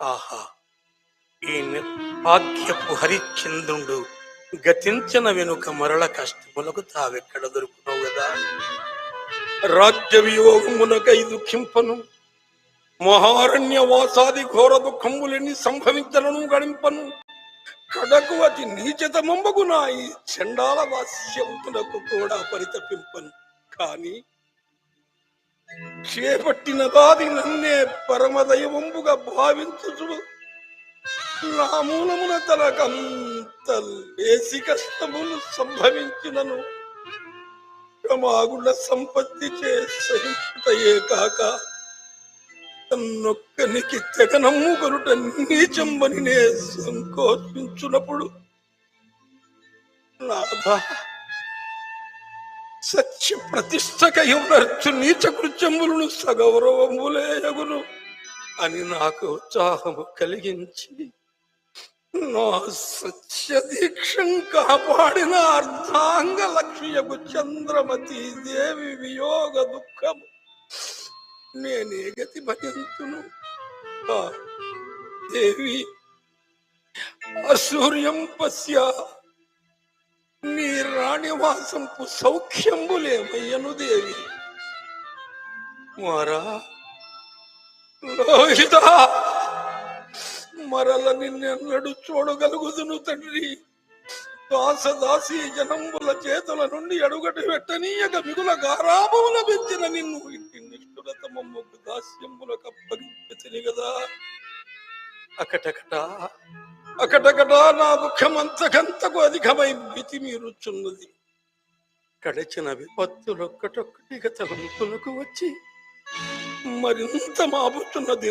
ఆహా, ఈ నిర్భాగ్యపు హరిశ్చంద్రుడు గతించిన వెనుక మరల కష్టములకు తావెక్కడ దొరుకుతావు కదా. రాజ్య వియోగమునకై దుఃఖింపను, మహారణ్యవాసాది ఘోర దుఃఖములెన్ని సంభవించలను గడింపను. కడకు అతి నీచతమంబగు నా ఈ చండాల వాస్యమునకు కూడా పరితపింపను. కాని చేపట్టిన దాది నన్నే పరమదైవంబుగా భావించు నా మూలమున తనకంత లేసి కష్టములు సంభవించినను ప్రమాగుల సంపత్తి చేసే కాక తన్నొక్కనికి తెగనమ్ము కొనుట నీచంబని నే సంకోచించున్నప్పుడు నాథ సత్య ప్రతిష్టకయునర్చు నీచ కృత్యములను సగౌరవములేయగును అని నాకు ఉత్సాహము కలిగించి నా సత్య దీక్షం కాపాడిన అర్ధాంగ లక్ష్యకు చంద్రమతి దేవి వియోగ దుఃఖము నేనే గతి భజింతును. దేవి అసూర్యం పశ్య నీ రాణివాసంపు సౌఖ్యంబులేమయ్యను దేవి. మారా లోహిత, మరల నిన్నెన్నడు చూడగలుగుదును తండ్రి. దాసదాసి జనంబుల చేతుల నుండి అడుగటి పెట్టనీయక మిగుల గారాభముల పెంచిన నిన్ను ఇంటి నిష్ఠురతమమ్మకు దాస్యంబులకు అప్పగించని కదా. అకటకట నా దుఃఖమంతకంతకు అధికమై మితి మీరుచున్నది. గడిచిన విపత్తులొక్కటొక్కటిగా తలంపులకు వచ్చి మరింత మాపుతున్నది.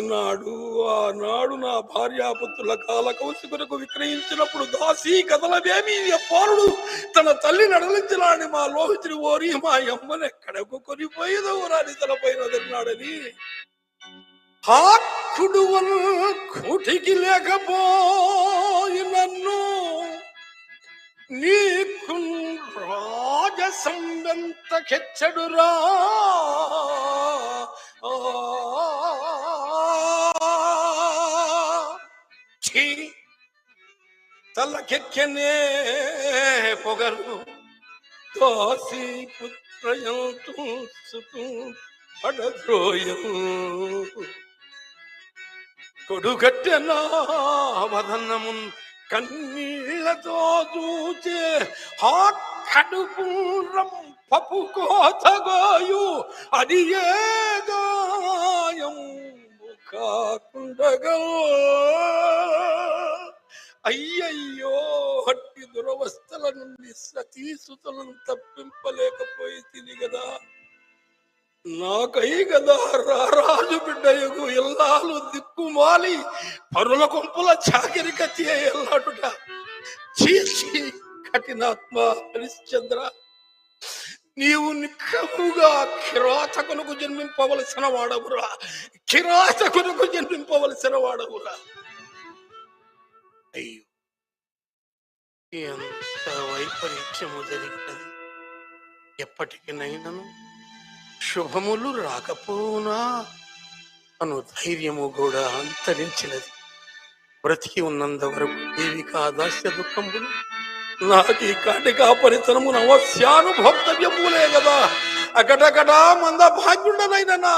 ఆనాడు నా భార్యాపుత్రుల కాల కౌశికులకు విక్రయించినప్పుడు దాసి కథలవేమి పారుడు తన తల్లి నడలించలాని మా లోహితుడి ఓరి మా అమ్మనెక్కడకు కొనిపోయేదవు రాని తలపైన తిన్నాడని హాక్కుడు కూటికి లేకపోయి నన్ను నీకు రాజసంబెంత కెచ్చడురా. తలకెక్కనే పొగరు దాసి పుత్రయంతు పడద్రోయం కొడుగట్టెనా వదనమున్ కన్నీళ్లతో చూచే ఆ కడుపూరం పపు కోతగాయు అది ఏ గాయం కాకుండగా. అయ్యయ్యో, హట్టి దురవస్థల నుండి సతీసుతులను తప్పింపలేకపోయి తిని గదా. నాకై గదా రారాజు బిడ్డయగు ఎల్లాలు దిక్కుమాలి పరుల కొంపుల చాకిరి కత్తి ఎల్లాడుట. చీచి కఠినాత్మ హరిశ్చంద్ర, నీవు నిక్కముగా కిరాతకునకు జన్మింపవలసిన వాడవురా, కిరాతకునకు జన్మింపవలసిన వాడవురా. అయ్యో, ఎంత వైపరీత్యము జరిగినది. ఎప్పటికినైనను శుభములు రాకపోవునా అను ధైర్యము కూడా అంతరించినది. బ్రతికి ఉన్నంత వరకు దేవికా దాస్య దుఃఖములు నాకీ కాటికా పరితనమును అవశ్యానుభోక్తవ్యములే కదా. అకటకటా మంద భాగ్యుడనైన నా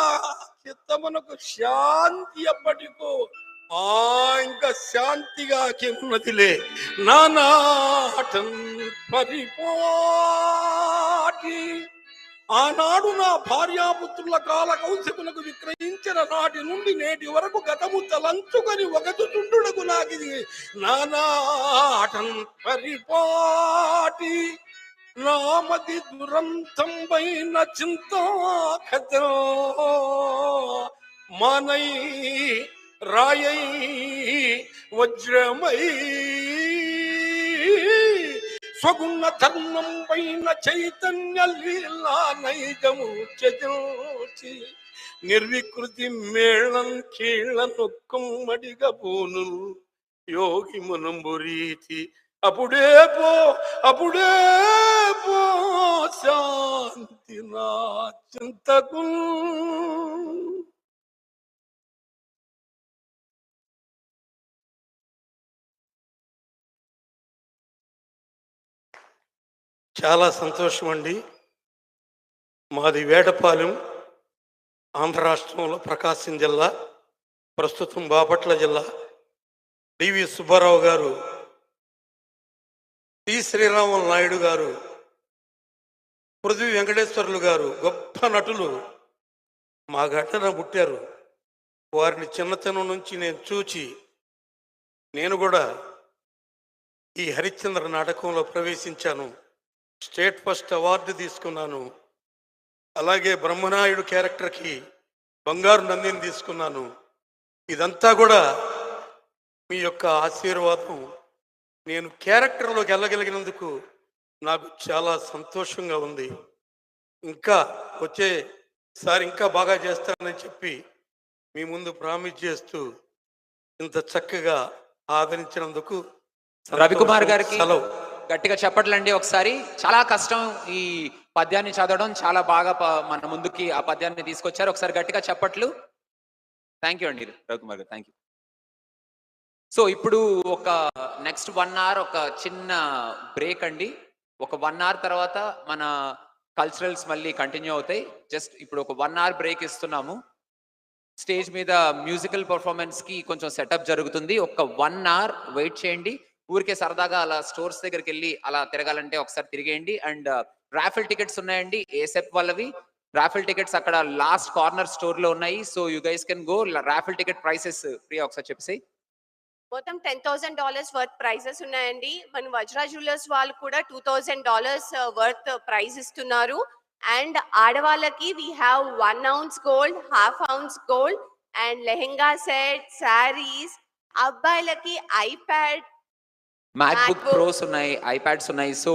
చిత్తమునకు శాంతి ఎప్పటికో ఇంకా శాంతిగా ఉన్నదిలే నానాటం పరిపాటి. ఆనాడు నా భార్యాపుత్రుల కాల కౌశములకు విక్రయించిన నాటి నుండి నేటి వరకు గతము తలంచుకొని ఒకచుండునకు నాకిది నానాటం పరిపాటి. నామది దురంతం పైన చింతా కథ మానై రాయై వజ్రమై స్వగుణ ధర్మం పైన చైతన్య లీలా నైజము చజోచి నిర్వికృతి మేళం కీళ్ళ నొక్కమ్మడిగా పోను యోగి మునంబురీతి అప్పుడే పో అప్పుడే పో శాంతి నా చింతకు. చాలా సంతోషం అండి. మాది వేటపాలెం, ఆంధ్ర రాష్ట్రంలో ప్రకాశం జిల్లా, ప్రస్తుతం బాపట్ల జిల్లా. డివి సుబ్బారావు గారు, టి శ్రీరాములు నాయుడు గారు, పృథ్వీ వెంకటేశ్వర్లు గారు గొప్ప నటులు మా ఘటన పుట్టారు. వారిని చిన్నతనం నుంచి నేను చూచి నేను కూడా ఈ హరిశ్చంద్ర నాటకంలో ప్రవేశించాను. స్టేట్ ఫస్ట్ అవార్డు తీసుకున్నాను. అలాగే బ్రహ్మనాయుడు క్యారెక్టర్కి బంగారు నందిని తీసుకున్నాను. ఇదంతా కూడా మీ యొక్క ఆశీర్వాదం. నేను క్యారెక్టర్లోకి వెళ్ళగలిగినందుకు నాకు చాలా సంతోషంగా ఉంది. ఇంకా వచ్చేసారి ఇంకా బాగా చేస్తానని చెప్పి మీ ముందు ప్రామిస్ చేస్తూ ఇంత చక్కగా ఆదరించినందుకు రవికుమార్ గారికి సెలవు. గట్టిగా చెప్పట్లండి ఒకసారి. చాలా కష్టం ఈ పద్యాన్ని చదవడం, చాలా బాగా మన ముందుకి ఆ పద్యాన్ని తీసుకొచ్చారు. ఒకసారి గట్టిగా చెప్పట్లు. థ్యాంక్ యూ అండి రవికుమార్ గారు, థ్యాంక్ యూ. సో ఇప్పుడు ఒక నెక్స్ట్ 1 hour ఒక చిన్న బ్రేక్ అండి. ఒక 1 hour తర్వాత మన కల్చరల్స్ మళ్ళీ కంటిన్యూ అవుతాయి. జస్ట్ ఇప్పుడు ఒక 1 hour బ్రేక్ ఇస్తున్నాము. స్టేజ్ మీద మ్యూజికల్ పర్ఫార్మెన్స్ కి కొంచెం సెటప్ జరుగుతుంది. ఒక 1 hour వెయిట్ చేయండి. ఊరికే సరదాగా అలా స్టోర్స్ దగ్గరికి వెళ్ళి అలా తిరగాలంటే ఒకసారి తిరిగేయండి. అండ్ రాఫిల్ టికెట్స్ ఉన్నాయండి ఏసెప్ వాళ్ళవి. రాఫిల్ టికెట్స్ అక్కడ లాస్ట్ కార్నర్ స్టోర్ లో ఉన్నాయి. So you guys can go. Raffle ticket prices Priya ఒకసారి చెప్పేసి. మొత్తం $10,000 వర్త్ ప్రైజెస్ ఉన్నాయండి. మన వజ్రా జ్యువెలర్స్ వాళ్ళు కూడా $2,000 వర్త్ ప్రైజ్ ఇస్తున్నారు. అండ్ ఆడవాళ్ళకి we have 1 ounce gold, 1/2 ounce gold and lehenga set, saris. అబ్బాయిలకి ఐప్యాడ్, మ్యాక్బుక్ ప్రోస్ ఉన్నాయి, ఐప్యాడ్స్ ఉన్నాయి. సో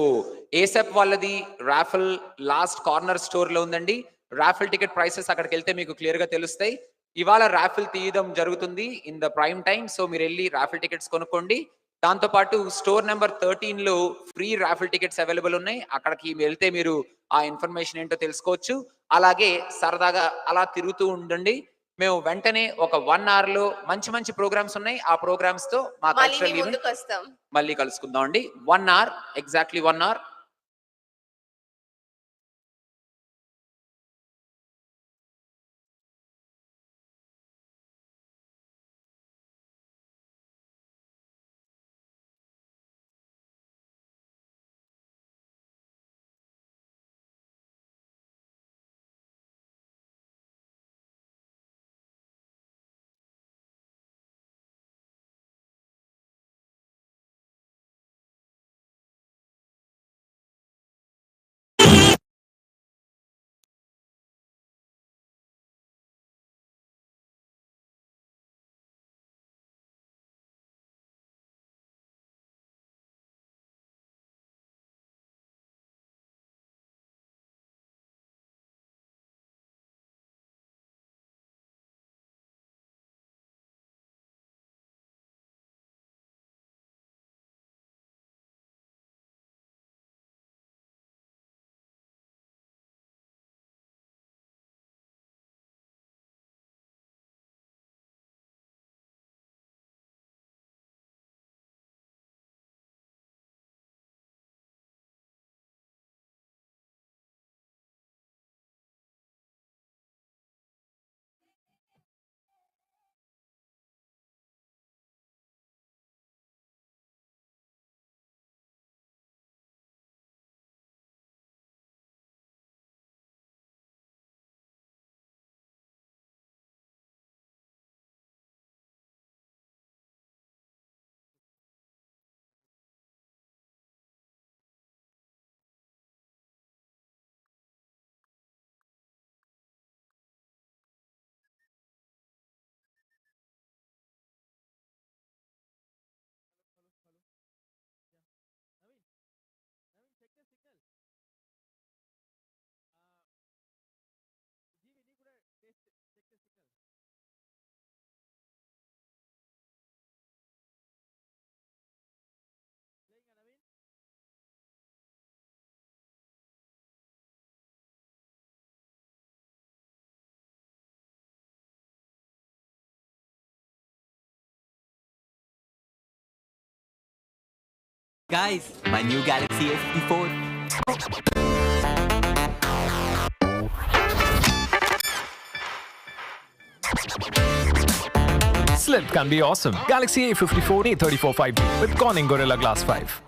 ఏసెప్ వాళ్ళది రాఫిల్ లాస్ట్ కార్నర్ స్టోర్ లో ఉందండి. రాఫిల్ టికెట్ ప్రైసెస్ అక్కడికి వెళ్తే మీకు క్లియర్ గా తెలుస్తాయి. ఇవాళ రాఫిల్ తీయడం జరుగుతుంది in the prime time. So మీరు వెళ్ళి రాఫిల్ టికెట్స్ కొనుక్కోండి. దాంతో పాటు స్టోర్ నెంబర్ 13 లో ఫ్రీ రాఫిల్ టికెట్స్ అవైలబుల్ ఉన్నాయి. అక్కడికి వెళ్తే మీరు ఆ ఇన్ఫర్మేషన్ ఏంటో తెలుసుకోవచ్చు. అలాగే సరదాగా అలా తిరుగుతూ ఉండండి. మేము వెంటనే ఒక 1 hour లో మంచి మంచి ప్రోగ్రామ్స్ ఉన్నాయి. ఆ ప్రోగ్రామ్స్ తో మా కల్చరల్ ఈవెంట్ మళ్ళీ కలుసుకుందాం అండి. 1 hour, exactly 1 hour. Guys, my new Galaxy A54. Slip can be awesome. Galaxy A54 A34 5G with Corning Gorilla Glass 5.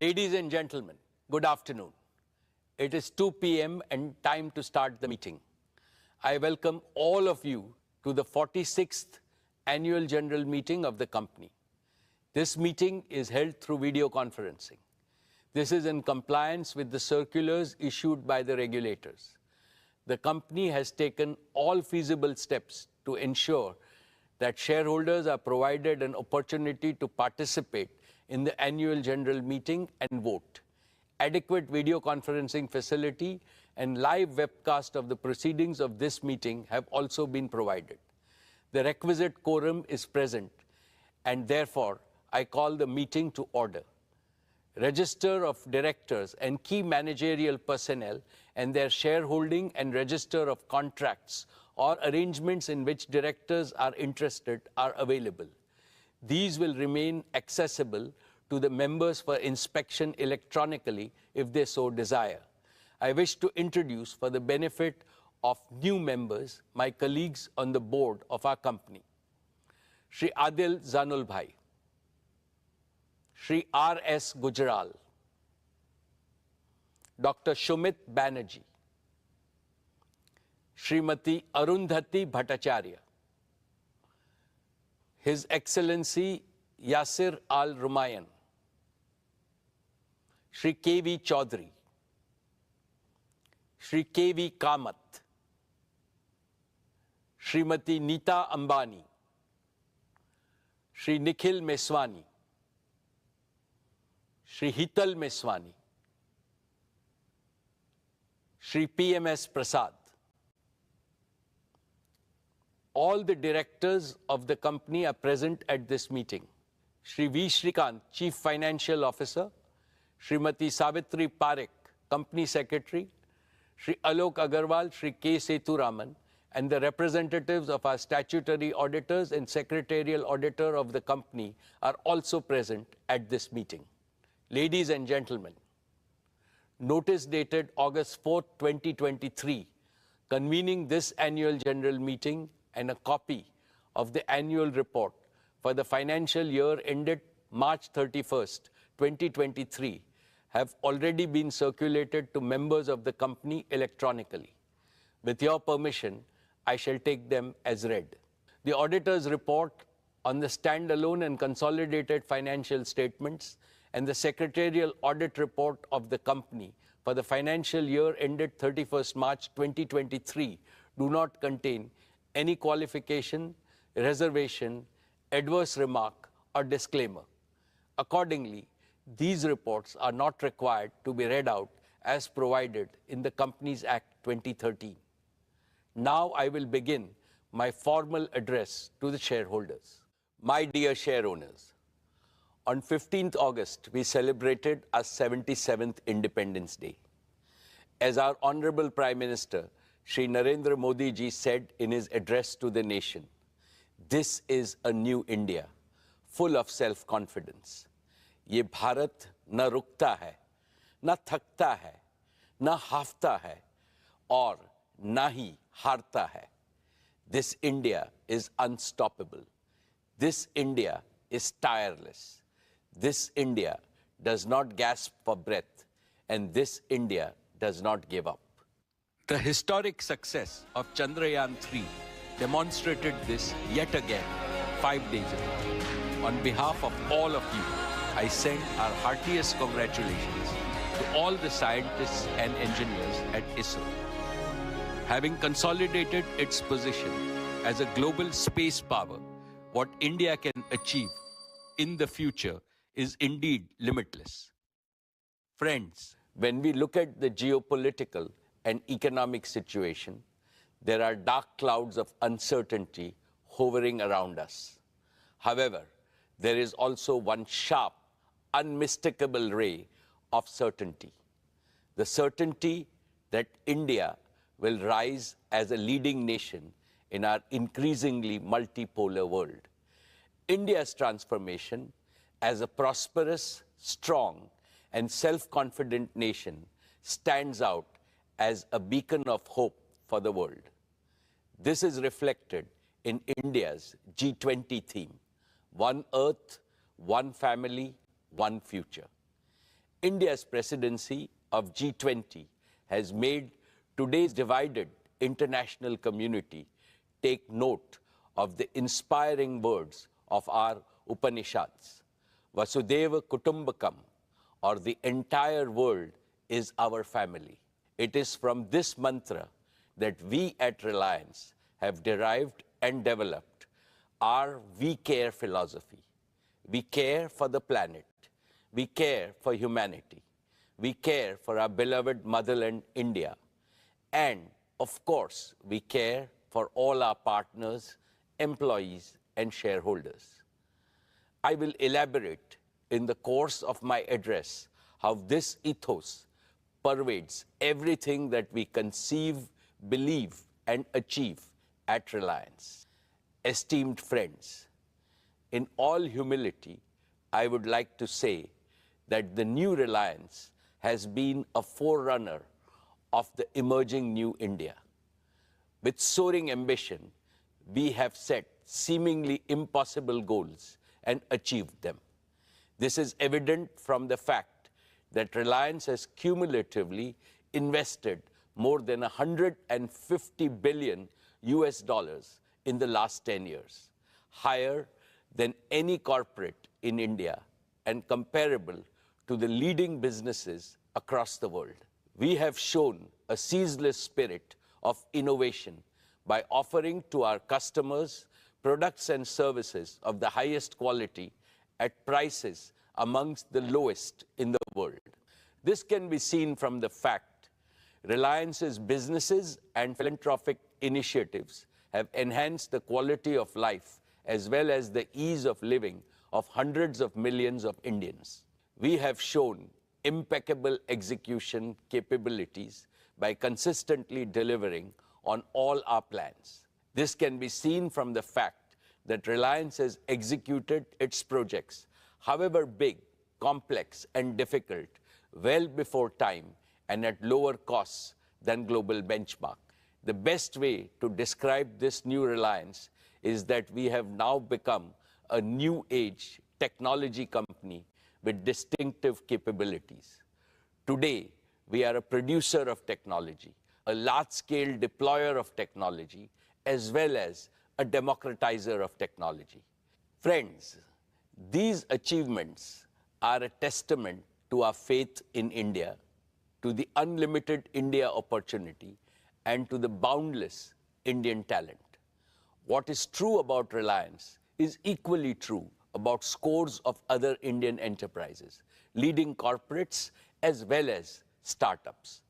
Ladies and gentlemen, good afternoon. It is 2 p.m. and time to start the meeting. I welcome all of you to the 46th Annual General Meeting of the company. This meeting is held through video conferencing. This is in compliance with the circulars issued by the regulators. The company has taken all feasible steps to ensure that shareholders are provided an opportunity to participate in the annual general meeting and vote. Adequate video conferencing facility and live webcast of the proceedings of this meeting have also been provided. The requisite quorum is present, and therefore I call the meeting to order. Register of directors and key managerial personnel and their shareholding and register of contracts or arrangements in which directors are interested are available. These will remain accessible to the members for inspection electronically if they so desire. I wish to introduce, for the benefit of new members, my colleagues on the board of our company. Shri Adil Zanul Bhai, Shri R.S. Gujral, Dr. Shumit Banerjee, Srimati Arundhati Bhattacharya, His Excellency Yasir Al Rumayyan, Shri K.V. Chaudhary, Shri K.V. Kamath, Srimati Neeta Ambani, Shri Nikhil Meswani, Shri Hital Meswani, Shri P.M.S. Prasad. All the directors of the company are present at this meeting. Shri V. Shrikant, Chief Financial Officer, Srimati Savitri Parekh, Company Secretary, Shri Alok Agarwal, Shri K. Sethuraman, and the representatives of our statutory auditors and secretarial auditor of the company are also present at this meeting. Ladies and gentlemen, notice dated August 4, 2023, convening this annual general meeting and a copy of the annual report for the financial year ended March 31st, 2023, have already been circulated to members of the company electronically. With your permission, I shall take them as read. The auditor's report on the standalone and consolidated financial statements and the secretarial audit report of the company for the financial year ended 31st March 2023 do not contain any qualification, reservation, adverse remark, or disclaimer. Accordingly, these reports are not required to be read out as provided in the Companies Act 2013. Now I will begin my formal address to the shareholders. My dear share owners, on 15th August, we celebrated our 77th Independence Day. As our Honorable Prime Minister, Shri Narendra Modi ji said in his address to the nation, this is a new India, full of self-confidence. ये भारत न रुकता है, न थकता है, न हाफता है, और न ही हारता है. This India is unstoppable. This India is tireless. This India does not gasp for breath, and this India does not give up. The historic success of Chandrayaan-3 demonstrated this yet again 5 days ago. On behalf of all of you, I send our heartiest congratulations to all the scientists and engineers at ISRO. Having consolidated its position as a global space power, what India can achieve in the future is indeed limitless. Friends, when we look at the geopolitical and economic situation, there are dark clouds of uncertainty hovering around us. However, there is also one sharp, unmistakable ray of certainty. The certainty that India will rise as a leading nation in our increasingly multipolar world. India's transformation as a prosperous, strong, and self-confident nation stands out as a beacon of hope for the world. This is reflected in India's G20 theme, One Earth, One Family, One Future. India's presidency of G20 has made today's divided international community take note of the inspiring words of our Upanishads. Vasudeva Kutumbakam, or the entire world is our family. It is from this mantra that we at Reliance have derived and developed our We Care philosophy. We care for the planet. We care for humanity. We care for our beloved motherland, India. And, of course, we care for all our partners, employees, and shareholders. I will elaborate in the course of my address how this ethos pervades everything that we conceive, believe, and achieve at Reliance. Esteemed friends, in all humility, I would like to say that the new Reliance has been a forerunner of the emerging new India. With soaring ambition, we have set seemingly impossible goals and achieved them. This is evident from the fact that Reliance has cumulatively invested more than 150 billion US dollars in the last 10 years, higher than any corporate in India and comparable to the leading businesses across the world. We have shown a ceaseless spirit of innovation by offering to our customers products and services of the highest quality at prices amongst the lowest in the world. This can be seen from the fact Reliance's businesses and philanthropic initiatives have enhanced the quality of life as well as the ease of living of hundreds of millions of Indians. We have shown impeccable execution capabilities by consistently delivering on all our plans. This can be seen from the fact that Reliance has executed its projects, however big, complex, and difficult, well before time and at lower costs than global benchmark. The best way to describe this new Reliance is that we have now become a new age technology company with distinctive capabilities. Today, we are a producer of technology, a large-scale deployer of technology, as well as a democratizer of technology. Friends, these achievements are a testament to our faith in India, to the unlimited India opportunity, and to the boundless Indian talent. What is true about Reliance is equally true about scores of other Indian enterprises, leading corporates as well as startups.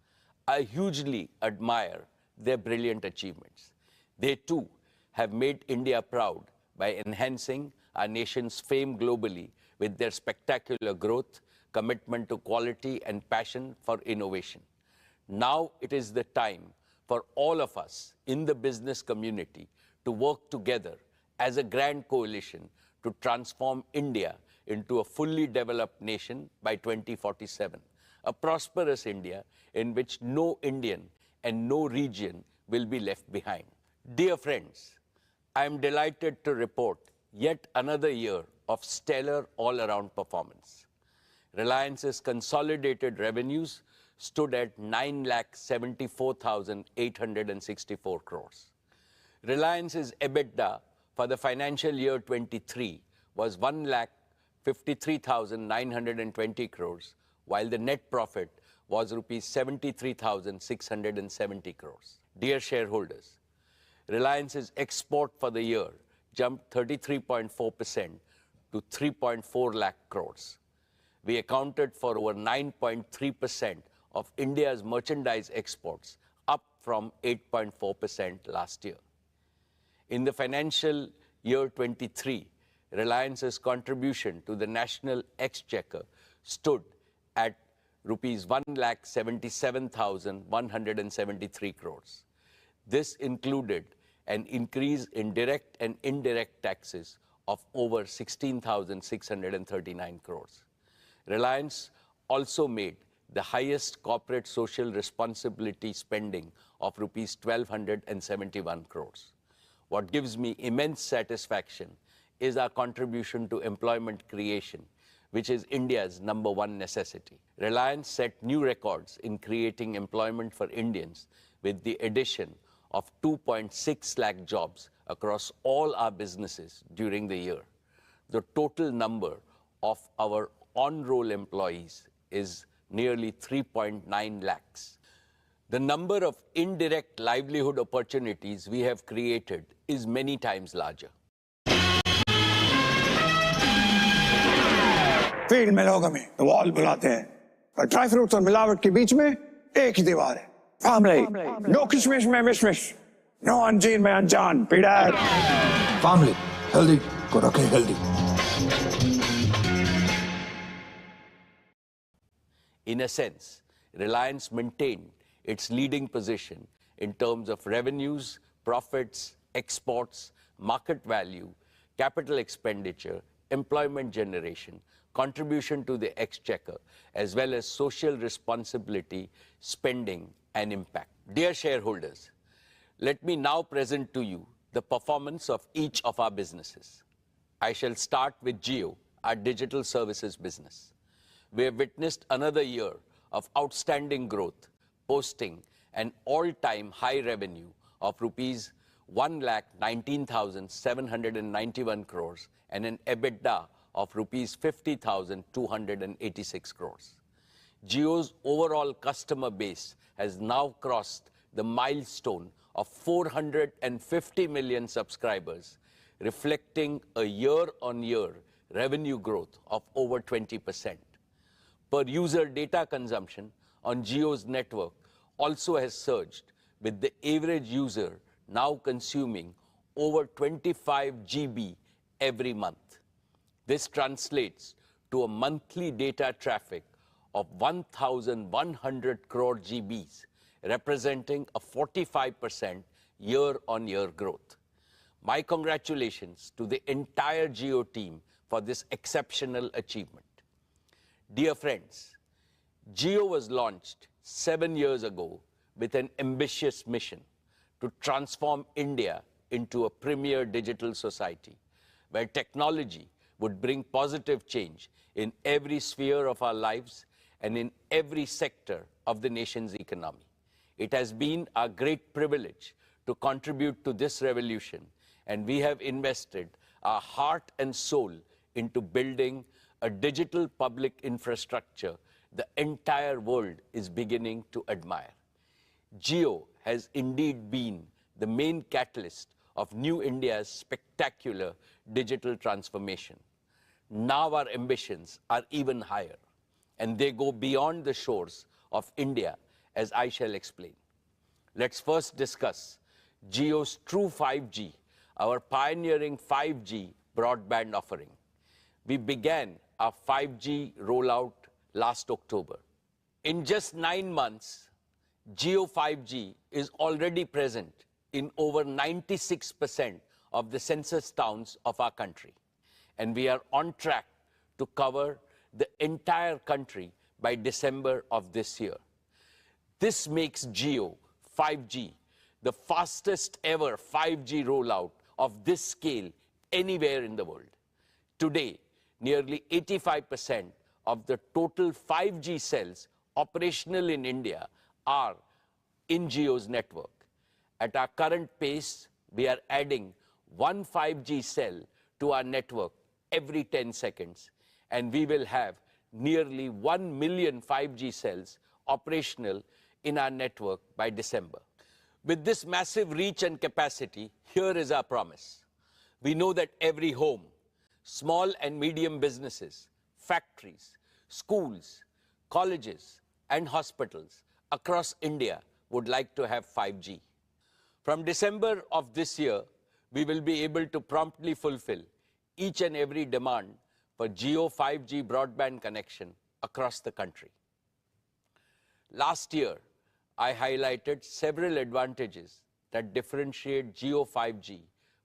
I hugely admire their brilliant achievements. They too have made India proud by enhancing our nation's fame globally with their spectacular growth, commitment to quality, and passion for innovation. Now it is the time for all of us in the business community to work together as a grand coalition to transform India into a fully developed nation by 2047, a prosperous India in which no Indian and no region will be left behind. Dear friends, I am delighted to report yet another year of stellar all-around performance. Reliance's consolidated revenues stood at 9,74,864 crores. Reliance's EBITDA for the financial year 23 was 1,53,920 crores, while the net profit was rupees 73,670 crores. Dear shareholders, Reliance's export for the year jumped 33.4% to 3.4 lakh crores. We accounted for over 9.3% of India's merchandise exports, up from 8.4% last year. In the financial year 23, Reliance's contribution to the national exchequer stood at rupees 1,77,173 crores. This included an increase in direct and indirect taxes of over 16,639 crores. Reliance also made the highest corporate social responsibility spending of rupees 1,271 crores. What gives me immense satisfaction is our contribution to employment creation, which is India's #1 necessity. Reliance set new records in creating employment for Indians with the addition of 2.6 lakh jobs across all our businesses during the year. The total number of our on-roll employees is nearly 3.9 lakhs. The number of indirect livelihood opportunities we have created is many times larger. Field में लोग हमें wall बुलाते हैं, पर dry fruits और मिलावट के बीच में एक ही दीवार है. फैमिली, नो किशमिश में मिशमिश, नो अंजीर में अनजान पीड़ा. फैमिली, हेल्दी को रखे healthy. In a sense, Reliance maintained its leading position in terms of revenues, profits, exports, market value, capital expenditure, employment generation, contribution to the exchequer, as well as social responsibility, spending, and impact. Dear shareholders, let me now present to you the performance of each of our businesses. I shall start with Jio, our digital services business. We have witnessed another year of outstanding growth, posting an all-time high revenue of rupees 1,19,791 crores and an EBITDA of rupees 50,286 crores. Jio's overall customer base has now crossed the milestone of 450 million subscribers, reflecting a year-on-year revenue growth of over 20%. Per user data consumption on Jio's network also has surged, with the average user now consuming over 25 GB every month. This translates to a monthly data traffic of 1,100 crore GBs, representing a 45% year-on-year growth. My congratulations to the entire Jio team for this exceptional achievement. Dear friends, Jio was launched 7 years ago with an ambitious mission to transform India into a premier digital society, where technology would bring positive change in every sphere of our lives and in every sector of the nation's economy. It has been our great privilege to contribute to this revolution, and we have invested our heart and soul into building a digital public infrastructure the entire world is beginning to admire. Jio has indeed been the main catalyst of New India's spectacular digital transformation. Now our ambitions are even higher, and they go beyond the shores of India, as I shall explain. Let's first discuss Jio's True 5G, our pioneering 5G broadband offering. We began our 5G rollout last October. In just 9 months, Jio 5G is already present in over 96% of the census towns of our country, and we are on track to cover the entire country by December of this year. This makes Jio 5G the fastest ever 5G rollout of this scale anywhere in the world. Today, nearly 85% of the total 5G cells operational in India are in Jio's network. At our current pace, we are adding one 5G cell to our network every 10 seconds, and we will have nearly 1 million 5G cells operational in our network by December. With this massive reach and capacity, here is our promise. We know that every home, small and medium businesses, factories, schools, colleges, and hospitals across India would like to have 5G. From December of this year, we will be able to promptly fulfill each and every demand for Jio 5G broadband connection across the country. Last year, I highlighted several advantages that differentiate Jio 5G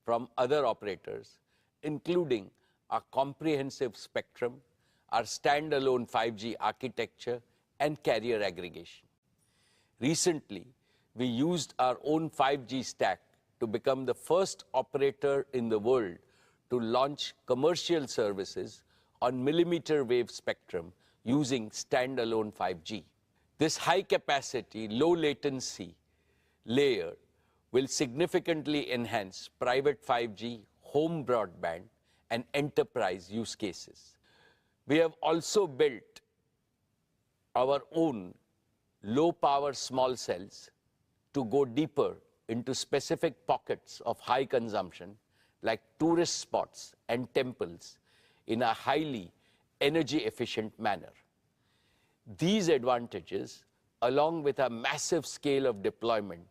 from other operators, including our comprehensive spectrum, our standalone 5G architecture, and carrier aggregation. Recently, we used our own 5G stack to become the first operator in the world to launch commercial services on millimeter wave spectrum using standalone 5G. This high capacity, low latency layer will significantly enhance private 5G, home broadband, and enterprise use cases. We have also built our own low power small cells to go deeper into specific pockets of high consumption like tourist spots and temples in a highly energy efficient manner. These advantages, along with a massive scale of deployment,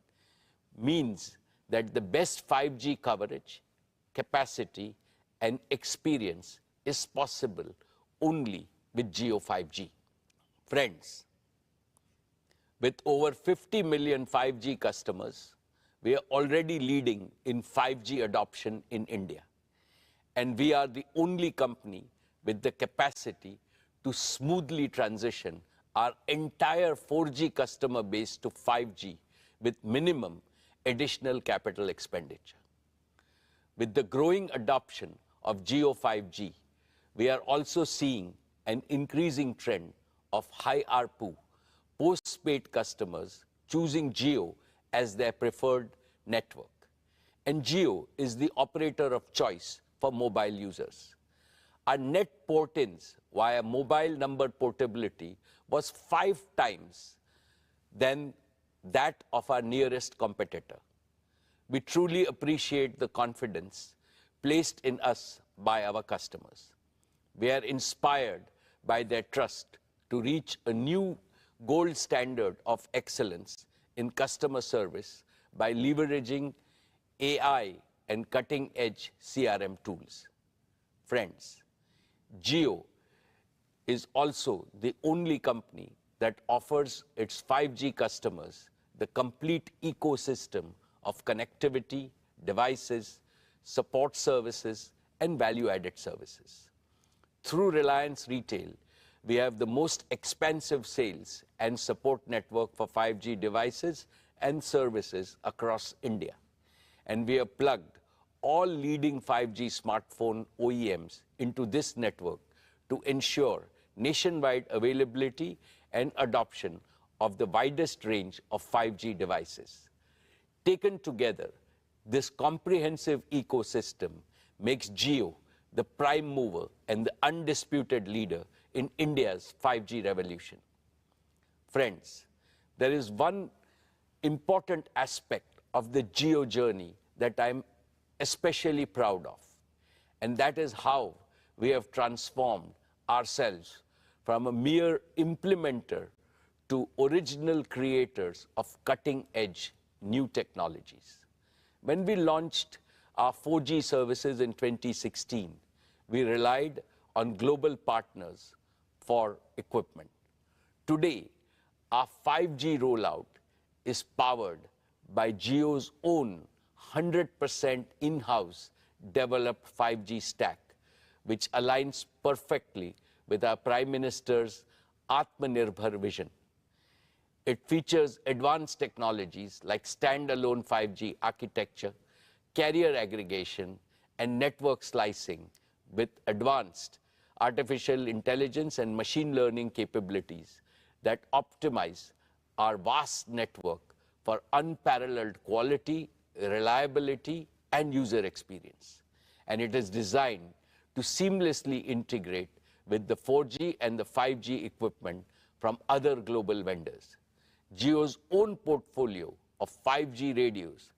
means that the best 5G coverage, capacity, and experience is possible only with Jio 5G. Friends, with over 50 million 5G customers, we are already leading in 5G adoption in India. And we are the only company with the capacity to smoothly transition our entire 4G customer base to 5G with minimum additional capital expenditure. With the growing adoption of Jio 5G, we are also seeing an increasing trend of high ARPU post-paid customers choosing Jio as their preferred network. And Jio is the operator of choice for mobile users. Our net port-ins via mobile number portability was 5 times than that of our nearest competitor. We truly appreciate the confidence placed in us by our customers. We are inspired by their trust to reach a new gold standard of excellence in customer service by leveraging AI and cutting-edge CRM tools. Friends, Jio is also the only company that offers its 5G customers the complete ecosystem of connectivity, devices, support services, and value-added services. Through Reliance Retail, we have the most expansive sales and support network for 5G devices and services across India. And we have plugged all leading 5G smartphone OEMs into this network to ensure nationwide availability and adoption of the widest range of 5G devices. Taken together, this comprehensive ecosystem makes Jio the prime mover and the undisputed leader in India's 5G revolution. Friends, there is one important aspect of the Jio journey that I'm especially proud of, and that is how we have transformed ourselves from a mere implementer to original creators of cutting-edge new technologies. When we launched our 4G services in 2016, we relied on global partners for equipment. Today, our 5G rollout is powered by Jio's own 100% in-house developed 5G stack, which aligns perfectly with our Prime Minister's Atmanirbhar vision. It features advanced technologies like standalone 5G architecture, carrier aggregation, and network slicing with advanced artificial intelligence and machine learning capabilities that optimize our vast network for unparalleled quality, reliability, and user experience. And it is designed to seamlessly integrate with the 4G and the 5G equipment from other global vendors. Jio's own portfolio of 5G radios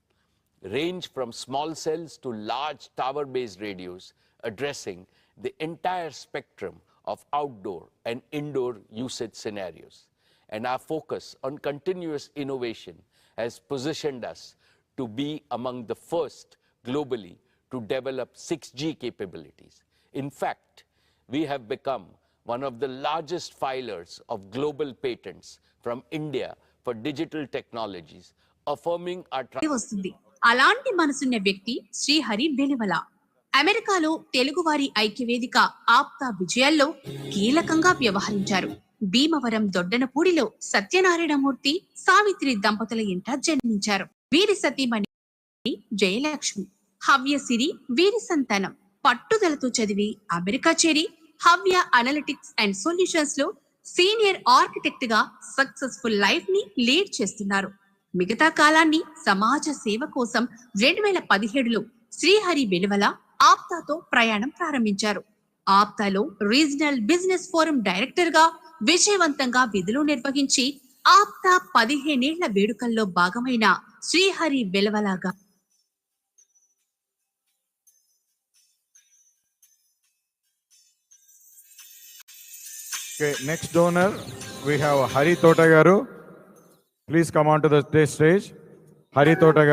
range from small cells to large tower-based radios, addressing the entire spectrum of outdoor and indoor usage scenarios. And our focus on continuous innovation has positioned us to be among the first globally to develop 6G capabilities. In fact, we have become one of the largest filers of global patents from India for digital technologies, affirming our trust. వస్తుంది. అలాంటి మనసున్న వ్యక్తి శ్రీహరి వెలివల. అమెరికాలో తెలుగువారి ఐక్యవేదిక ఆప్తా విజయాల్లో కీలకంగా వ్యవహరించారు. భీమవరం దొడ్డనపూడిలో సత్యనారాయణమూర్తి సావిత్రి దంపతుల ఇంట జన్మించారు. వీరి సతీమణి జయలక్ష్మి. హవ్యసిరి వీరి సంతానం. పట్టుదలతో చదివి అమెరికా చేరి హవ్య అనలిటిక్స్ అండ్ సొల్యూషన్స్ లో సీనియర్ ఆర్కిటెక్ట్ గా సక్సెస్ఫుల్ లైఫ్ ని లీడ్ చేస్తున్నారు. మిగతా కాలాన్ని సమాజ సేవ కోసం 2017లో శ్రీహరి వెలువల ఆప్తాతో ప్రయాణం ప్రారంభించారు. ఆప్తాలో రీజనల్ బిజినెస్ ఫోరం డైరెక్టర్ గా విజయవంతంగా విధులు నిర్వహించి ఆప్తా 15 ఏళ్ల వేడుకల్లో భాగమైన Srihari వెలువలగా Okay, next donor, we have Hari Totagaru. Please come on to the stage. Hari Totagaru.